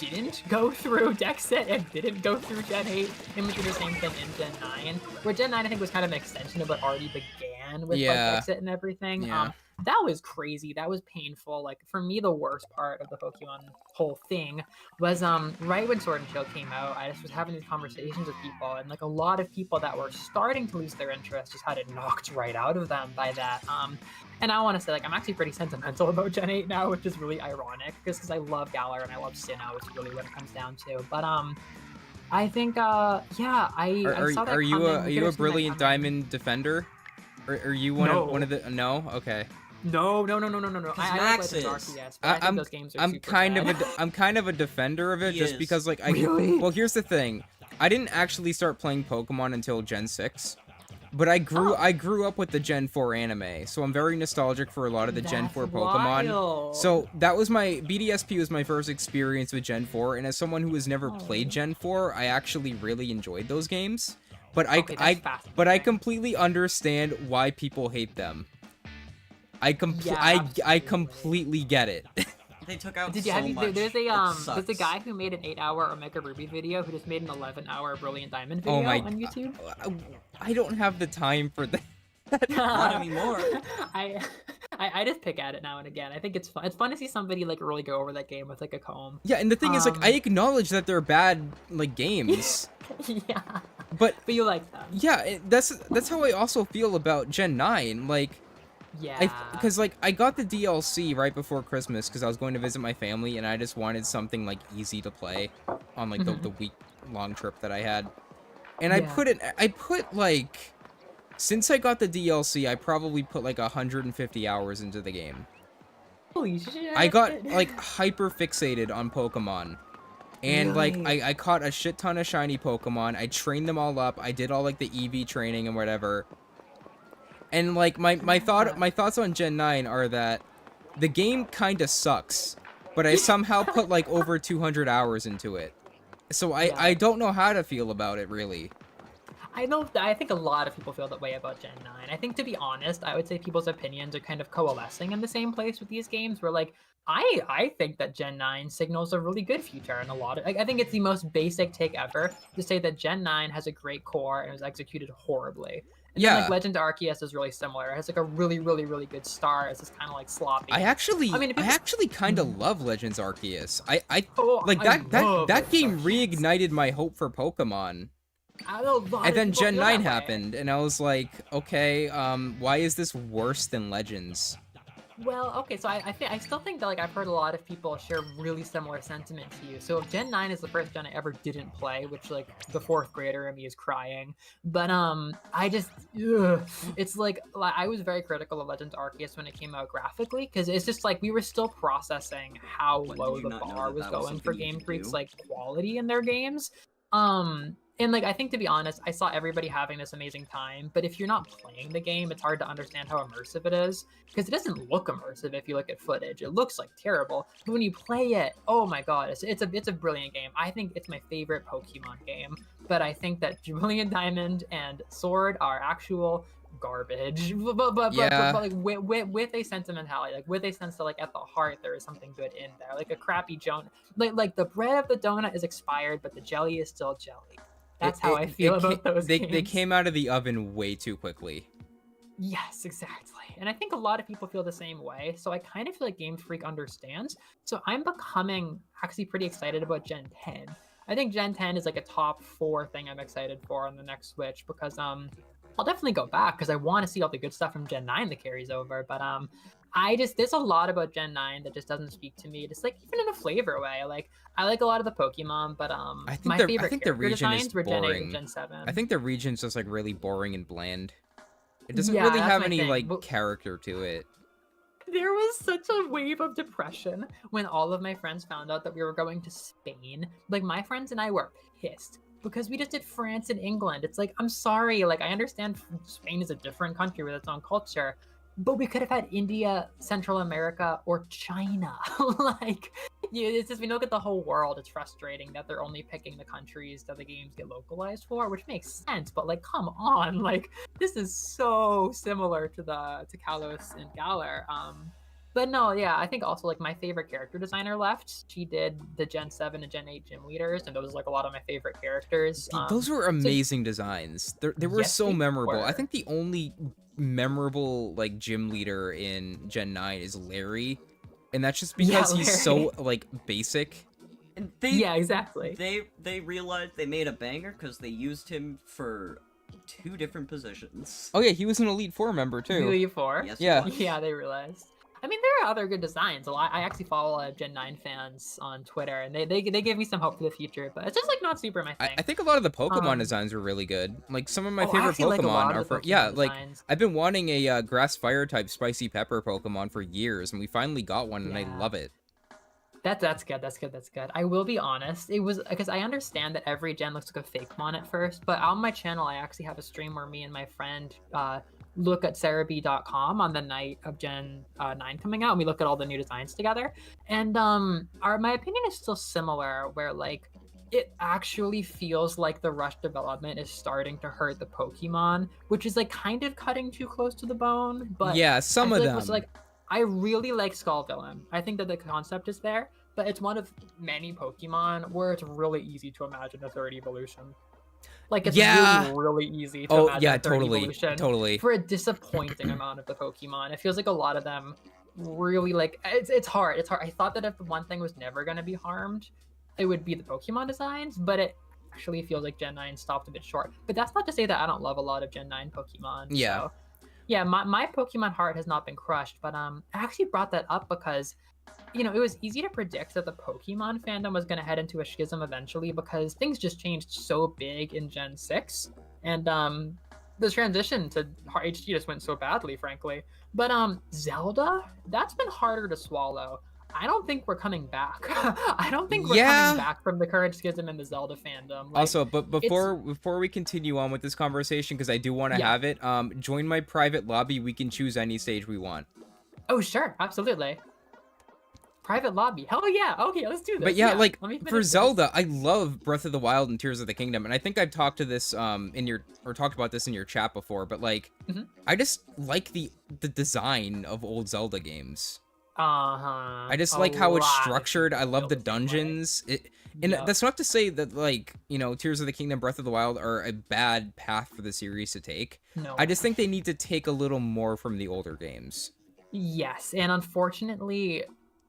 didn't go through Dexit and didn't go through Gen 8 and went through the same thing in Gen 9, where Gen 9, I think, was kind of an extension of what already began with, like, Dexit and everything. Yeah. That was crazy. That was painful. Like, for me, the worst part of the Pokemon whole thing was, right when Sword and Shield came out, I just was having these conversations with people, and, like, a lot of people that were starting to lose their interest just had it knocked right out of them by that. And I want to say, like, I'm actually pretty sentimental about Gen 8 now, which is really ironic, because I love Galar and I love Sinnoh, which is really what it comes down to. But, I think, I saw that Are you a Brilliant Diamond defender? Or are you one of the... No? Okay. No. I like the Dark, yes, but I think those games are super bad. I'm kind of a defender of it just because like Really? Well, here's the thing. I didn't actually start playing Pokemon until Gen 6. But I grew up with the Gen 4 anime, so I'm very nostalgic for a lot of the Gen 4 Pokemon. Wild. So that was BDSP was my first experience with Gen 4, and as someone who has never played Gen 4, I actually really enjoyed those games. But I completely understand why people hate them. I completely get it. They took out much. There's a guy who made an 8-hour Omega Ruby video who just made an 11-hour Brilliant Diamond video on YouTube. I don't have the time for that. Not anymore. I just pick at it now and again. I think it's fun. It's fun to see somebody like really go over that game with like a comb. Yeah, and the thing is, like, I acknowledge that they're bad like games. Yeah. But you like them. Yeah, that's how I also feel about Gen 9. Like, yeah. Because like I got the DLC right before Christmas because I was going to visit my family and I just wanted something like easy to play on like the week-long trip that I had. And I put like, since I got the DLC, I probably put like 150 hours into the game. Holy shit. I got like hyper fixated on Pokemon. And like I caught a shit ton of shiny Pokemon. I trained them all up. I did all like the EV training and whatever. And like my thoughts on Gen 9 are that the game kind of sucks, but I somehow put like over 200 hours into it. So I don't know how to feel about it really. I think a lot of people feel that way about Gen 9. I think, to be honest, I would say people's opinions are kind of coalescing in the same place with these games, where, like, I think that Gen 9 signals a really good future, and a lot of, I think it's the most basic take ever to say that Gen 9 has a great core and was executed horribly. And then, like, Legend Arceus is really similar. It has, like, a really, really, really good start. It's just kind of, like, sloppy. I actually kind of love Legends Arceus. That game reignited my hope for Pokemon. And then Gen 9 happened, and I was like, okay, why is this worse than Legends? Well, okay, so I still think that, like, I've heard a lot of people share really similar sentiment to you. So Gen 9 is the first gen I ever didn't play, which, like, the fourth grader in me is crying. But I just, it's like I was very critical of Legends Arceus when it came out graphically, because it's just like we were still processing how low the bar was going for Game Freak's like quality in their games. And, like, I think, to be honest, I saw everybody having this amazing time, but if you're not playing the game, it's hard to understand how immersive it is, because it doesn't look immersive if you look at footage. It looks, like, terrible, but when you play it, oh my god, it's a brilliant game. I think it's my favorite Pokemon game, but I think that Brilliant Diamond and Sword are actual garbage, but like with a sentimentality, like with a sense that, like, at the heart there is something good in there, like a crappy like the bread of the donut is expired, but the jelly is still jelly. That's how I feel about those games. They came out of the oven way too quickly. Yes, exactly. And I think a lot of people feel the same way. So I kind of feel like Game Freak understands. So I'm becoming actually pretty excited about Gen 10. I think Gen 10 is like a top 4 thing I'm excited for on the next Switch, because I'll definitely go back because I want to see all the good stuff from Gen 9 that carries over. But there's a lot about Gen 9 that just doesn't speak to me. Just, like, even in a flavor way. Like, I like a lot of the Pokemon, but I think my favorite character region designs is were Gen 8 boring. and Gen 7. I think the region's just, like, really boring and bland. It doesn't Yeah, really that's have my any thing. like character to it. There was such a wave of depression when all of my friends found out that we were going to Spain. Like, my friends and I were pissed because we just did France and England. It's like, I'm sorry, like, I understand Spain is a different country with its own culture, but we could have had India, Central America, or China. Like, yeah, it's just, when you look at the whole world, it's frustrating that they're only picking the countries that the games get localized for, which makes sense, but, like, come on, like, this is so similar to Kalos and Galar. But no, yeah, I think also, like, my favorite character designer left. She did the Gen 7 and Gen 8 gym leaders, and those are, like, a lot of my favorite characters. Those were amazing designs. They were Yes, so they memorable. were. I think the only memorable, like, gym leader in Gen 9 is Larry, and that's just because he's so, like, basic. And yeah, exactly. They realized they made a banger because they used him for 2 different positions. Oh yeah, he was an Elite Four member too. Elite Four. Yes, Yeah. he was. Yeah, they realized. I mean, there are other good designs. I actually follow a lot of Gen 9 fans on Twitter, and they give me some hope for the future, but it's just, like, not super my thing. I think a lot of the Pokemon designs are really good. Like, some of my I favorite actually like a lot Pokemon are of the for Pokemon like designs. I've been wanting a grass fire type spicy pepper Pokemon for years, and we finally got one, and I Yeah. love it. That's good. I will be honest. It was because I understand that every gen looks like a fake mon at first, but on my channel, I actually have a stream where me and my friend look at Cerebi.com on the night of Gen 9 coming out, and we look at all the new designs together. And my opinion is still similar, where, like, it actually feels like the rush development is starting to hurt the Pokemon, which is, like, kind of cutting too close to the bone. But Yeah, some I of feel them. Like, like, I really like Skull Villain. I think that the concept is there, but it's one of many Pokemon where it's really easy to imagine a third evolution. Like, it's really easy to imagine a third evolution totally. for a disappointing amount of the Pokemon. It feels like a lot of them really, like, it's hard. It's hard. I thought that if the one thing was never going to be harmed, it would be the Pokemon designs, but it actually feels like Gen 9 stopped a bit short. But that's not to say that I don't love a lot of Gen 9 Pokemon. Yeah. So, yeah, my Pokemon heart has not been crushed, but I actually brought that up because, you know, it was easy to predict that the Pokemon fandom was going to head into a schism eventually because things just changed so big in Gen 6, and the transition to HD just went so badly, frankly. But Zelda, that's been harder to swallow. I don't think we're coming back. I don't think we're coming back from the current schism in the Zelda fandom. Like, also, but before we continue on with this conversation, because I do want to have it, join my private lobby. We can choose any stage we want. Oh, sure, absolutely. Private lobby. Hell yeah. Okay, let's do this. But yeah, like let me finish for this. Zelda, I love Breath of the Wild and Tears of the Kingdom, and I think I've talked to this talked about this in your chat before. But like, I just like the design of old Zelda games. I just like how it's structured. I love the dungeons. That's not to say that, like, you know, Tears of the Kingdom, Breath of the Wild are a bad path for the series to take. No. I just think they need to take a little more from the older games. Yes, and unfortunately,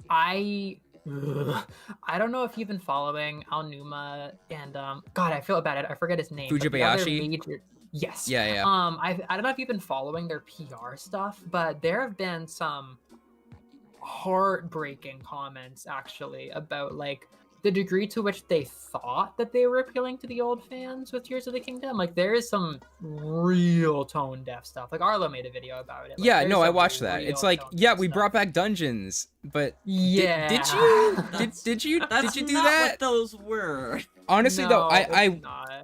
I don't know if you've been following Aonuma and God, I feel bad. I forget his name. Fujibayashi. Yes. Yeah. I don't know if you've been following their PR stuff, but there have been some heartbreaking comments actually about like the degree to which they thought that they were appealing to the old fans with Tears of the Kingdom. Like there is some real tone deaf stuff. Like Arlo made a video about it. Like, yeah, no, I watched that. It's like, yeah, we brought back dungeons, but did you did you do that? That's not what those were. Honestly, No, though,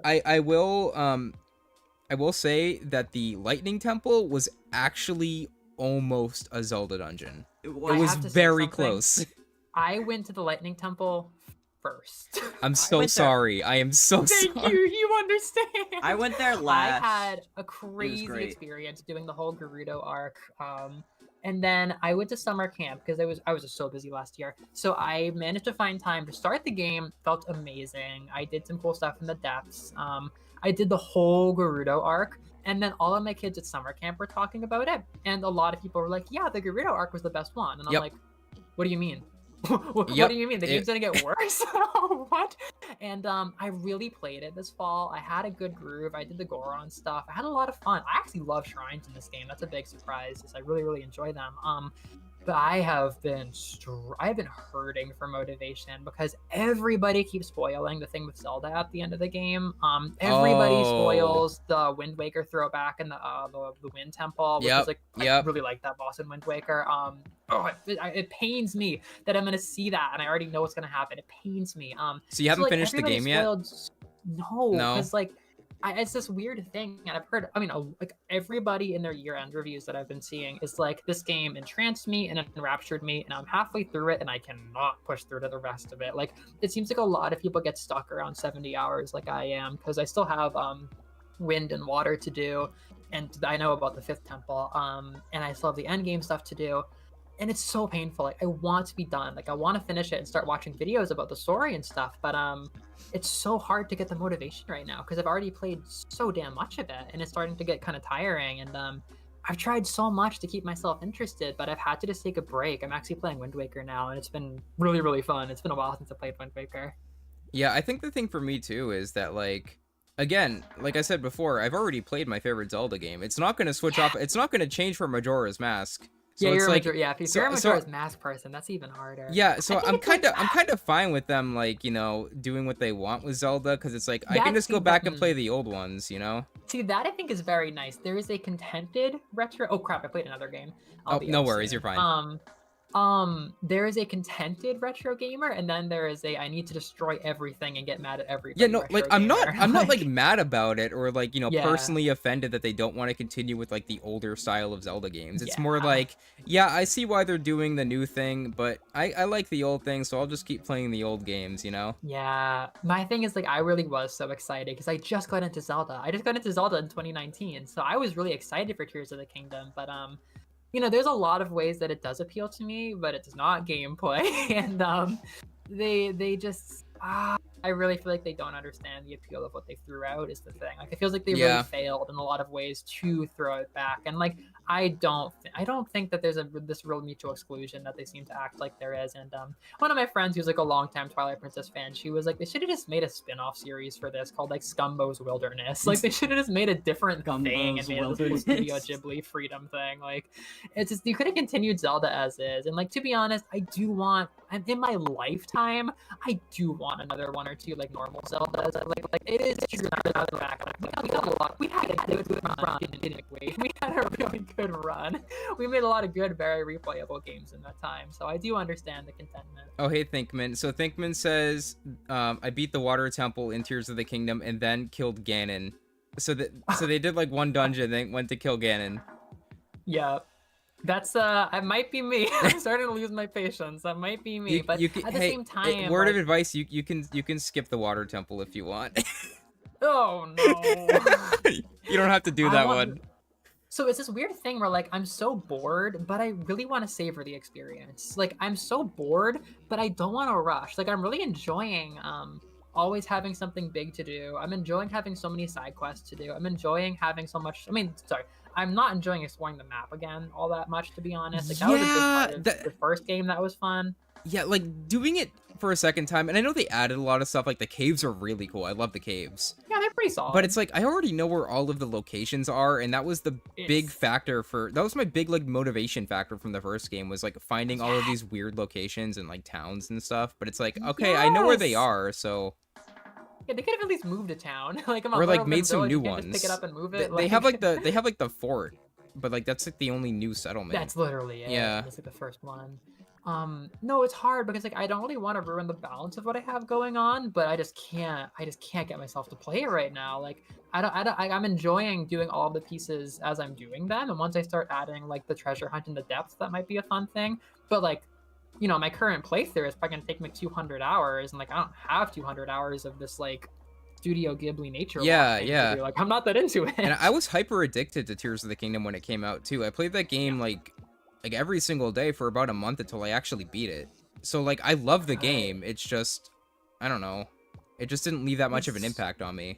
I will say that the Lightning Temple was actually almost a Zelda dungeon. It was very close. I went to the Lightning Temple first. I'm so sorry. I am so sorry. Thank you. You understand. I went there last. I had a crazy experience doing the whole Gerudo arc. And then I went to summer camp because I was just so busy last year. So I managed to find time to start the game. Felt amazing. I did some cool stuff in the depths. I did the whole Gerudo arc. And then all of my kids at summer camp were talking about it. And a lot of people were like, yeah, the Gerudo arc was the best one. And I'm like, what do you mean? What do you mean? The game's gonna get worse? What? And I really played it this fall. I had a good groove. I did the Goron stuff. I had a lot of fun. I actually love shrines in this game. That's a big surprise, because I really, really enjoy them. But I have been hurting for motivation because everybody keeps spoiling the thing with Zelda at the end of the game. Everybody spoils the Wind Waker throwback and the Wind Temple, which is like I really like that boss in Wind Waker. It pains me that I'm gonna see that and I already know what's gonna happen. It pains me. So you haven't finished the game yet? No, because like. It's this weird thing, and I've heard, like everybody in their year-end reviews that I've been seeing is like, this game entranced me and enraptured me, and I'm halfway through it, and I cannot push through to the rest of it. Like, it seems like a lot of people get stuck around 70 hours like I am, because I still have wind and water to do, and I know about the 5th temple, and I still have the end game stuff to do. And it's so painful. Like, I want to be done. Like, I want to finish it and start watching videos about the story and stuff. But it's so hard to get the motivation right now because I've already played so damn much of it, and it's starting to get kind of tiring. And I've tried so much to keep myself interested, but I've had to just take a break. I'm actually playing Wind Waker now, and it's been really, really fun. It's been a while since I played Wind Waker. Yeah, I think the thing for me too is that, like, again, like I said before, I've already played my favorite Zelda game. It's not going to switch off. It's not going to change from Majora's Mask. So yeah, you're like, if you're a Majora's Mask person, that's even harder. Yeah, so I'm kind of fine with them, like, you know, doing what they want with Zelda, because it's like I can just go back and play the old ones, you know. See, that I think is very nice. There is a contented retro. Oh crap! I played another game. No worries, you're fine. There is a contented retro gamer, and then there is a I need to destroy everything and get mad at everybody. Yeah, no, like I'm not like mad about it or like, you know, personally offended that they don't want to continue with like the older style of Zelda games. It's more like, yeah, I see why they're doing the new thing, but I like the old thing, so I'll just keep playing the old games, you know? Yeah, my thing is like I really was so excited because I just got into Zelda. I just got into Zelda in 2019, so I was really excited for Tears of the Kingdom, but you know, there's a lot of ways that it does appeal to me, but it does not gameplay. And they just I really feel like they don't understand the appeal of what they threw out is the thing. Like, it feels like they really failed in a lot of ways to throw it back. And like, I don't think that there's this real mutual exclusion that they seem to act like there is. And one of my friends who's like a longtime Twilight Princess fan, she was like, they should have just made a spin-off series for this called like Scumbo's Wilderness. Like, they should have just made a different thing and made a little Studio Ghibli freedom thing. Like, it's just, you could have continued Zelda as is. And like, to be honest, in my lifetime, I do want another one or two like normal Zeldas. Like it is true that we got a lot. We had a good run, didn't we? We had a really good run. We made a lot of good, very replayable games in that time. So I do understand the contentment. Oh, hey, Thinkman. So Thinkman says, I beat the Water Temple in Tears of the Kingdom and then killed Ganon. So they did like one dungeon, then went to kill Ganon. Yeah. That's it might be me. I'm starting to lose my patience. That might be me. But at the same time, word of like, advice: you can skip the water temple if you want. oh no. You don't have to do that one. So it's this weird thing where like I'm so bored, but I really want to savor the experience. Like I'm so bored, but I don't want to rush. Like I'm really enjoying always having something big to do. I'm enjoying having so many side quests to do. I'm enjoying having so much. I mean, sorry, I'm not enjoying exploring the map again all that much, to be honest. Like that was a big part of the first game that was fun. Yeah, like doing it for a second time, and I know they added a lot of stuff. Like the caves are really cool. I love the caves. Yeah, they're pretty solid. But it's like I already know where all of the locations are, and that was the big factor for. That was my big like motivation factor from the first game, was like finding all of these weird locations and like towns and stuff. But it's like, okay, I know where they are, so. Yeah, they could have at least moved to town. Like, or like made some new ones. Just pick it up and move it. They have like the fort, but like that's like the only new settlement. That's literally it. Yeah, that's like the first one. No, it's hard because like I don't really want to ruin the balance of what I have going on, but I just can't get myself to play it right now. Like I'm enjoying doing all the pieces as I'm doing them, and once I start adding like the treasure hunt and the depth, that might be a fun thing. But like, you know, my current playthrough is probably gonna take me 200 hours, and like I don't have 200 hours of this like Studio Ghibli nature. Yeah. Like I'm not that into it. And I was hyper addicted to Tears of the Kingdom when it came out too. I played that game like every single day for about a month until I actually beat it. So like I love the game. It's just, I don't know, it just didn't leave that much of an impact on me.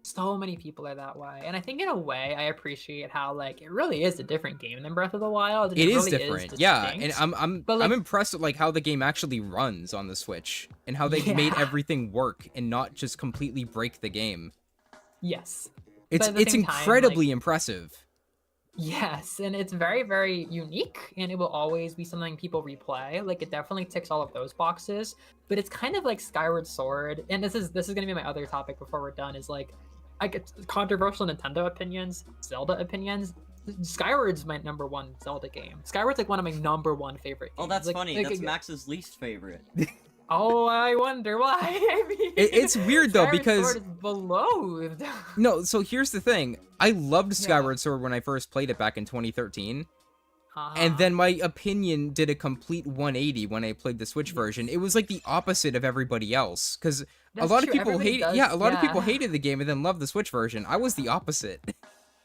So many people are that way, and I think in a way I appreciate how like it really is a different game than Breath of the Wild. It is different, yeah. And I'm like, impressed with like how the game actually runs on the Switch and how they've made everything work and not just completely break the game. Yes, it's incredibly impressive. Yes, and it's very, very unique, and it will always be something people replay. Like it definitely ticks all of those boxes, but it's kind of like Skyward Sword. And this is gonna be my other topic before we're done. Is like, I get controversial Nintendo opinions, Zelda opinions. Skyward's my #1 Zelda game. Skyward's like one of my #1 favorite games. Oh, that's like, funny. That's Max's least favorite. Oh, I wonder why. I mean, it's weird though because Sword is beloathed. No, so here's the thing. I loved Skyward Sword when I first played it back in 2013. And then my opinion did a complete 180 when I played the Switch version. It was like the opposite of everybody else, because a lot of people hated the game and then loved the Switch version. I was the opposite.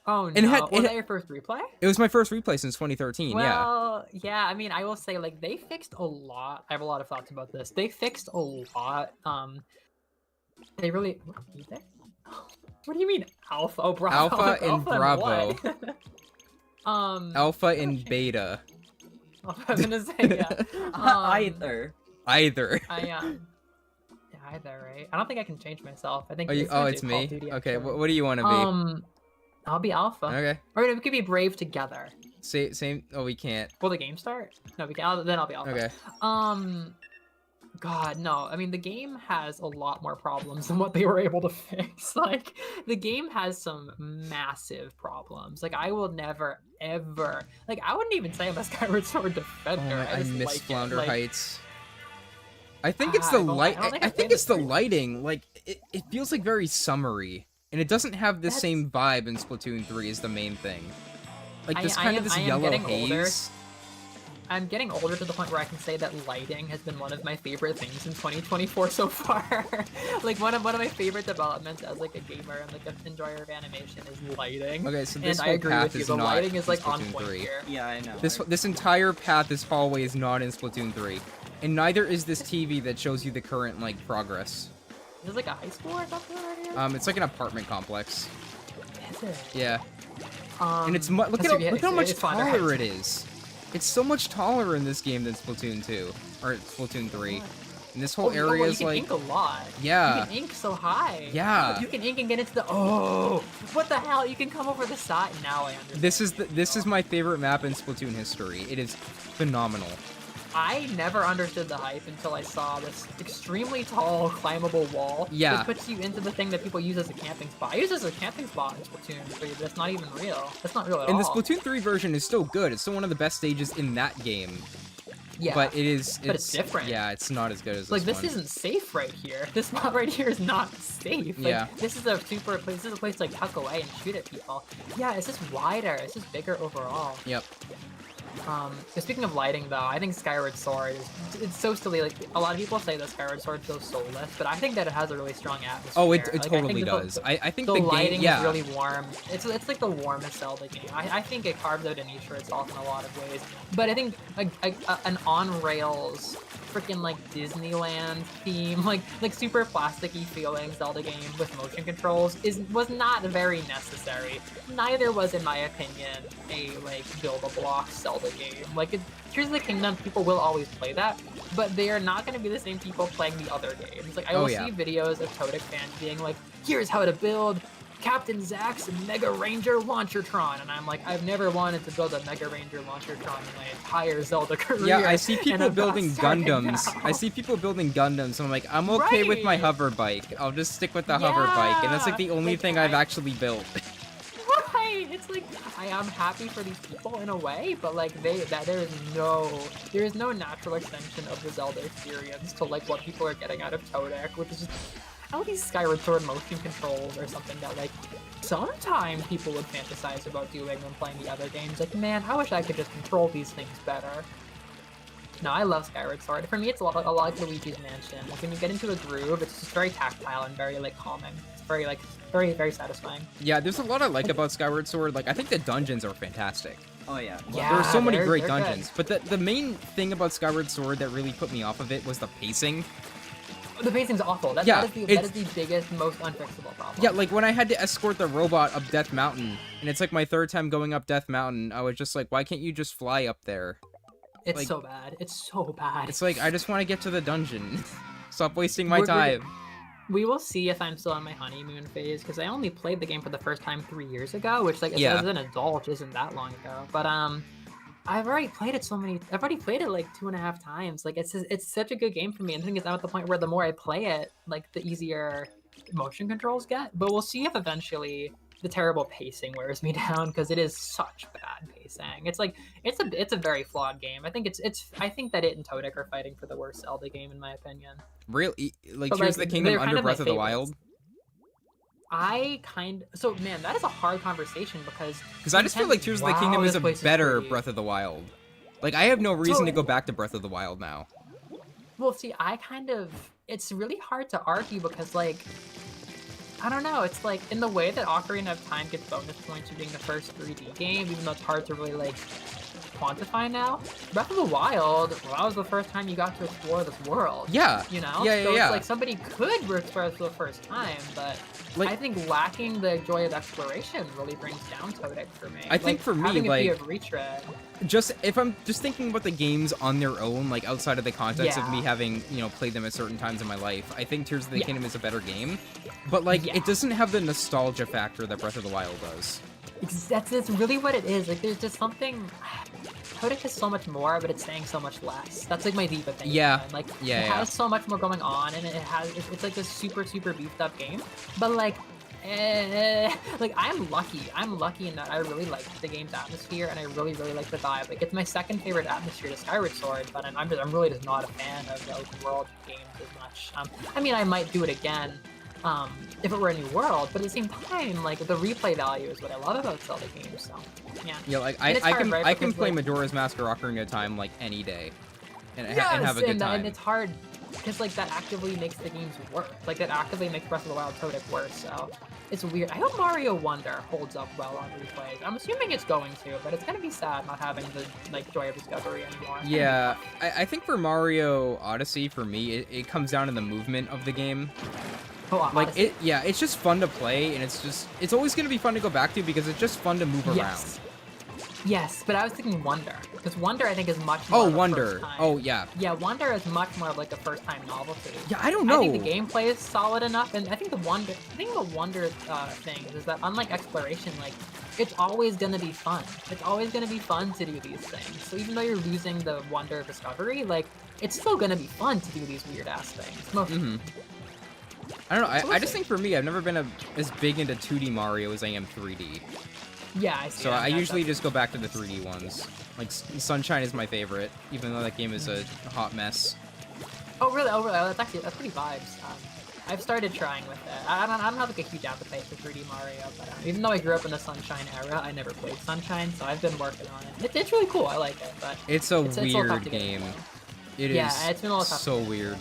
Oh no! Was that your first replay? It was my first replay since 2013. Well, yeah. I mean, I will say like they fixed a lot. I have a lot of thoughts about this. They fixed a lot. They really. What do you mean alpha? Oh, Bravo. Alpha and Bravo. Alpha and beta. I was gonna say yeah. Either. Either, right? I don't think I can change myself. I think it's me. Duty, okay, what do you want to be? I'll be Alpha. Okay. Or we could be Brave together. Same. Oh, we can't. Will the game start? No, we can. Then I'll be Alpha. Okay. God, no. I mean, the game has a lot more problems than what they were able to fix. Like, the game has some massive problems. Like, I will never, ever... Like, I wouldn't even say I'm a Skyward Sword defender. I miss Flounder Heights. I think it's the light. I think it's the lighting. Like, it feels like very summery. And it doesn't have the same vibe in Splatoon 3 is the main thing. Like, this yellow haze. I'm getting older to the point where I can say that lighting has been one of my favorite things in 2024 so far. Like one of my favorite developments as like a gamer and like an enjoyer of animation is lighting. Okay, so this and whole I agree path with you. is The not lighting is like Splatoon on point 3. here. Yeah, I know. This entire path, this hallway is not in Splatoon 3, and neither is this TV that shows you the current like progress. Is this like a high school or something right here? It's like an apartment complex. Is it? Yeah. And it's look at how much taller it is. It's so much taller in this game than Splatoon 2 or Splatoon 3. And this whole area is like you can ink a lot. Yeah. You can ink so high. Yeah. You can ink and get into the what the hell? You can come over the side. Now I understand. This is my favorite map in Splatoon history. It is phenomenal. I never understood the hype until I saw this extremely tall, climbable wall that puts you into the thing that people use as a camping spot. I use it as a camping spot in Splatoon 3, but that's not even real. That's not real at all. And the Splatoon 3 version is still good. It's still one of the best stages in that game. Yeah. But it's different. Yeah, it's not as good as like this one. Isn't safe right here. This spot right here is not safe. Like, yeah. This is a place to like tuck away and shoot at people. Yeah, it's just wider. It's just bigger overall. Yep. Speaking of lighting, though, I think Skyward Sword it's so silly. Like a lot of people say that Skyward Sword feels soulless, but I think that it has a really strong atmosphere. Oh, it like, totally does. I think the the lighting game, is really warm. It's like the warmest Zelda game. I think it carves out a niche for itself in a lot of ways. But I think an on rails freaking like Disneyland theme, like super plasticky feeling Zelda game with motion controls was not very necessary. Neither was, in my opinion, a like build-a-block Zelda game. Like Tears of the Kingdom, people will always play that, but they are not going to be the same people playing the other games. Like I will see videos of Kotick fans being like, "Here's how to build Captain Zack's Mega Ranger Launchertron," and I'm like, I've never wanted to build a Mega Ranger Launchertron in my entire Zelda career. Yeah, I see people building Gundams. I see people building Gundams, and I'm like, I'm okay with my hover bike. I'll just stick with the hover bike, and that's like the only thing I've actually built. Right, it's like I am happy for these people in a way, but like there is no natural extension of the Zelda experience to like what people are getting out of Kotick, which is just all these Skyward Sword motion controls or something that like sometimes people would fantasize about doing when playing the other games. Like, man, I wish I could just control these things better. No, I love Skyward Sword. For me, it's a lot like Luigi's Mansion. Like when you get into a groove, it's just very tactile and very like calming. It's very like very satisfying. Yeah, there's a lot I like about Skyward Sword. Like I think the dungeons are fantastic. Oh yeah. Yeah, there are so many great dungeons. Good. But the main thing about Skyward Sword that really put me off of it was the pacing. The pacing's awful. That is the biggest, most unfixable problem. Yeah, like when I had to escort the robot up Death Mountain, and it's like my third time going up Death Mountain, I was just like, why can't you just fly up there? It's like, so bad. It's so bad. It's like, I just want to get to the dungeon. Stop wasting my time. We will see if I'm still on my honeymoon phase, because I only played the game for the first time 3 years ago, which like as an adult isn't that long ago. But I've already played it I've already played it like 2.5 times. Like it's such a good game for me. And I think I'm at the point where the more I play it, like the easier motion controls get. But we'll see if eventually the terrible pacing wears me down, because it is such bad pacing. It's like it's a very flawed game. I think I think that it and Kotick are fighting for the worst Zelda game in my opinion. Really? Like Tears of the Kingdom under Breath of the Wild? So man, that is a hard conversation because I just feel like Tears of the Kingdom is a better Breath of the Wild. Like I have no reason to go back to Breath of the Wild now. Well, see, it's really hard to argue because like I don't know, it's like in the way that Ocarina of Time gets bonus points for being the first 3D game, even though it's hard to really like quantify now. Breath of the Wild, well, that was the first time you got to explore this world. Yeah. You know? Yeah. It's like somebody could explore it for the first time, but like, I think lacking the joy of exploration really brings down Kotick for me. I think for me, having like, a retread. If I'm just thinking about the games on their own, like outside of the context of me having, played them at certain times in my life, I think Tears of the Kingdom is a better game. But like, it doesn't have the nostalgia factor that Breath of the Wild does. That's really what it is. Like, there's just something. Kotick has so much more, but it's saying so much less. That's like my deep opinion. Yeah. Like, it has so much more going on, and it's like this super beefed up game. But like, I'm lucky in that I really like the game's atmosphere, and I really like the vibe. Like, it's my second favorite atmosphere to Skyward Sword, but I'm really just not a fan of the open world games as much. I mean, I might do it again. If it were a new world, but at the same time, like the replay value is what I love about Zelda games. So, yeah. Yeah, like I can play Majora's Mask or Ocarina of Time like any day, and have a good time. And it's hard because like that actively makes the games worse. Like that actively makes Breath of the Wild Kotick worse. So it's weird. I hope Mario Wonder holds up well on replays. I'm assuming it's going to, but it's gonna be sad not having the like joy of discovery anymore. Yeah, I think for Mario Odyssey, for me, it comes down to the movement of the game. Like it's just fun to play, and it's always gonna be fun to go back to because it's just fun to move around. Yes, but I was thinking Wonder, because Wonder I think is much more. Oh, Wonder. Oh, yeah. Yeah, Wonder is much more of like a first-time novelty. Yeah, I don't know. I think the gameplay is solid enough, and I think the Wonder thing is that unlike exploration, like it's always gonna be fun. It's always gonna be fun to do these things. So even though you're losing the Wonder of discovery, like it's still gonna be fun to do these weird ass things. I don't know. I just think for me, I've never been as big into 2D Mario as I am 3D. Yeah, I see. So I usually just go back to the 3D ones. Like Sunshine is my favorite, even though that game is a hot mess. Oh really? That's pretty vibes. I've started trying with it. I don't have like a huge appetite for 3D Mario, but even though I grew up in the Sunshine era, I never played Sunshine, so I've been working on it. It's really cool. I like it, but it's a it's a little tough weird to get game. into. It Yeah, is it's been a little tough so to get weird.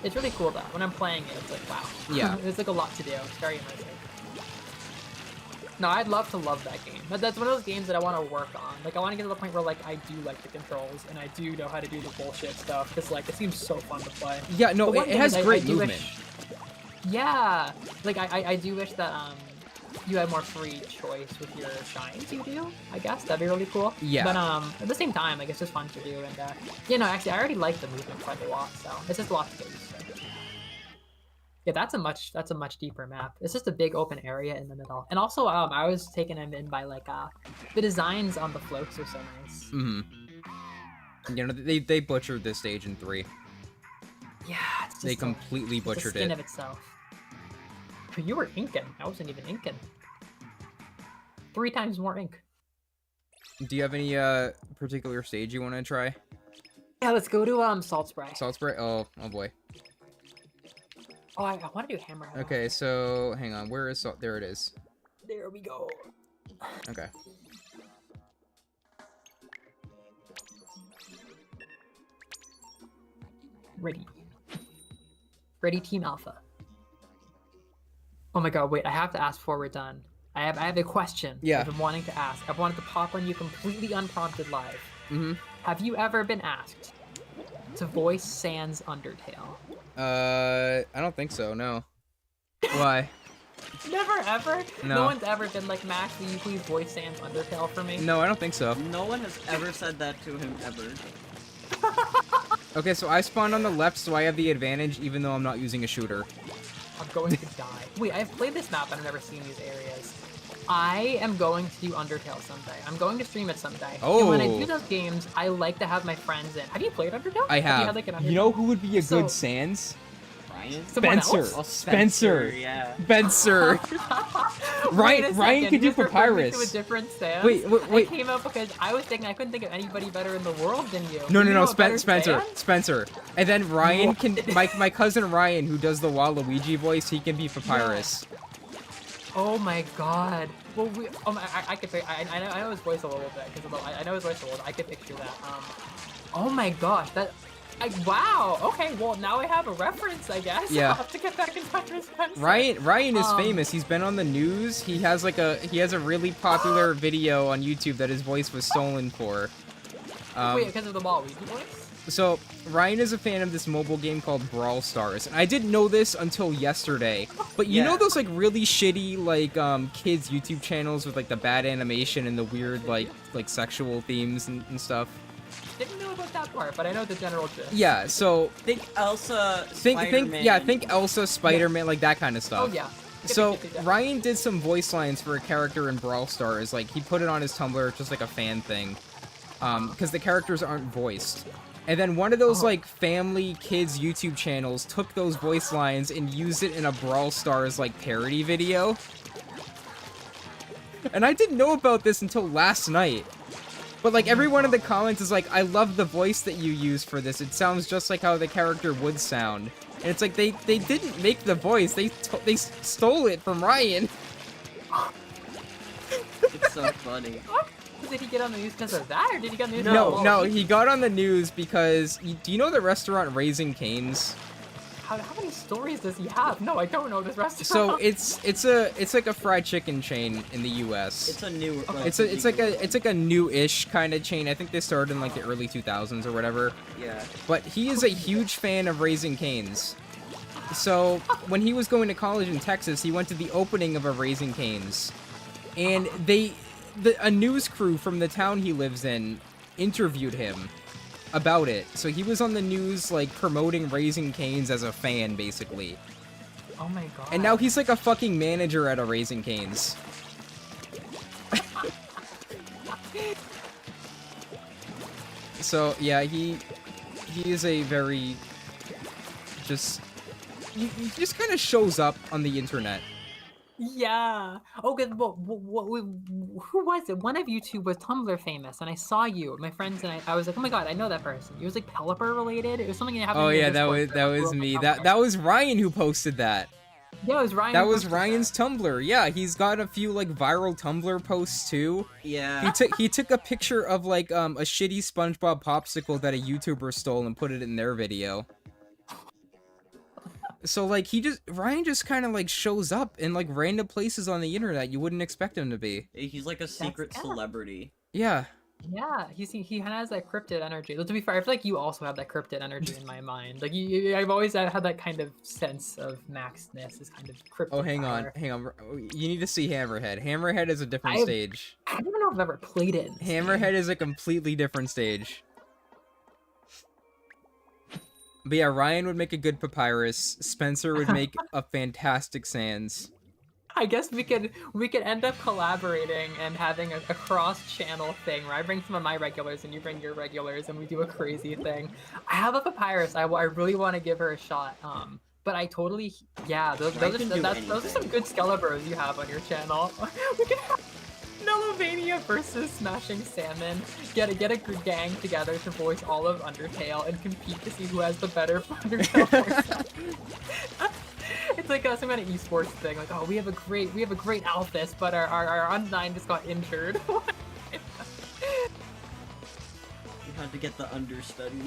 It's really cool though. When I'm playing it, it's like wow. Yeah. There's like a lot to do. It's very immersive. No, I'd love to love that game. But that's one of those games that I want to work on. Like, I want to get to the point where, like, I do like the controls, and I do know how to do the bullshit stuff, because, like, it seems so fun to play. Yeah, no, But one it thing has is great I do movement. yeah! Like, I do wish that, you had more free choice with your shines you do, I guess. That'd be really cool. Yeah. But, at the same time, like, it's just fun to do, and, you know, actually, I already like the movement quite a lot, so it's just a lot to get used to. Yeah, that's a much deeper map. It's just a big open area in the middle. And also, I was taken in by like the designs on the floats are so nice. You know, they butchered this stage in 3. Yeah, it's just They completely it's butchered the skin it. of itself. But you were inking. I wasn't even inking. 3 times more ink. Do you have any particular stage you want to try? Yeah, let's go to Salt Spray. Salt Spray? Oh boy. Oh, I want to do Hammerhead. Okay, so hang on. Where is Salt? There it is. There we go. Okay. Ready. Ready, Team Alpha. Oh my god, wait, I have to ask before we're done. I have a question Yeah. I've been wanting to ask. I've wanted to pop on you completely unprompted live. Mm-hmm. Have you ever been asked to voice Sans Undertale? I don't think so, no. Why? Never ever? No. One's ever been like, Max, will you please voice Sans Undertale for me? No, I don't think so. No one has ever said that to him ever. Okay, so I spawned on the left, so I have the advantage, even though I'm not using a shooter. I'm going to die. Wait, I've played this map, but I've never seen these areas. I am going to do Undertale someday. I'm going to stream it someday. Oh. And when I do those games, I like to have my friends in. Have you played Undertale? I You, have. had, like, an You Undertale? know who would be a So- good Sans? Ryan? Someone Spencer. else? Oh, Spencer. Yeah. Spencer. Wait a Ryan second, could do just referred me to Papyrus. a different Sans? Wait. I came up because I was thinking I couldn't think of anybody better in the world than you. No, You know a better Spencer. Sans? Spencer. And then Ryan can, my cousin Ryan, who does the Waluigi voice, he can be Papyrus. Oh my god. Well, I could. I know his voice a little bit because I know his voice a little bit. I could picture that. Oh my gosh, wow. Okay, well now I have a reference, I guess. Yeah. I'll have to get back in touch with Spencer. Ryan is famous. He's been on the news. He has a really popular video on YouTube that his voice was stolen for. Wait, because of the Waluigi voice? So, Ryan is a fan of this mobile game called Brawl Stars, and I didn't know this until yesterday. But you Yeah. know those, like, really shitty, like, kids' YouTube channels with, like, the bad animation and the weird, like sexual themes and stuff? Didn't know about that part, but I know the general gist. Yeah, so, Think Elsa, Spider-Man. think Elsa, Spider-Man, like, that kind of stuff. Oh, yeah. So, Ryan did some voice lines for a character in Brawl Stars, like, he put it on his Tumblr, just like a fan thing, because the characters aren't voiced. And then one of those, like, family kids YouTube channels took those voice lines and used it in a Brawl Stars, like, parody video. And I didn't know about this until last night. But, like, everyone in the comments is like, I love the voice that you use for this. It sounds just like how the character would sound. And it's like, they didn't make the voice. They stole it from Ryan. It's so funny. Did he get on the news because of that, or did he get on the news? No, he got on the news because, do you know the restaurant Raising Cane's? How many stories does he have? No, I don't know this restaurant. So it's like a fried chicken chain in the U.S. It's a new. It's like a new-ish kind of chain. I think they started in like the early 2000s or whatever. Yeah. But he is a huge fan of Raising Cane's. So when he was going to college in Texas, he went to the opening of a Raising Cane's, and a news crew from the town he lives in interviewed him about it. So he was on the news, like, promoting Raising Cane's as a fan, basically. Oh my god. And now he's like a fucking manager at a Raising Cane's. So, yeah, he is a very he just kind of shows up on the internet. Yeah. Okay. Well, who was it? One of you two was Tumblr famous, and I saw you, my friends, and I was like, oh my god, I know that person. It was like Pelipper related. It was something that happened. Oh in your yeah, Discord that server. was me. That was Ryan who posted that. Yeah, it was Ryan. That who was posted Ryan's Tumblr. Yeah, he's got a few like viral Tumblr posts too. Yeah. He took a picture of like a shitty SpongeBob popsicle that a YouTuber stole and put it in their video. So like Ryan just kind of like shows up in like random places on the internet you wouldn't expect him to be. He's like a secret celebrity. Yeah. Yeah, he kind of has that cryptid energy. To be fair, I feel like you also have that cryptid energy in my mind. Like I've always had that kind of sense of Maxness, this kind of cryptid. Oh, hang on. You need to see Hammerhead. Hammerhead is a different stage. I don't even know if I've ever played it. Hammerhead is a completely different stage. But yeah, Ryan would make a good Papyrus. Spencer would make a fantastic Sans. I guess we could end up collaborating and having a cross-channel thing where I bring some of my regulars and you bring your regulars and we do a crazy thing. I have a Papyrus. I really want to give her a shot. But I totally, yeah, those are some good Skelebros you have on your channel. We can have Melovania versus Smashing Salmon. Get a gang together to voice all of Undertale and compete to see who has the better Undertale voice. It's like some kind of esports thing. Like, oh, we have a great Alphys, but our Undyne just got injured. You had to get the understudy.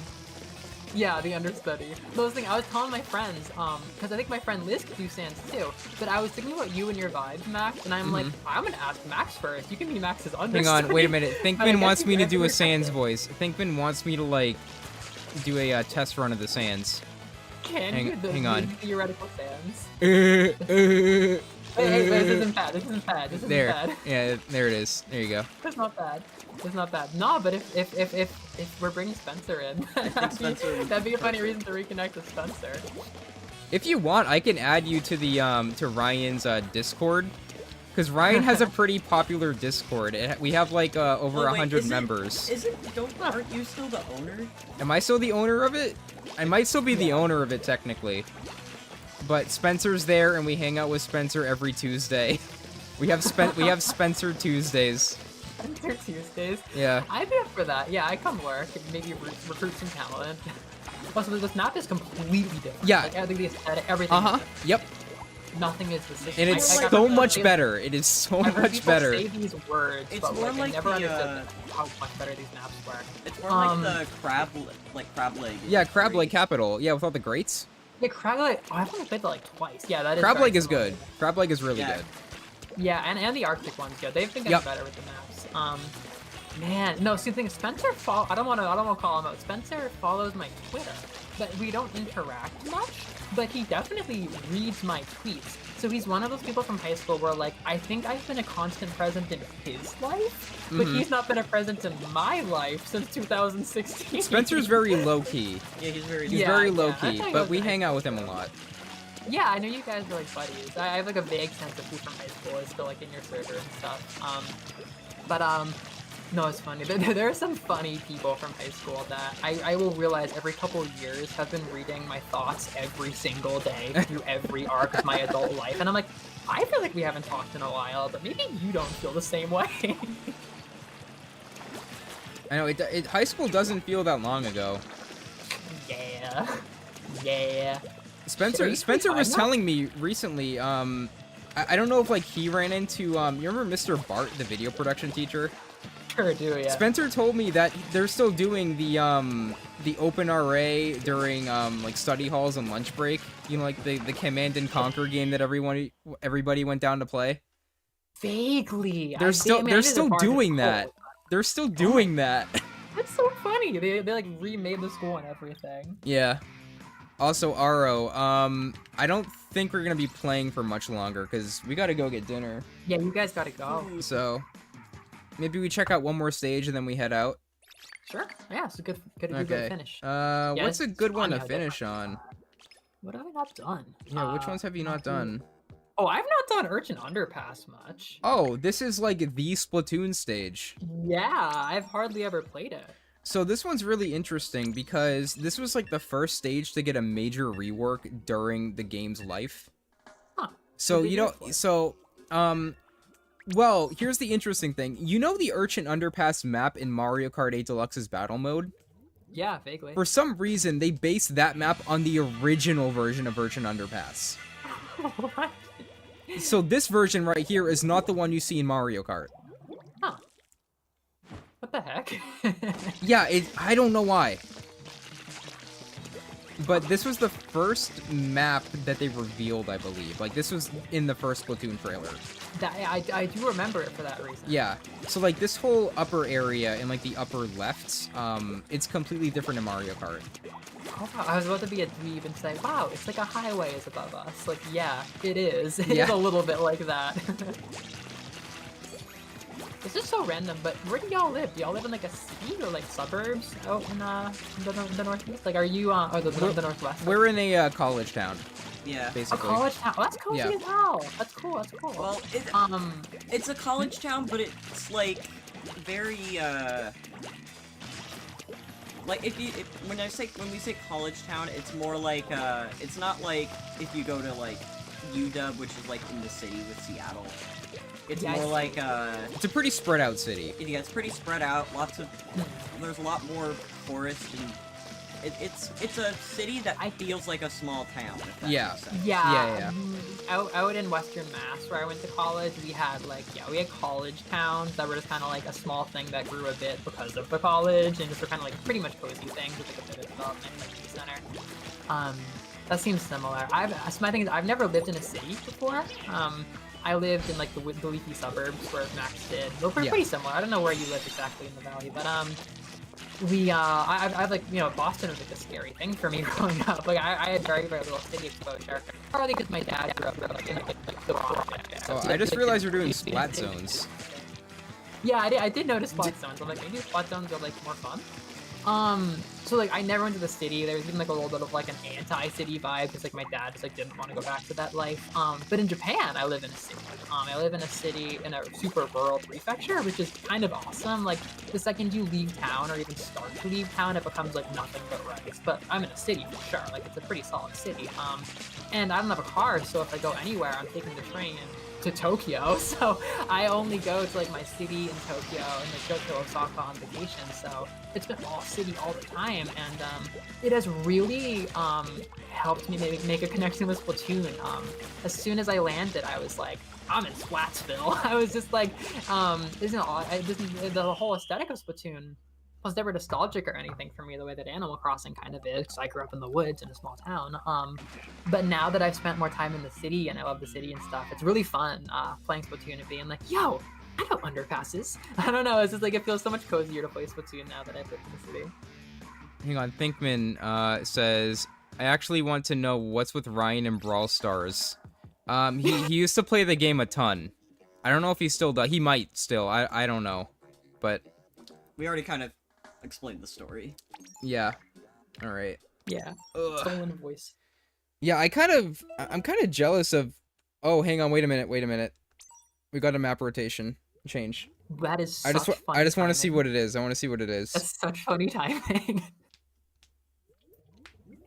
Yeah, the understudy. Those things I was telling my friends, because I think my friend Liz could do Sans too. But I was thinking about you and your vibes, Max, and I'm like, I'm gonna ask Max first. You can be Max's understudy. Hang on, wait a minute. Thinkman wants me to do a Sans voice. Thinkman wants me to like do a test run of the Sans. Hang on. The theoretical Sans. Hey, this isn't bad. This isn't bad. Yeah, there it is. There you go. It's not bad. It's not bad. No, but if we're bringing Spencer in, that'd be a funny reason to reconnect with Spencer. If you want, I can add you to the to Ryan's Discord, because Ryan has a pretty popular Discord. We have like over 100 members. Aren't you still the owner? Am I still the owner of it? I might still be the owner of it technically. But Spencer's there, and we hang out with Spencer every Tuesday. We have Spencer Tuesdays. Spencer Tuesdays. Yeah. I'd be up for that. Yeah, I come work and maybe recruit some talent. Also, this map is completely different. Yeah. Like, I think the aesthetic, everything. Yep. Nothing is the same. And it's so much better. It is so much better. Say these words, it's but more like, like I never the, understood how much better these maps were. It's more like the crab leg. Yeah, crab leg capital. Yeah, with all the grates. Yeah, crab leg. Oh, I've only played that like twice. Yeah, that is. Crab leg is good. Crab leg is really good. Yeah, and the Arctic one's good. They've been getting better with the maps. Man, no. See, the thing is, Spencer I don't want to call him out. Spencer follows my Twitter, but we don't interact much. But he definitely reads my tweets. So he's one of those people from high school where, like, I think I've been a constant presence in his life, but he's not been a presence in my life since 2016. Spencer's very low-key. Yeah, he's very low-key, but we hang out with him a lot. Yeah, I know you guys are, like, buddies. I have, like, a vague sense of who from high school is still, like, in your server and stuff. No, it's funny. There are some funny people from high school that I will realize every couple of years have been reading my thoughts every single day through every arc of my adult life. And I'm like, I feel like we haven't talked in a while, but maybe you don't feel the same way. I know, high school doesn't feel that long ago. Yeah. Spencer was telling me recently, I don't know if, like, he ran into, you remember Mr. Bart, the video production teacher? Sure do, yeah. Spencer told me that they're still doing the open RA during, like, study halls and lunch break. You know, like, the Command and Conquer game that everybody went down to play? Vaguely. They're still doing that. They're still doing that. That's so funny. They like, remade the school and everything. Yeah. Also, Aro, I don't think we're gonna be playing for much longer, because we gotta go get dinner. Yeah, you guys gotta go. So, maybe we check out one more stage and then we head out? Sure. Yeah, it's a good finish. What's a good one to finish on? What have I not done? Yeah, which ones have you not done? Oh, I've not done Urchin Underpass much. Oh, this is like the Splatoon stage. Yeah, I've hardly ever played it. So this one's really interesting because this was like the first stage to get a major rework during the game's life. Huh. So, Well, here's the interesting thing. You know the Urchin Underpass map in Mario Kart 8 Deluxe's battle mode? Yeah, vaguely. For some reason, they based that map on the original version of Urchin Underpass. What? So this version right here is not the one you see in Mario Kart. Huh. What the heck? Yeah, I don't know why. But this was the first map that they revealed, I believe. Like, this was in the first Splatoon trailer. I do remember it for that reason. Yeah. So, like, this whole upper area and, like, the upper left, it's completely different in Mario Kart. Oh, wow. I was about to be a dweeb and say, wow, it's like a highway is above us. Like, yeah, it is. It is a little bit like that. It's just so random, but where do y'all live? Do y'all live in like a city or like suburbs out in the northeast? Like, are you or the northwest? We're in a college town. Yeah. Basically. A college town. Oh, that's cozy as hell. That's cool. That's cool. Well, it's a college town, but it's like very like when we say college town, it's more like it's not like if you go to like UW, which is like in the city with Seattle. It's more like it's a pretty spread out city. Yeah, it's pretty spread out. There's a lot more forest, and it's a city that feels like a small town. If that makes sense. Yeah. Out in Western Mass, where I went to college, we had college towns that were just kind of like a small thing that grew a bit because of the college, and just were kind of like pretty much cozy things with like a bit of development in the center. That seems similar. My thing is, I've never lived in a city before. I lived in like the leafy suburbs where Max did. They're pretty similar. I don't know where you live exactly in the valley, but I've like, Boston was like a scary thing for me growing up. Like I had very, very little city exposure. Probably because my dad grew up like in the project. Oh, I just realized we're doing splat zones. Yeah, I did notice splat zones. I'm like, maybe splat zones are like more fun. So like I never went to the city. There was even like a little bit of like an anti-city vibe because like my dad just like didn't want to go back to that life. But in Japan, I live in a city. I live in a city in a super rural prefecture, which is kind of awesome. Like the second you leave town or even start to leave town, it becomes like nothing but rice. But I'm in a city for sure. Like it's a pretty solid city. And I don't have a car, so if I go anywhere, I'm taking the train to Tokyo, so I only go to like my city in Tokyo and like go to Osaka on vacation, so it's been all city all the time, and it has really helped me make a connection with Splatoon. As soon as I landed, I was like, I'm in Splatsville. I was just like, the whole aesthetic of Splatoon was never nostalgic or anything for me the way that Animal Crossing kind of is, because I grew up in the woods in a small town. But now that I've spent more time in the city and I love the city and stuff, it's really fun playing Splatoon and being like, yo, I know underpasses. I don't know, it's just like it feels so much cozier to play Splatoon now that I've lived in the city. Hang on, Thinkman says, I actually want to know what's with Ryan in Brawl Stars. He used to play the game a ton. I don't know if he still does. He might still. I don't know. But we already kind of explained the story. Yeah. All right. Yeah. Stolen voice. Yeah, I'm kind of jealous of. Oh, hang on. Wait a minute. We got a map rotation change. That is. I just want to see what it is. I want to see what it is. That's such funny timing.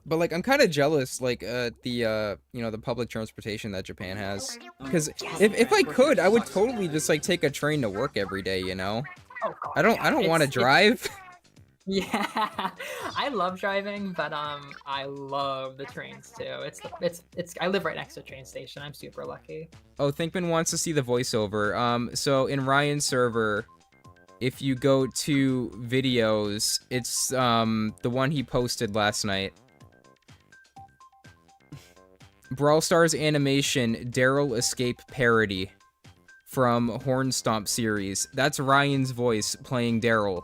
But like, I'm kind of jealous, like, the public transportation that Japan has. Because if I could, I would totally just like take a train to work every day. You know. Oh, God, I don't want to drive. Yeah, I love driving, but I love the trains too. It's I live right next to a train station. I'm super lucky. Oh, Thinkman wants to see the voiceover. So in Ryan's server, if you go to videos, it's the one he posted last night. Brawl Stars animation Daryl Escape parody from Hornstomp series. That's Ryan's voice playing Daryl.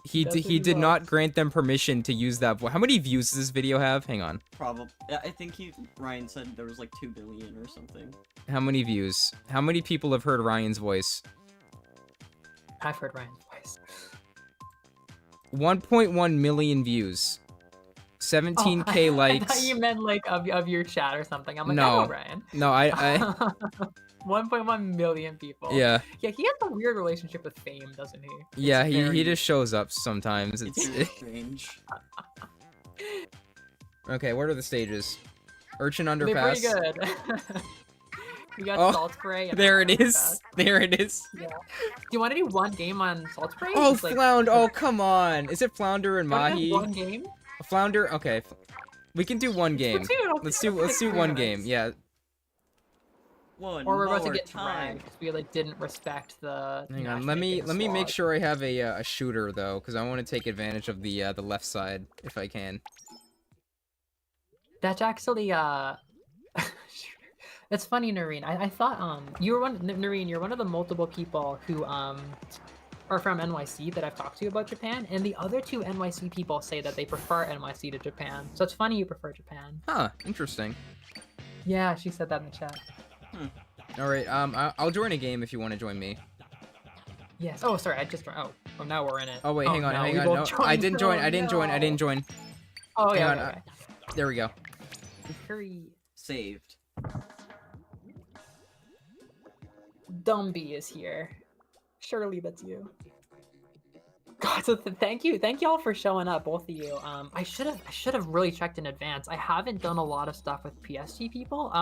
He did not grant them permission to use that voice. How many views does this video have? Hang on. Probably. I think Ryan said there was like 2 billion or something. How many views? How many people have heard Ryan's voice? I've heard Ryan's voice. 1.1 million views. 17k likes. I thought you meant like of your chat or something. I'm like, no, I know Ryan. No, I 1.1 million people. Yeah. Yeah, he has a weird relationship with fame, doesn't he? Yeah, he just shows up sometimes. It's strange. Okay, what are the stages? Urchin Underpass. They're pretty good. We got Oh, Salt Spray. And there it Mahi is. Fest. There it is. Yeah. Do you want to do one game on Salt Spray? Oh, Just, like, Flounder. Oh, come on. Is it Flounder and you wanna do Mahi? one game? Flounder. Okay. We can do one game. Splatoon, Let's do one game. Yeah. One Or we're about to more get time. dragged because we like didn't respect the. Hang on. Let me make sure I have a shooter though, because I want to take advantage of the left side if I can. That's actually That's funny, Noreen. I thought you were Noreen, you're one of the multiple people who are from NYC that I've talked to about Japan, and the other two NYC people say that they prefer NYC to Japan. So it's funny you prefer Japan. Huh, interesting. Yeah, she said that in the chat. All right, I'll join a game if you want to join me. Yes. Oh, sorry, I just oh now we're in it. Oh wait, hang on, no, hang we on. both No, I joined. didn't join. Oh, I didn't join. I no. didn't join. Oh yeah. Hang on, Okay. there we go. Hurry. Saved. Dumby is here. Surely that's you. God, so thank you all for showing up, both of you. I should have really checked in advance. I haven't done a lot of stuff with PSG people,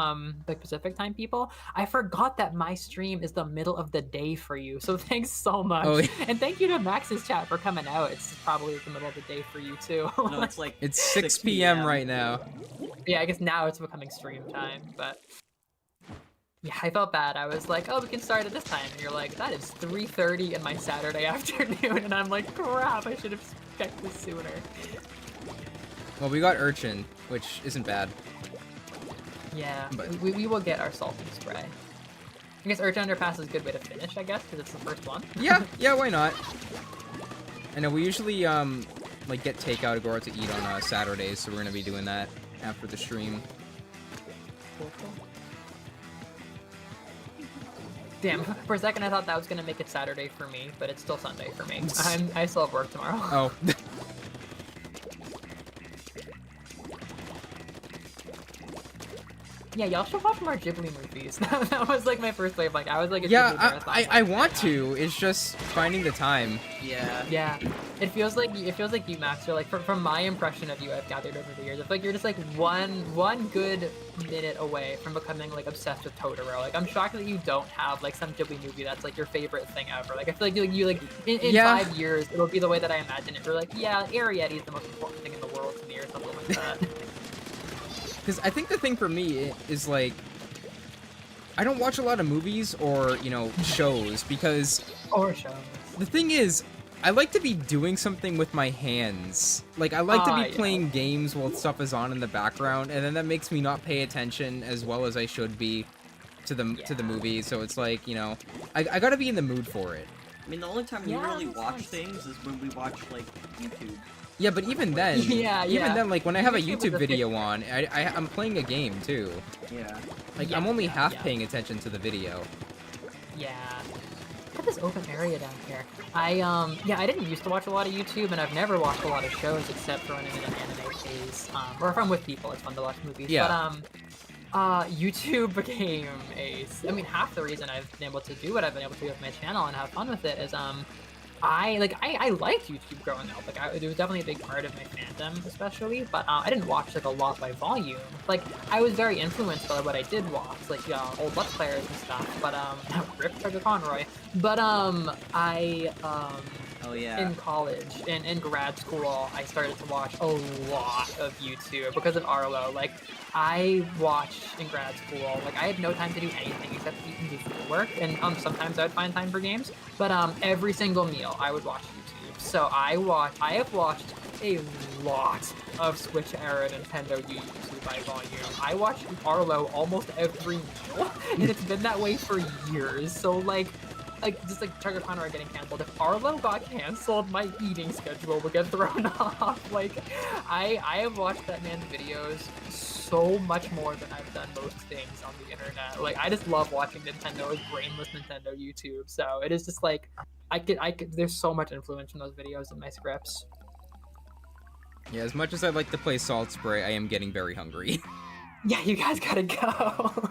like Pacific time people. I forgot that my stream is the middle of the day for you, so thanks so much. Oh, yeah. And thank you to Max's chat for coming out. It's probably the middle of the day for you too. No, it's like It's 6 p.m. right now. Yeah, I guess now it's becoming stream time, but yeah, I felt bad. I was like, oh, we can start at this time. And you're like, that is 3:30 in my Saturday afternoon. And I'm like, crap, I should have checked this sooner. Well, we got Urchin, which isn't bad. Yeah, But- we will get our salt and spray. I guess Urchin Underpass is a good way to finish, I guess, because it's the first one. Yeah, yeah, why not? I know we usually like get takeout or go out to eat on Saturdays, so we're gonna be doing that after the stream. Cool. Damn, for a second I thought that was gonna make it Saturday for me, but it's still Sunday for me. I still have work tomorrow. Oh. Yeah, y'all should watch more Ghibli movies. That was like my first wave. Like I was like a Ghibli Yeah, marathon, I like, want right to. It's just finding the time. yeah. Yeah, it feels like you, Max. Are like from my impression of you, I've gathered over the years. It's like you're just like one good minute away from becoming like obsessed with Totoro. Like I'm shocked that you don't have like some Ghibli movie that's like your favorite thing ever. Like I feel like you in Yeah. 5 years it'll be the way that I imagine it. You're like, yeah, Arrietty is the most important thing in the world to me, or something like that. Because I think the thing for me is like, I don't watch a lot of movies or, you know, shows because Or shows. the thing is, I like to be doing something with my hands. Like, I like to be Yeah. playing games while stuff is on in the background, and then that makes me not pay attention as well as I should be to the movie. So it's like, you know, I gotta be in the mood for it. I mean, the only time we Yeah, really makes watch sense. things is when we watch like YouTube. Yeah, but even then, Yeah, even then, like when I have a YouTube is YouTube a video fixture. on, I'm playing a game too. Yeah. Like Yeah, I'm only yeah, half yeah. paying attention to the video. Yeah. Look at this open area down here. Yeah, I didn't used to watch a lot of YouTube, and I've never watched a lot of shows except for when I'm in an anime phase. Or if I'm with people, it's fun to watch movies. Yeah. But YouTube became I mean, half the reason I've been able to do what I've been able to do with my channel and have fun with it is I liked YouTube growing up. Like it was definitely a big part of my fandom, especially. But I didn't watch like a lot by volume. Like I was very influenced by what I did watch, like old Let's Players and stuff. But rip Treasure Conroy. But Oh yeah. in college, in grad school, I started to watch a lot of YouTube because of Arlo. Like, I watched in grad school, like, I had no time to do anything except eat and do schoolwork, and sometimes I would find time for games, but every single meal, I would watch YouTube. So I have watched a lot of Switch era Nintendo YouTube by volume. I watched Arlo almost every meal, and it's been that way for years. So, like just like Treasure Conroy getting canceled. If Arlo got canceled, my eating schedule would get thrown off. Like, I have watched that man's videos so much more than I've done most things on the internet. Like, I just love watching Nintendo's brainless Nintendo YouTube. So it is just like, I could. There's so much influence from those videos in my scripts. Yeah, as much as I'd like to play Salt Spray, I am getting very hungry. Yeah, you guys gotta go.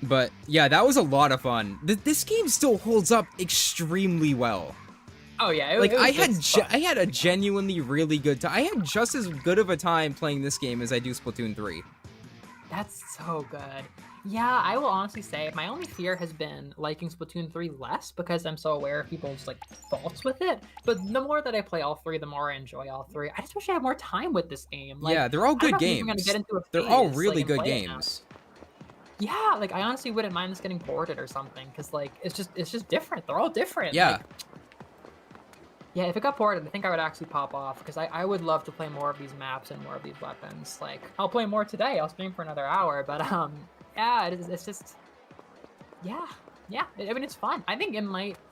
But yeah, that was a lot of fun. This game still holds up extremely well. Oh yeah, Like it was I had just fun. I had a genuinely really good time. I had just as good of a time playing this game as I do Splatoon 3. That's so good. Yeah, I will honestly say my only fear has been liking Splatoon 3 less because I'm so aware of people's like faults with it. But the more that I play all three, the more I enjoy all three. I just wish I had more time with this game. Like, Yeah, they're all I don't good know if I'm even games. gonna get into a They're all phase, really like, and good play it now. games. Yeah, like I honestly wouldn't mind just getting ported or something because like it's just different. They're all different. Yeah. Like, yeah, if it got ported, I think I would actually pop off because I would love to play more of these maps and more of these weapons. Like, I'll play more today. I'll stream for another hour, but yeah, it's just, yeah, yeah. I mean, it's fun. I think it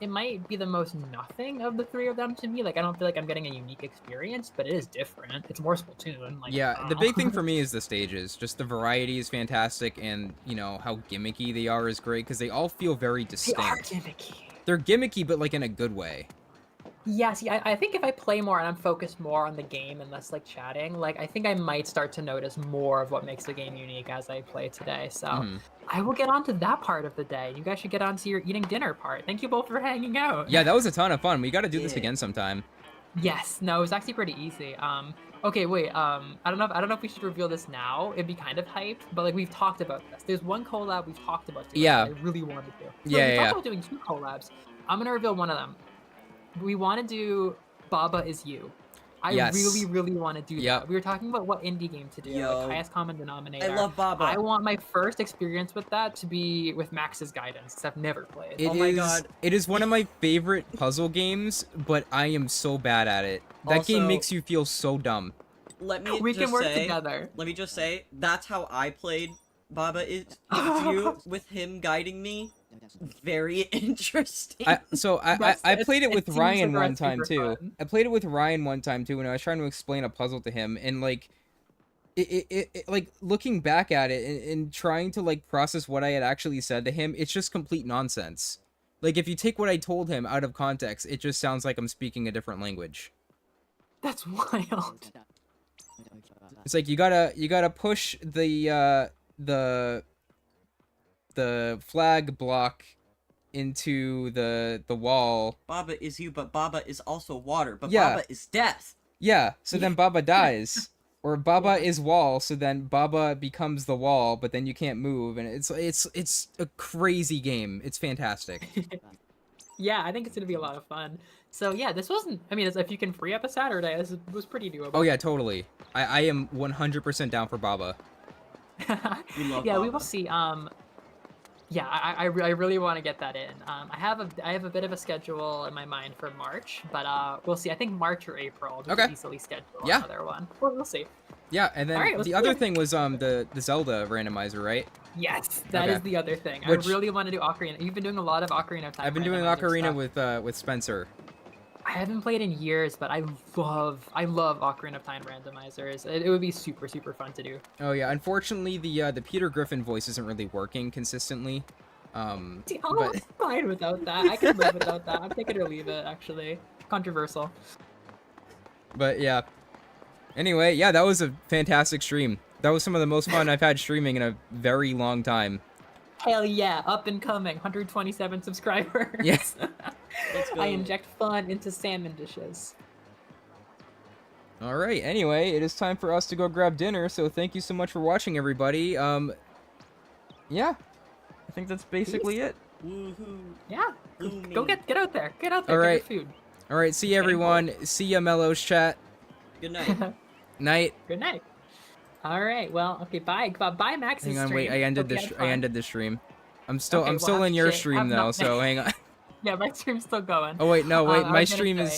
might be the most nothing of the three of them to me. Like, I don't feel like I'm getting a unique experience, but it is different. It's more Splatoon. Like, Yeah, I the don't big know. thing for me is the stages. Just the variety is fantastic, and you know how gimmicky they are is great because they all feel very They are distinct. gimmicky. They're gimmicky, but like in a good way. Yeah, see, I think if I play more and I'm focused more on the game and less like chatting, like I think I might start to notice more of what makes the game unique as I play today. So I will get on to that part of the day. You guys should get on to your eating dinner part. Thank you both for hanging out. Yeah, that was a ton of fun. We got to do this Yeah. again sometime. Yes, no, it was actually pretty easy. Okay, wait, I don't know if we should reveal this now. It'd be kind of hyped, but like we've talked about this. There's one collab we've talked about doing Yeah. that I really wanted to. So Yeah, we yeah, talked yeah. about doing 2 collabs. I'm gonna reveal one of them. We want to do Baba Is You. I Yes. really want to do Yep. that. We were talking about what indie game to do, Yo. like highest common denominator. I love Baba. I want my first experience with that to be with Max's guidance, because I've never played. It Oh my is- God. It is one of my favorite puzzle games, but I am so bad at it. That game Also- makes you feel so dumb. Let me We just can work say, together. Let me just say, that's how I played Baba Is You, with him guiding me. Very interesting. I That's- played it with seems Ryan like one that's time super too. fun. I played it with Ryan one time too when I was trying to explain a puzzle to him, and like, it like looking back at it and trying to like process what I had actually said to him, it's just complete nonsense. Like if you take what I told him out of context, it just sounds like I'm speaking a different language. That's wild. It's like you gotta push the flag block into the wall. Baba is you, but Baba is also water. But Yeah. Baba is death. Yeah, so then Baba dies. Or Baba Yeah. is wall, so then Baba becomes the wall, but then you can't move, and it's a crazy game. It's fantastic. Yeah, I think it's gonna be a lot of fun. So yeah, this wasn't. I mean, if you can free up a Saturday, this was pretty doable. Oh yeah, totally. I am 100% down for Baba. We love yeah, we Baba. will see. Yeah, I really want to get that in. I have a bit of a schedule in my mind for March, but we'll see. I think March or April. We Okay. can easily schedule Yeah. another one. We'll see. Yeah, and then Alright, let's the do other it. thing was the Zelda randomizer, right? Yes, that is Okay. the other thing. Which- I really want to do Ocarina. You've been doing a lot of Ocarina of Time. I've been doing randomizer Ocarina stuff. with Spencer. I haven't played in years, but I love Ocarina of Time randomizers. It would be super fun to do. Oh yeah, unfortunately the Peter Griffin voice isn't really working consistently. See, I'm But fine without that. I can live without that. I'm take it or leave it. Actually, controversial. but yeah. Anyway, yeah, that was a fantastic stream. That was some of the most fun I've had streaming in a very long time. Hell yeah, up and coming, 127 subscribers. Yes. Let's go. I inject fun into salmon dishes. All right. Anyway, it is time for us to go grab dinner. So thank you so much for watching, everybody. Yeah, I think that's basically it. Woohoo. Yeah, Booming. go get out there, get out there, All get right. your food. All right. See you, everyone. See ya, Mellows chat. Good night. Night. Good night. All right, well, okay, bye, bye, Max's Hang on. stream. Wait. I ended Hope you this. had I fun. ended the stream. I'm still. Okay, I'm well, still have in your shit. stream Have though. nothing. So hang on. Yeah, my stream's still going. Oh wait. No. I Wait. was My gonna stream say- is.